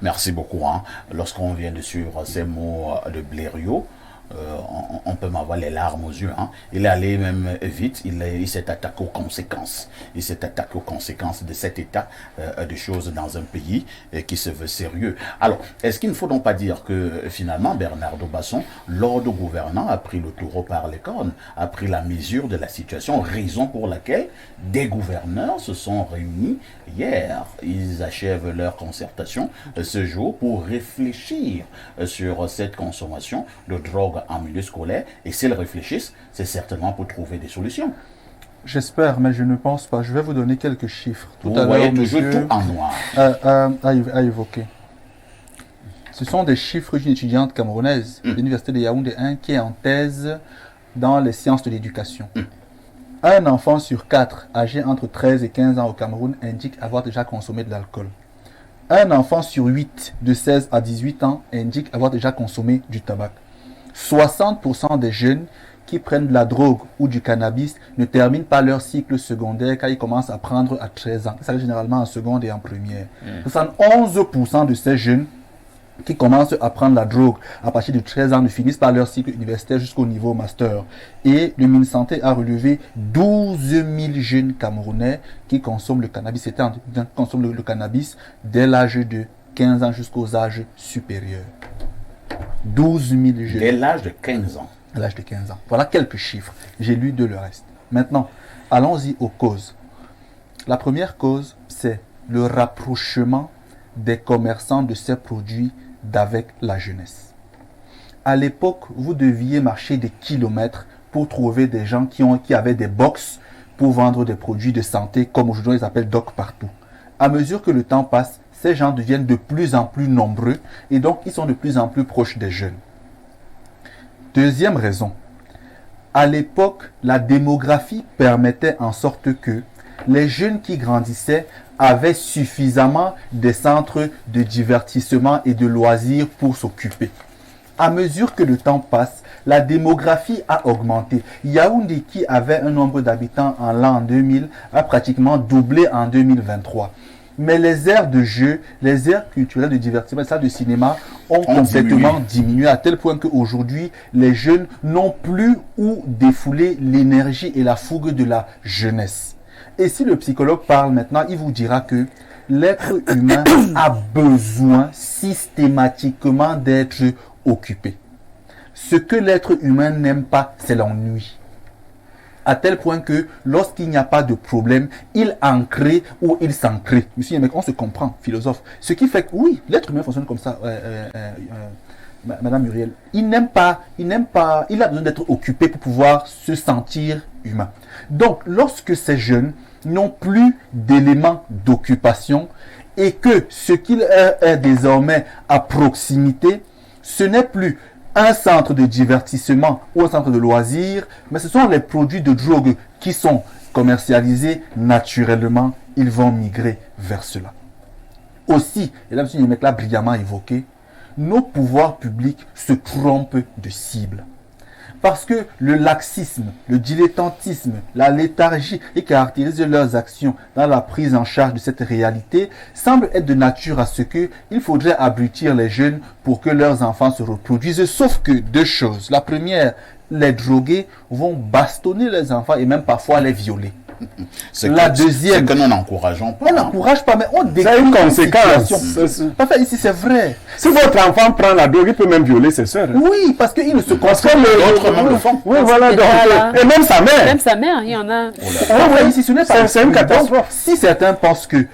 Merci beaucoup. Hein. Lorsqu'on vient de suivre ces mots de Blériot, on peut m'avoir les larmes aux yeux. Hein. Il est allé même vite, il s'est attaqué aux conséquences. Il s'est attaqué aux conséquences de cet état de choses dans un pays qui se veut sérieux. Alors, est-ce qu'il ne faut donc pas dire que finalement Bernardo Basson, l'ordre gouvernant, a pris le taureau par les cornes, a pris la mesure de la situation, raison pour laquelle des gouverneurs se sont réunis hier. Ils achèvent leur concertation ce jour pour réfléchir sur cette consommation de drogue en milieu scolaire, et s'ils réfléchissent, c'est certainement pour trouver des solutions. J'espère, mais je ne pense pas. Je vais vous donner quelques chiffres. Vous voyez toujours tout en noir. À évoquer. Ce sont des chiffres d'une étudiante camerounaise de l'université de Yaoundé 1 qui est en thèse dans les sciences de l'éducation. Un enfant sur 4 âgé entre 13 et 15 ans au Cameroun indique avoir déjà consommé de l'alcool. Un enfant sur 8 de 16 à 18 ans indique avoir déjà consommé du tabac. 60% des jeunes qui prennent de la drogue ou du cannabis ne terminent pas leur cycle secondaire quand ils commencent à prendre à 13 ans. Ça arrive généralement en seconde et en première. 71% de ces jeunes qui commencent à prendre la drogue à partir de 13 ans ne finissent pas leur cycle universitaire jusqu'au niveau master. Et le Minsanté a relevé 12 000 jeunes Camerounais qui consomment le cannabis. Consomment le cannabis dès l'âge de 15 ans jusqu'aux âges supérieurs. 12 000 jeunes. Dès l'âge de 15 ans. À l'âge de 15 ans. Voilà quelques chiffres. J'ai lu de le reste. Maintenant, allons-y aux causes. La première cause, c'est le rapprochement des commerçants de ces produits d'avec la jeunesse. À l'époque, vous deviez marcher des kilomètres pour trouver des gens qui avaient des box pour vendre des produits de santé, comme aujourd'hui ils appellent Doc Partout. À mesure que le temps passe, ces gens deviennent de plus en plus nombreux et donc ils sont de plus en plus proches des jeunes. Deuxième raison, à l'époque, la démographie permettait en sorte que les jeunes qui grandissaient avaient suffisamment de centres de divertissement et de loisirs pour s'occuper. À mesure que le temps passe, la démographie a augmenté. Yaoundé, qui avait un nombre d'habitants en l'an 2000, a pratiquement doublé en 2023. Mais les aires de jeu, les aires culturelles de divertissement, les salles de cinéma ont complètement diminué à tel point qu'aujourd'hui, les jeunes n'ont plus où défouler l'énergie et la fougue de la jeunesse. Et si le psychologue parle maintenant, il vous dira que l'être humain a besoin systématiquement d'être occupé. Ce que l'être humain n'aime pas, c'est l'ennui. À tel point que lorsqu'il n'y a pas de problème, il en crée ou il s'en crée. Monsieur Yemek, on se comprend, philosophe. Ce qui fait que oui, l'être humain fonctionne comme ça. Madame Muriel, il a besoin d'être occupé pour pouvoir se sentir humain. Donc, lorsque ces jeunes n'ont plus d'éléments d'occupation et que ce qu'il est désormais à proximité, ce n'est plus un centre de divertissement ou un centre de loisirs, mais ce sont les produits de drogue qui sont commercialisés naturellement, ils vont migrer vers cela. Aussi, et là, M. Yemek l'a brillamment évoqué, nos pouvoirs publics se trompent de cible. Parce que le laxisme, le dilettantisme, la léthargie qui caractérisent leurs actions dans la prise en charge de cette réalité semblent être de nature à ce qu'il faudrait abrutir les jeunes pour que leurs enfants se reproduisent. Sauf que deux choses. La première, les drogués vont bastonner les enfants et même parfois les violer. La deuxième, c'est que nous n'encourageons pas. On n'encourage pas, mais on décrit C'est une conséquence. Parfait, ici c'est vrai. Si votre enfant prend la drogue, il peut même violer ses sœurs. Oui, parce qu'il ne se concentre D'autres même le font. Oui, voilà. Donc, et même sa mère. Même sa mère, il y en a. Ici, ce n'est pas. C'est une catastrophe. Donc, si certains pensent que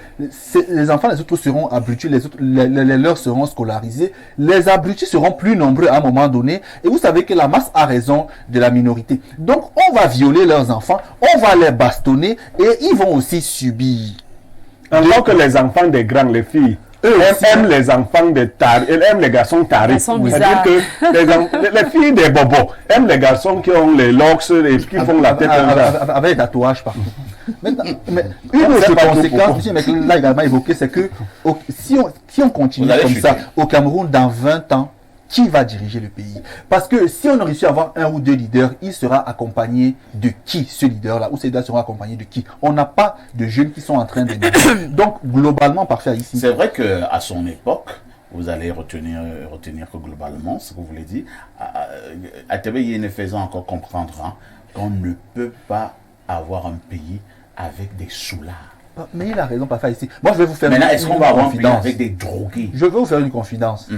les enfants, les autres seront abrutis, les leurs seront scolarisés, les abrutis seront plus nombreux à un moment donné. Et vous savez que la masse a raison de la minorité. Donc, on va violer leurs enfants, on va les bastonner et ils vont aussi subir. Alors que les enfants des grands, les filles, eux aiment les enfants des tarés, elles aiment les garçons tarés. C'est-à-dire que les filles des bobos aiment les garçons qui ont les locks et qui font la tête avec des tatouages partout. Mais une autre conséquence, mais là également évoqué, c'est que si on continue comme ça au Cameroun dans 20 ans, qui va diriger le pays? Parce que si on a réussi à avoir un ou deux leaders, il sera accompagné de qui, ce leader-là? Ou ces leaders seront accompagnés de qui? On n'a pas de jeunes qui sont en train de... Donc, globalement, parfait ici. C'est vrai qu'à son époque, vous allez retenir que globalement, ce que vous voulez dire, Atebe ne faisant encore comprendre qu'on ne peut pas avoir un pays avec des soulards. Mais il a raison, parfait ici. Moi, je vais vous faire une confidence. Maintenant, est-ce qu'on va avoir un pays avec des drogués? Je vais vous faire une confidence.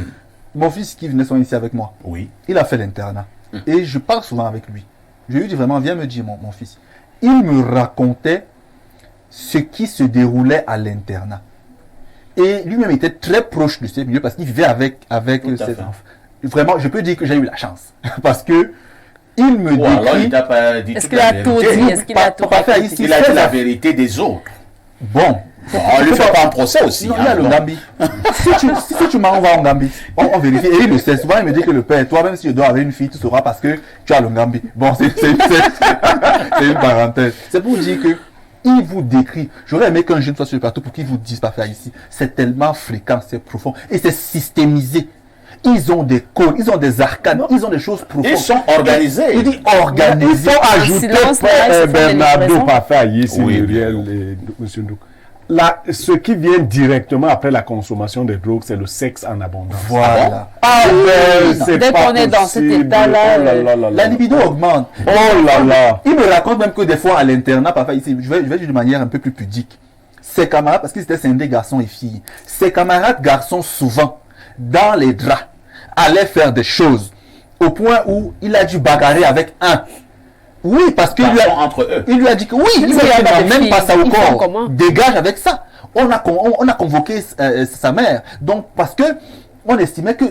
Mon fils qui venait ici avec moi, oui, il a fait l'internat. Et je parle souvent avec lui. Je lui dis vraiment, viens me dire mon fils. Il me racontait ce qui se déroulait à l'internat. Et lui-même était très proche de ces milieux parce qu'il vivait avec ses enfants. Vraiment, je peux dire que j'ai eu la chance. Parce que il me décrit... Alors, il t'a pas dit est-ce qu'il a tout dit? Est-ce qu'il a tout dit? Il a dit la vérité des autres. Bon. On lui fait pas un procès aussi. Non, il y a le Gambie. si tu m'en vas en Gambie, on vérifie. Et il le sait. Souvent, il me dit que le père, toi, même si je dois avoir une fille, tu sauras parce que tu as le Gambie. Bon, c'est une parenthèse. C'est pour dire que il vous décrit. J'aurais aimé qu'un jeune soit sur le plateau pour qu'il vous dise pas faire ici. C'est tellement fréquent, c'est profond. Et c'est systémisé. Ils ont des codes, ils ont des arcanes, ils ont des choses profondes. Ils sont organisés. Il dit organisés. Il faut ajouter Bernardo Parfait ici, Muriel et M. Ndouk. Là, ce qui vient directement après la consommation de drogues, c'est le sexe en abondance. Voilà. Dès qu'on est dans cet état-là, la libido augmente. Oh là là. Il me raconte même que des fois à l'internat, parfois ici, je vais dire de manière un peu plus pudique. ses camarades, parce qu'ils étaient scindés garçons et filles, ses camarades garçons souvent, dans les draps, allaient faire des choses, au point où il a dû bagarrer avec un. Oui, parce qu'il lui a, entre eux. il lui a dit que oui, il C'est lui a pas des même filles, pas ça au ils font corps. comment? Dégage avec ça. On a convoqué sa mère. Donc, parce que on estimait que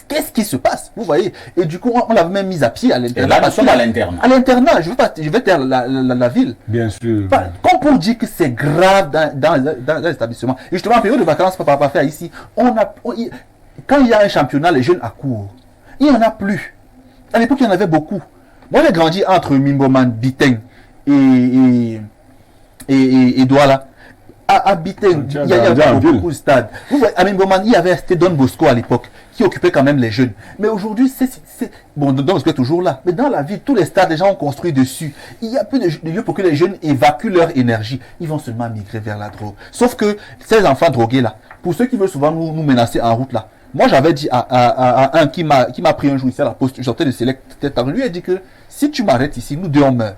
qu'est-ce qui se passe, vous voyez. Et du coup, on l'avait même mise à pied à l'internat. Et là, nous sommes à l'internat. À l'internat, je vais taire la ville. Bien sûr. Enfin, comme pour dire que c'est grave dans l'établissement. Et justement, en période de vacances, papa fait ici, quand il y a un championnat, les jeunes accourent. Il n'y en a plus. À l'époque, il y en avait beaucoup. Moi, j'ai grandi entre Mimboman, Biteng et Douala. À Biteng, il y avait beaucoup de stades. Vous voyez, à Mimboman, il y avait Don Bosco à l'époque, qui occupait quand même les jeunes. Mais aujourd'hui, bon, Don Bosco est toujours là. Mais dans la ville, tous les stades, les gens ont construit dessus. Il n'y a plus de lieux pour que les jeunes évacuent leur énergie. Ils vont seulement migrer vers la drogue. Sauf que ces enfants drogués là, pour ceux qui veulent souvent nous menacer en route là, moi j'avais dit à un qui m'a pris un jour ici à la poste, je sortais de Select, lui a dit que si tu m'arrêtes ici, nous deux on meurt.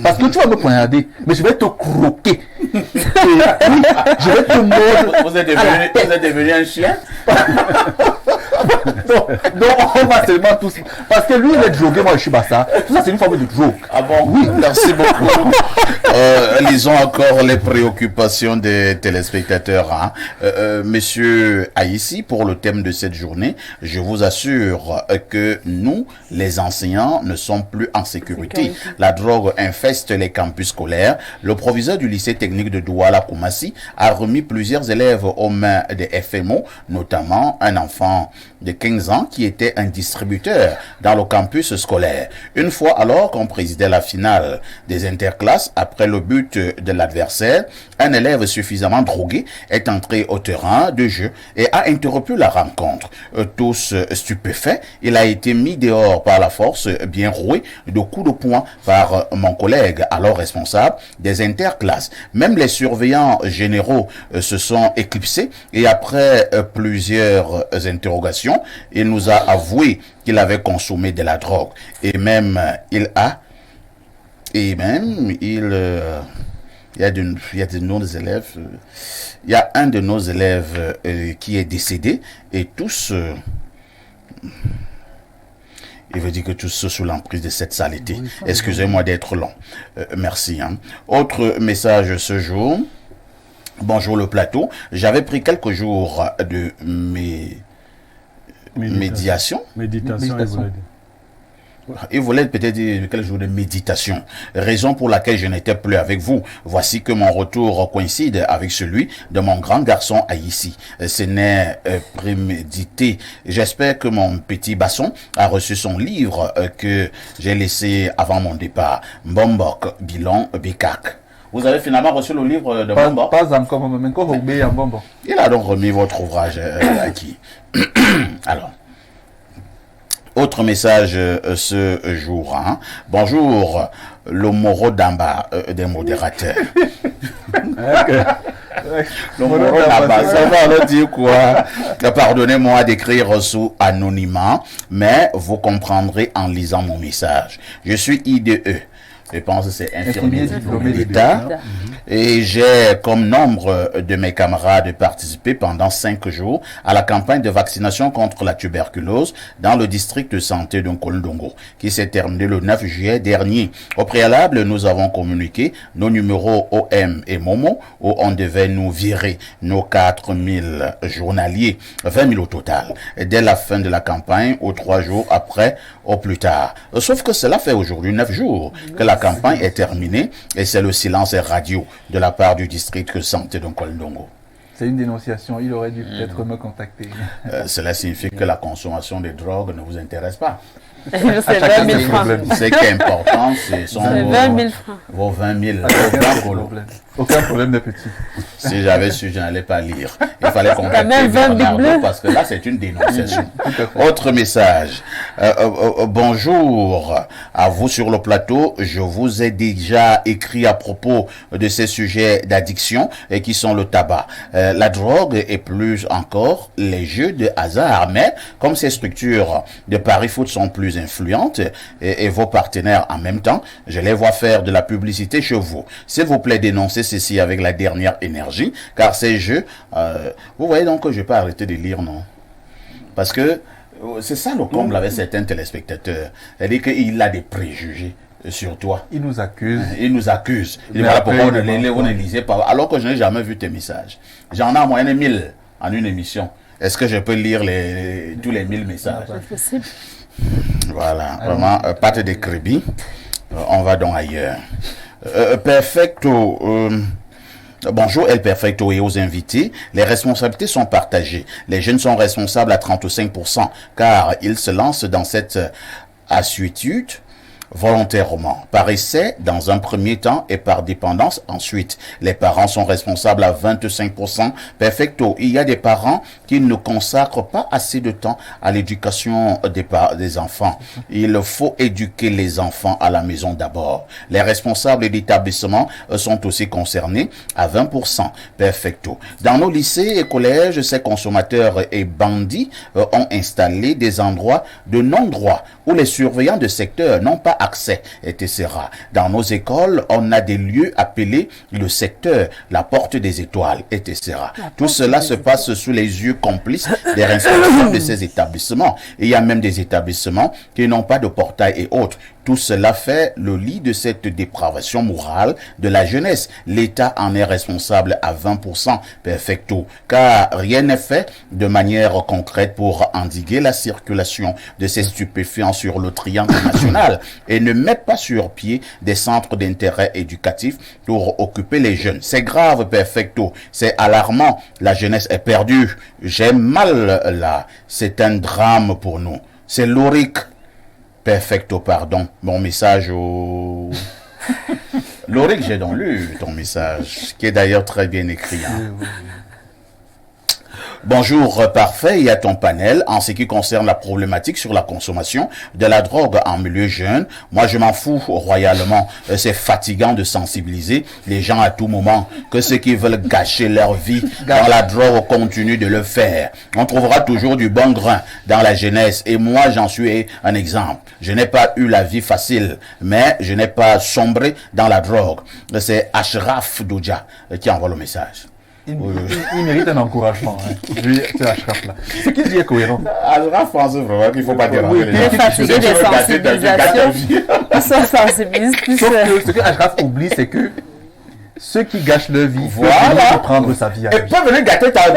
Parce que tu vas me poignarder, mais je vais te croquer. Je vais te mordre. Vous êtes devenu un chien? Donc on va seulement tous. Parce que lui il est drogué, moi je suis bassa. Tout ça c'est une forme de drogue. Ah bon? Oui. Merci beaucoup. Lisons encore les préoccupations des téléspectateurs. Hein. Monsieur Aïssi, pour le thème de cette journée, je vous assure que nous, les enseignants, ne sommes plus en sécurité. La drogue infeste les campus scolaires. Le proviseur du lycée technique de Douala Koumassi a remis plusieurs élèves aux mains des FMO, notamment un enfant de 15 ans qui était un distributeur dans le campus scolaire. Une fois alors qu'on présidait la finale des interclasses, après le but de l'adversaire, un élève suffisamment drogué est entré au terrain de jeu et a interrompu la rencontre. Tous stupéfaits, il a été mis dehors par la force, bien roué de coups de poing par mon collègue, alors responsable des interclasses. Même les surveillants généraux se sont éclipsés et après plusieurs interrogations, il nous a avoué qu'il avait consommé de la drogue. Et même, il y a de nos élèves, il y a un de nos élèves qui est décédé et tous, il veut dire que tous sous l'emprise de cette saleté. Excusez-moi d'être long. Merci. Hein. Autre message ce jour. Bonjour le plateau. J'avais pris quelques jours de méditation. Il voulait peut-être dire quelques jours de méditation, raison pour laquelle je n'étais plus avec vous. Voici que mon retour coïncide avec celui de mon grand garçon Aïssi. Ce n'est prémédité. J'espère que mon petit basson a reçu son livre que j'ai laissé avant mon départ. Mbombok, Bilan, Bikak. Vous avez finalement reçu le livre de Mbombok? Pas encore, mais encore obéi à Mbombok. Il a donc remis votre ouvrage à qui? Alors. Autre message ce jour. Hein. Bonjour, le Moro Damba des modérateurs. Le Moro Damba, ça va le dire quoi? Pardonnez-moi d'écrire sous anonymat, mais vous comprendrez en lisant mon message. Je suis IDE. Je pense que c'est infirmier diplômé d'État. Et j'ai comme nombre de mes camarades participé pendant 5 jours à la campagne de vaccination contre la tuberculose dans le district de santé de Nkolndongo, qui s'est terminée le 9 juillet dernier. Au préalable, nous avons communiqué nos numéros OM et Momo, où on devait nous virer nos 4000 journaliers, 20 000 au total, dès la fin de la campagne, ou 3 jours après, au plus tard. Sauf que cela fait aujourd'hui 9 jours que la campagne est terminée et c'est le silence radio de la part du district de santé de Nkolndongo. C'est une dénonciation, il aurait dû peut-être me contacter. Cela signifie que la consommation des drogues ne vous intéresse pas. C'est 20 000 francs. Ce qui est important, ce sont 20 000 francs. Vos 20 000 Aucun problème de petit. Si j'avais su, je n'allais pas lire. Il fallait qu'on même 20 Bibles. parce que là, c'est une dénonciation. Autre message. Bonjour à vous sur le plateau. Je vous ai déjà écrit à propos de ces sujets d'addiction et qui sont le tabac, la drogue et plus encore les jeux de hasard. Mais comme ces structures de Paris Foot sont plus influentes et vos partenaires en même temps, je les vois faire de la publicité chez vous. S'il vous plaît, dénoncez lancer ceci avec la dernière énergie, car ces jeux, vous voyez donc que je peux arrêter de lire, non? Parce que c'est ça le comble avec certains téléspectateurs. C'est-à-dire qu'il a des préjugés sur toi. Il nous accuse. Il nous accuse. Il dit, Mais voilà après, pourquoi on ne lisait pas. Alors que je n'ai jamais vu tes messages. J'en ai en moyenne 1000 en une émission. Est-ce que je peux lire tous les 1000 messages? C'est possible. Voilà, vraiment, pâte de crébi. On va donc ailleurs. Perfecto. Bonjour El Perfecto et aux invités. Les responsabilités sont partagées. Les jeunes sont responsables à 35% car ils se lancent dans cette assuétude volontairement, par essai dans un premier temps et par dépendance ensuite. Les parents sont responsables à 25%. Perfecto. Il y a des parents qui ne consacrent pas assez de temps à l'éducation des enfants. Il faut éduquer les enfants à la maison d'abord. Les responsables d'établissement sont aussi concernés à 20%. Perfecto. Dans nos lycées et collèges, ces consommateurs et bandits ont installé des endroits de non-droit où les surveillants de secteur n'ont pas accès, etc. Dans nos écoles, on a des lieux appelés le secteur, la porte des étoiles, etc. Tout cela se passe sous les yeux complices des responsables de ces établissements. Et il y a même des établissements qui n'ont pas de portail et autres. Tout cela fait le lit de cette dépravation morale de la jeunesse. L'État en est responsable à 20%, perfecto, car rien n'est fait de manière concrète pour endiguer la circulation de ces stupéfiants sur le triangle national et ne met pas sur pied des centres d'intérêt éducatif pour occuper les jeunes. C'est grave, perfecto, c'est alarmant. La jeunesse est perdue. J'ai mal là. C'est un drame pour nous. C'est lourique. Perfecto, pardon. Mon message au... Loric, j'ai donc lu ton message, qui est d'ailleurs très bien écrit. Hein. Bonjour, parfait, et à ton panel. En ce qui concerne la problématique sur la consommation de la drogue en milieu jeune, moi je m'en fous royalement. C'est fatigant de sensibiliser les gens à tout moment que ceux qui veulent gâcher leur vie dans la drogue continuent de le faire. On trouvera toujours du bon grain dans la jeunesse et moi j'en suis un exemple. Je n'ai pas eu la vie facile, mais je n'ai pas sombré dans la drogue. C'est Ashraf Douja qui envoie le message. Il mérite un encouragement. Hein. Lui, c'est Ashraf là. Ce qu'il dit est cohérent. Ashraf pense vraiment qu'il ne faut pas déranger les gens. Il est fatigué des sensibilisations. Ils sont sensibilisés. Sauf que ce que Ashraf oublie, c'est que ceux qui gâchent leur vie voilà. peuvent prendre sa vie à Et peuvent venir gâter ta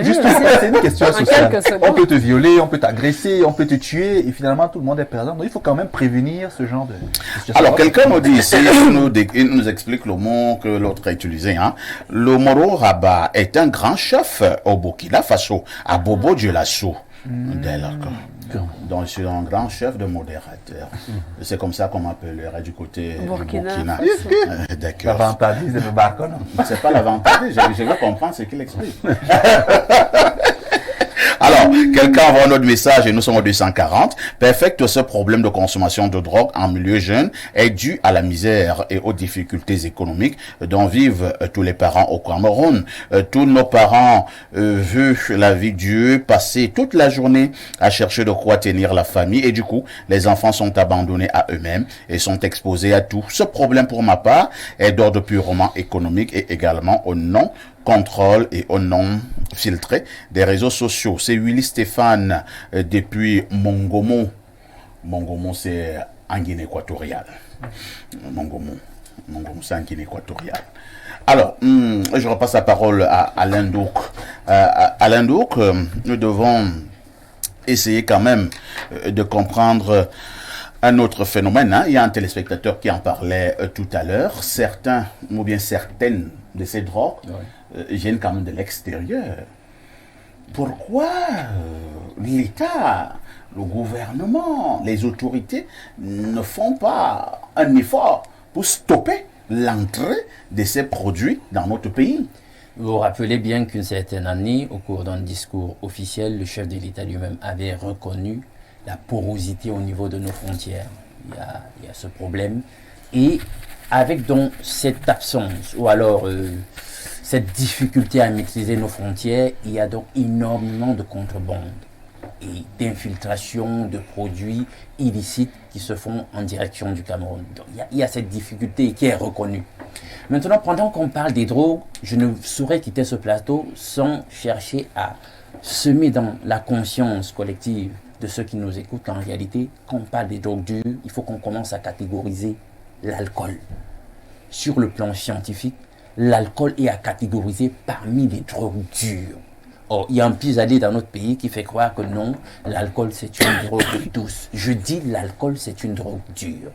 vie. Justement, c'est une question sociale. On peut te violer, on peut t'agresser, on peut te tuer, et finalement tout le monde est perdant. Donc il faut quand même prévenir ce genre de situation. Alors quelqu'un nous dit ici, il nous explique le mot que l'autre a utilisé. Hein. Le Moro Rabat est un grand chef au Burkina Faso, à Bobo Dioulasso. Donc, je suis un grand chef de modérateur. C'est comme ça qu'on m'appellerait du côté Burkina. du Burkina. D'accord. L'avantage, c'est le barco, non? C'est pas l'avantage, je veux comprendre ce qu'il explique. Alors, quelqu'un envoie notre message et nous sommes au 240. Perfect, ce problème de consommation de drogue en milieu jeune est dû à la misère et aux difficultés économiques dont vivent tous les parents au Cameroun. Tous nos parents, vu la vie dure, passer toute la journée à chercher de quoi tenir la famille et du coup, les enfants sont abandonnés à eux-mêmes et sont exposés à tout. Ce problème, pour ma part, est d'ordre purement économique et également au non-contrôle et au non-filtré des réseaux sociaux. C'est Willy Stéphane depuis Mongomo. Mongomo, c'est en Guinée équatoriale. Mongomo, c'est en Guinée équatoriale. Alors, je repasse la parole à Alain Douk. Alain Douk, nous devons essayer quand même de comprendre un autre phénomène. Hein. Il y a un téléspectateur qui en parlait tout à l'heure. Certains, ou bien certaines de ces drogues viennent quand même de l'extérieur. Pourquoi l'État, le gouvernement, les autorités ne font pas un effort pour stopper l'entrée de ces produits dans notre pays? Vous vous rappelez bien qu'une certaine année, au cours d'un discours officiel, le chef de l'État lui-même avait reconnu la porosité au niveau de nos frontières. Il y a ce problème. Et avec donc cette absence, ou alors cette difficulté à maîtriser nos frontières, il y a donc énormément de contrebande. et d'infiltration de produits illicites qui se font en direction du Cameroun. Donc, il y a cette difficulté qui est reconnue. Maintenant, pendant qu'on parle des drogues, je ne saurais quitter ce plateau sans chercher à semer dans la conscience collective de ceux qui nous écoutent qu'en réalité, quand on parle des drogues dures, il faut qu'on commence à catégoriser l'alcool. Sur le plan scientifique, l'alcool est à catégoriser parmi les drogues dures. Or, il y a un pis-aller dans notre pays qui fait croire que non, l'alcool c'est une drogue douce. Je dis l'alcool c'est une drogue dure.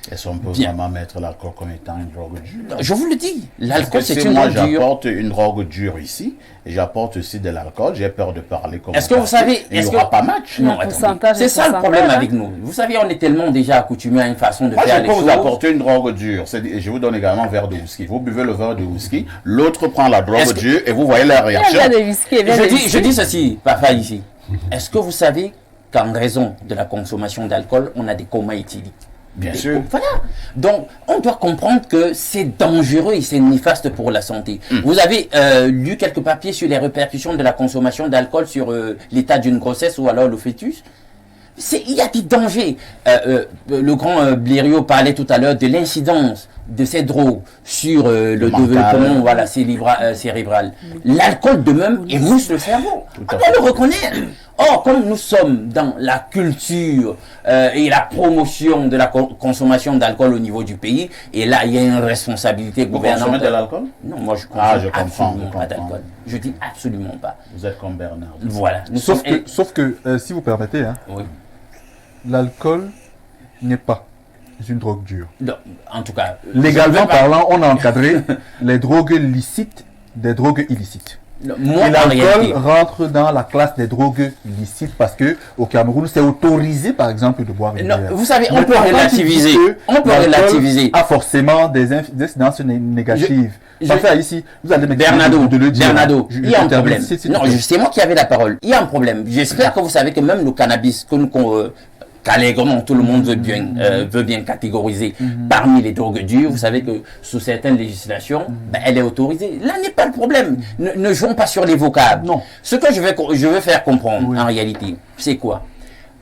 Est-ce qu'on peut vraiment mettre l'alcool comme étant une drogue dure? Je vous le dis, l'alcool c'est une moi drogue dure. j'apporte une drogue dure ici, et j'apporte aussi de l'alcool, j'ai peur de parler comme Est-ce que vous savez... il n'y aura pas match. Non, pourcentage, c'est ça le problème pourcentage, avec nous. Vous savez, on est tellement déjà accoutumés à une façon de Moi, faire je les peux choses. vous apporter une drogue dure. Je vous donne également un verre de whisky. Vous buvez le verre de whisky, l'autre prend la drogue dure et vous voyez la réaction. Il y a des whisky, il y a des whisky. Je dis ceci, papa ici. Est-ce que vous savez qu'en raison de la consommation d'alcool, on a des comas éthyliques? Bien sûr. Voilà. Donc, on doit comprendre que c'est dangereux et c'est néfaste pour la santé. Vous avez lu quelques papiers sur les répercussions de la consommation d'alcool sur l'état d'une grossesse ou alors le fœtus? Il y a des dangers. Le grand Blériot parlait tout à l'heure de l'incidence de ces drogues sur le développement cérébral. L'alcool de même émousse le cerveau. On doit le reconnaître. Or, comme nous sommes dans la culture et la promotion de la consommation d'alcool au niveau du pays, et là, il y a une responsabilité gouvernementale. Vous consommez de l'alcool? Non, moi, je consomme absolument pas d'alcool. Je dis absolument pas. Vous êtes comme Bernard. Voilà. Sauf que si vous permettez, hein, Oui. l'alcool n'est pas une drogue dure. Non, en tout cas... Légalement parlant, on a encadré les drogues licites des drogues illicites. Moi, Et l'alcool rentre dans la classe des drogues licites parce que au Cameroun, c'est autorisé, par exemple, de boire une non, bière. vous savez, on Mais peut par contre, relativiser. il dit que On peut l'alcool relativiser. a forcément des incidences négatives. Ça fait ici, vous allez me Bernardo, de le dire. Bernardo, il y a un termine. problème. C'est Non, tout. c'est moi qui avais la parole. Il y a un problème. J'espère que vous savez que même le cannabis, qu'allègrement tout le monde veut bien catégoriser parmi les drogues dures, vous savez que sous certaines législations, elle est autorisée. Là n'est pas le problème. Ne jouons pas sur les vocables. Non. Ce que je veux faire comprendre en réalité, c'est quoi?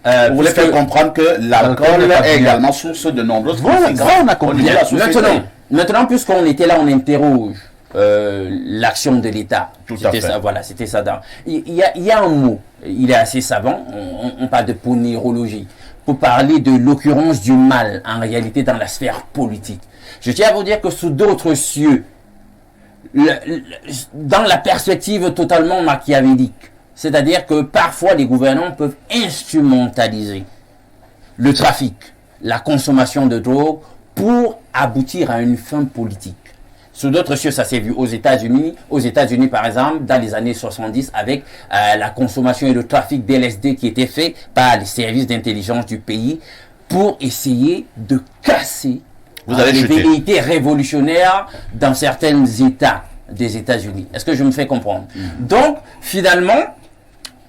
Vous voulez faire comprendre que l'alcool est également source de nombreuses conséquences. on a compris. au niveau de la société. Maintenant, puisqu'on était là, on interroge l'action de l'État. Tout à fait. Ça, voilà, c'était ça. Il y a un mot, il est assez savant, on parle de ponérologie, pour parler de l'occurrence du mal, en réalité, dans la sphère politique. Je tiens à vous dire que sous d'autres cieux, dans la perspective totalement machiavélique, c'est-à-dire que parfois les gouvernants peuvent instrumentaliser le trafic, la consommation de drogue pour aboutir à une fin politique. Sous d'autres cieux, ça s'est vu aux États-Unis. Aux États-Unis, par exemple, dans les années 70, avec la consommation et le trafic d'LSD qui était fait par les services d'intelligence du pays pour essayer de casser les velléités révolutionnaires dans certains États des États-Unis. Est-ce que je me fais comprendre? Donc, finalement,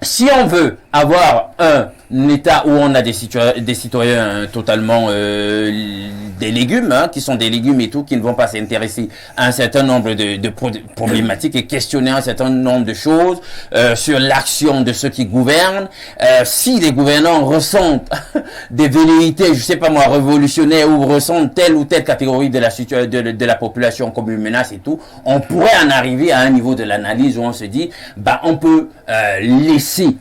si on veut avoir un État où on a des citoyens totalement des légumes, qui sont des légumes et tout, qui ne vont pas s'intéresser à un certain nombre de problématiques et questionner un certain nombre de choses sur l'action de ceux qui gouvernent. Si les gouvernants ressentent des velléités, je sais pas moi, révolutionnaires ou ressentent telle ou telle catégorie de la population comme une menace et tout, on pourrait en arriver à un niveau de l'analyse où on se dit, on peut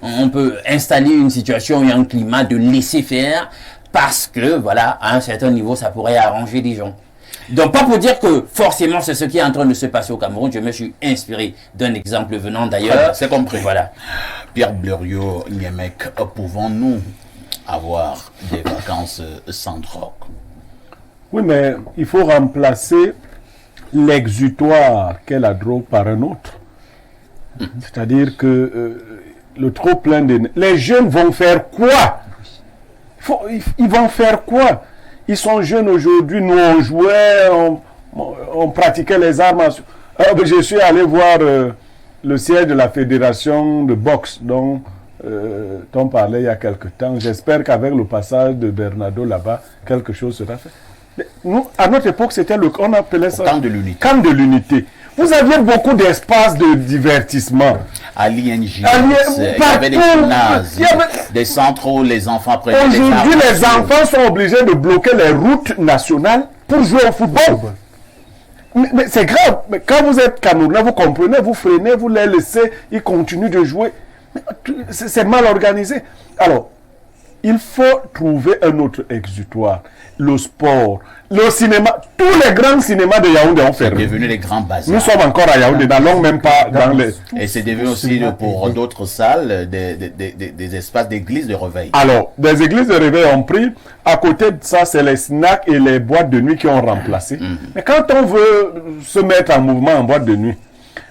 on peut installer une situation et un climat de laisser faire parce que, voilà, à un certain niveau, ça pourrait arranger les gens. Donc, pas pour dire que forcément c'est ce qui est en train de se passer au Cameroun. Je me suis inspiré d'un exemple venant d'ailleurs. C'est compris. Voilà. Pierre Blériot, Niemek, pouvons-nous avoir des vacances sans drogue? Oui, mais il faut remplacer l'exutoire qu'est la drogue par un autre. C'est-à-dire que le trop plein de... Les jeunes vont faire quoi? Ils vont faire quoi? Ils sont jeunes aujourd'hui, nous on jouait, on pratiquait les arts martiaux. Je suis allé voir le siège de la fédération de boxe dont on parlait il y a quelque temps. J'espère qu'avec le passage de Bernardo là-bas, quelque chose sera fait. Nous, à notre époque, c'était on appelait ça camp de l'unité. Camp de l'unité. Vous aviez beaucoup d'espaces de divertissement. à l'INJ, À l'INJ, il y avait des partout. gymnases, Il y avait- des centres où les enfants apprenaient des Aujourd'hui, arts les martiaux. enfants sont obligés de bloquer les routes nationales pour jouer au football. Mais c'est grave. Mais quand vous êtes Camerounais, vous comprenez, vous freinez, vous les laissez, ils continuent de jouer. Mais c'est mal organisé. Alors, il faut trouver un autre exutoire. Le sport, le cinéma, tous les grands cinémas de Yaoundé ont C'est fermé. devenu les grands Nous bazars. sommes encore à Yaoundé, n'allons même pas dans les... Et c'est devenu aussi pour d'autres salles des espaces d'église de réveil. Alors, des églises de réveil ont pris. À côté de ça, c'est les snacks et les boîtes de nuit qui ont remplacé. Mais quand on veut se mettre en mouvement en boîte de nuit,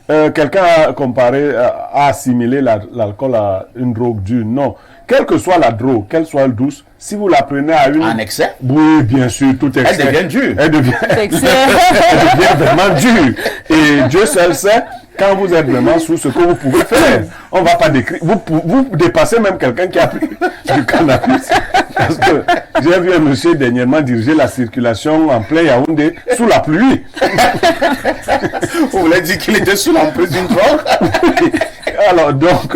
quelqu'un a comparé, a assimilé l'alcool à une drogue dure. Non. Quelle que soit la drogue, qu'elle soit douce, si vous la prenez à une... En excès, Oui, bien sûr, tout excès. elle devient dure. Elle devient, Excès. elle devient vraiment dure. Et Dieu seul sait, quand vous êtes vraiment sous ce que vous pouvez faire. On va pas décrire. Vous dépassez même quelqu'un qui a pris du cannabis. Parce que j'ai vu un monsieur dernièrement diriger la circulation en plein Yaoundé sous la pluie. Vous voulez dire qu'il était sous l'emprise d'une drogue? Alors, donc,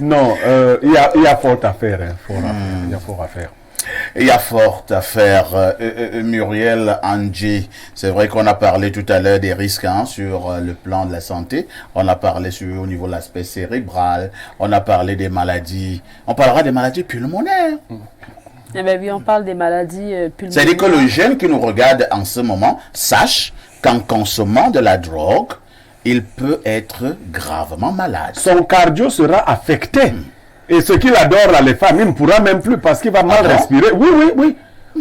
non, il y a fort à faire. Il y a fort à faire. Il y a fort à faire. Muriel Angie, c'est vrai qu'on a parlé tout à l'heure des risques sur le plan de la santé. On a parlé au niveau de l'aspect cérébral. On a parlé des maladies. On parlera des maladies pulmonaires. Eh bien, oui, on parle des maladies pulmonaires. C'est-à-dire que le jeune qui nous regarde en ce moment sache qu'en consommant de la drogue, il peut être gravement malade. Son cardio sera affecté. Et ce qu'il adore là, les femmes, il ne pourra même plus parce qu'il va mal bon? respirer. Oui, oui, oui.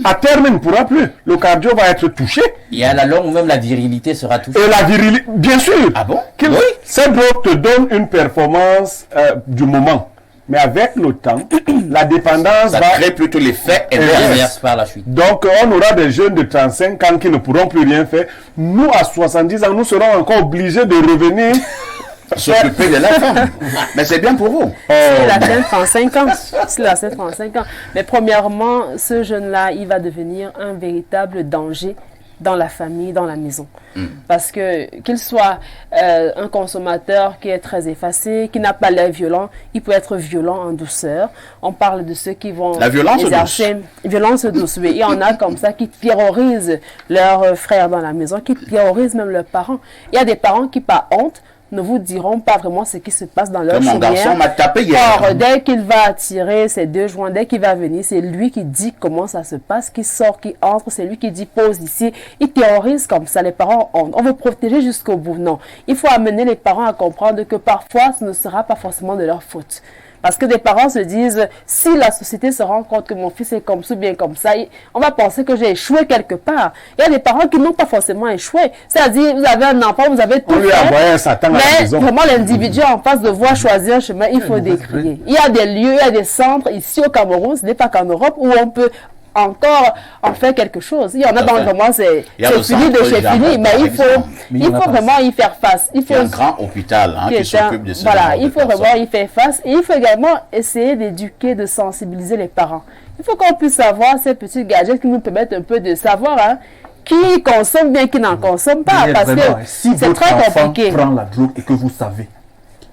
À terme, il ne pourra plus. Le cardio va être touché. Et à la longue, même la virilité sera touchée. Et la virilité, bien sûr. Ah bon? Oui. Cette drogue te donne une performance du moment. Mais avec le temps, la dépendance Ça va... crée plutôt l'effet Inverse. Inverse par la suite. Donc, on aura des jeunes de 35 ans qui ne pourront plus rien faire. Nous, à 70 ans, nous serons encore obligés de revenir s'occuper de la femme. Mais c'est bien pour vous. Il a 35 ans. Il a 35 ans. Mais premièrement, ce jeune-là, il va devenir un véritable danger dans la famille, dans la maison. Parce que qu'il soit un consommateur qui est très effacé, qui n'a pas l'air violent, il peut être violent en douceur. On parle de ceux qui vont La violence exercer violence douce. Oui. Il y en a comme ça qui terrorisent leurs frères dans la maison, qui terrorisent même leurs parents. Il y a des parents qui, par honte, ne vous diront pas vraiment ce qui se passe dans leur Comme mon garçon chaumière. m'a tapé hier. Or, dès qu'il va tirer ses 2 joints, dès qu'il va venir, c'est lui qui dit comment ça se passe, qui sort, qui entre, c'est lui qui dit pose ici. Il terrorise comme ça. Les parents, on veut protéger jusqu'au bout. Non. Il faut amener les parents à comprendre que parfois, ce ne sera pas forcément de leur faute. Parce que des parents se disent, si la société se rend compte que mon fils est comme ça, bien comme ça, on va penser que j'ai échoué quelque part. Il y a des parents qui n'ont pas forcément échoué. C'est-à-dire, vous avez un enfant, vous avez tout On lui a fait. envoyé un Satan à la Mais maison. vraiment, l'individu en face devoir choisir un chemin, il faut décrier. Il y a des lieux, il y a des centres ici au Cameroun, ce n'est pas qu'en Europe, où on peut encore en faire quelque chose. Il y en a dans le moment, c'est Il y a le fini de centre chez Jeanne, fini, mais par il faut, exemple. Mais il il y en a faut pas. vraiment y faire face. Il Il y a un faut grand hôpital qui s'occupe de ce voilà, genre il de faut vraiment personnes. y faire face et il faut également essayer d'éduquer, de sensibiliser les parents. Il faut qu'on puisse savoir ces petits gadgets qui nous permettent un peu de savoir qui consomme bien, qui n'en consomme pas. Mais Parce vraiment, que si c'est votre très enfant compliqué. prend la drogue et que vous savez,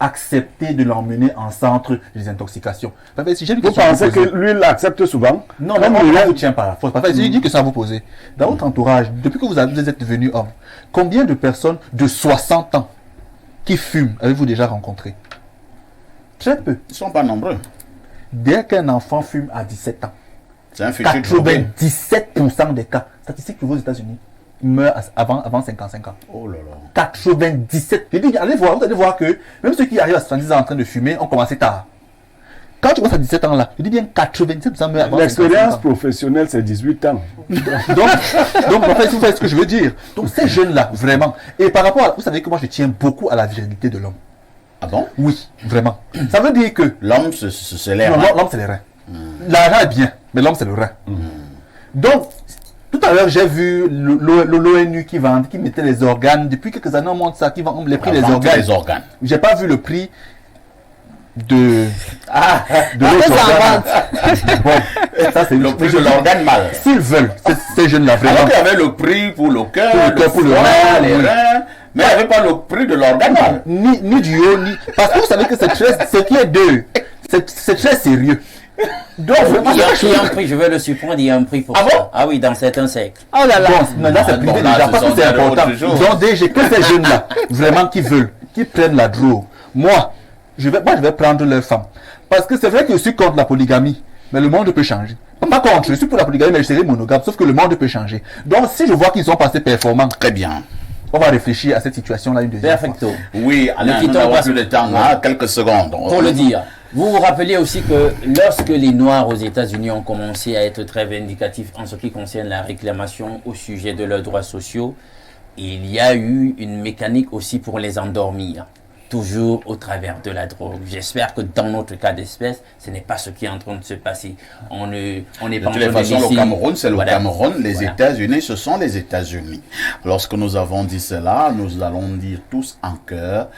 acceptez de l'emmener en centre de désintoxication. Si j'ai une Vous question à pensez poser- que lui, il l'accepte souvent? Non, Comme mais on Muriel- ne vous tient pas à la force. Parfait, j'ai dit que ça vous poser. Dans votre entourage, depuis que vous êtes devenu homme, combien de personnes de 60 ans qui fument avez-vous déjà rencontré? Très peu. Ils ne sont pas nombreux. Dès qu'un enfant fume à 17 ans, C'est un futur drogué. 97% des cas, statistiques pour aux États-Unis, meurent avant 55 ans. Oh là là. 97. Je dis, allez voir, vous allez voir que même ceux qui arrivent à 70 ans en train de fumer ont commencé tard. Quand tu commences à 17 ans là, je dis bien 97% meurent avant 55 L'expérience ans. professionnelle, c'est 18 ans. Donc, en fait, vous voyez ce que je veux dire. Donc, ces jeunes-là, vraiment. Et par rapport à, vous savez que moi, je tiens beaucoup à la virilité de l'homme. Ah bon? Oui, vraiment. Ça veut dire que L'homme, c'est l'air. non, l'homme, c'est les reins. L'argent est bien, mais l'homme, c'est le rein. Donc, tout à l'heure, j'ai vu l'ONU qui mettait les organes. Depuis quelques années, on montre ça, qui vend les prix des organes. Les organes. J'ai pas vu le prix de l'autre Après, ça organe. Bon, ça c'est Le prix de l'organe mâle. S'ils veulent, ces jeunes-là, Alors vraiment. qu'il y avait le prix pour le cœur, Pour le cœur, pour le foie, rein, les oui. reins, Mais il n'y avait pas le prix de l'organe. Ni du haut, ni... Parce que vous savez que c'est qui est deux. C'est très sérieux. Donc, vraiment, Il y a un prix, je vais le surprendre, il y a un prix pour ça. bon? Ah oui, dans certains sectes. Oh là là. non, là, c'est privé bon, là, déjà, ce parce que sont c'est des important. autres choses. Ils ont déjà que ces jeunes-là, vraiment, qui veulent, qui prennent la drogue. Moi, je vais prendre leur femme. Parce que c'est vrai que je suis contre la polygamie, mais le monde peut changer. Pas contre, je suis pour la polygamie, mais je serai monogame, sauf que le monde peut changer. Donc, si je vois qu'ils sont passés performants, Très bien. on va réfléchir à cette situation-là une deuxième fois. Perfecto. Oui, Alain, nous quittons n'avons parce- plus de temps, hein, quelques secondes. Pour le dire, vous vous rappelez aussi que lorsque les Noirs aux États-Unis ont commencé à être très vindicatifs en ce qui concerne la réclamation au sujet de leurs droits sociaux, il y a eu une mécanique aussi pour les endormir, toujours au travers de la drogue. J'espère que dans notre cas d'espèce, ce n'est pas ce qui est en train de se passer. On n'est De pas en toutes les train de façons, le laisser- Cameroun, c'est le Voilà. Cameroun. Les Voilà. États-Unis, ce sont les États-Unis. Lorsque nous avons dit cela, nous allons dire tous en chœur,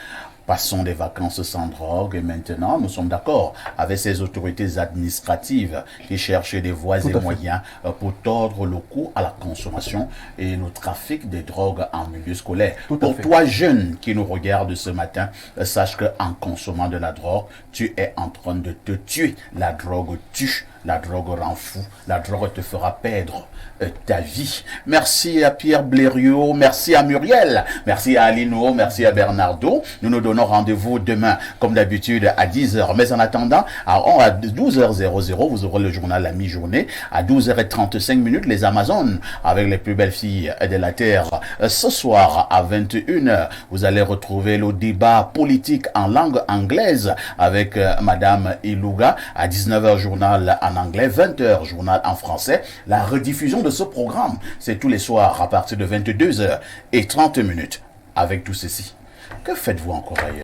passons des vacances sans drogue. Et maintenant, nous sommes d'accord avec ces autorités administratives qui cherchent des voies et moyens pour tordre le cou à la consommation et le trafic des drogues en milieu scolaire. Pour toi, jeune qui nous regarde ce matin, sache qu'en consommant de la drogue, tu es en train de te tuer. La drogue tue. La drogue rend fou. La drogue te fera perdre ta vie. Merci à Pierre Blériot, merci à Muriel, merci à Alino, merci à Bernardo. Nous nous donnons rendez-vous demain, comme d'habitude, à 10h. Mais en attendant, à 12h00, vous aurez le journal à mi-journée. À 12h35, les Amazones, avec les plus belles filles de la Terre. Ce soir, à 21h, vous allez retrouver le débat politique en langue anglaise avec Madame Ilouga. À 19h, journal en anglais, 20h, journal en français. La rediffusion de ce programme, c'est tous les soirs à partir de 22h30 avec tout ceci. Que faites-vous encore ailleurs?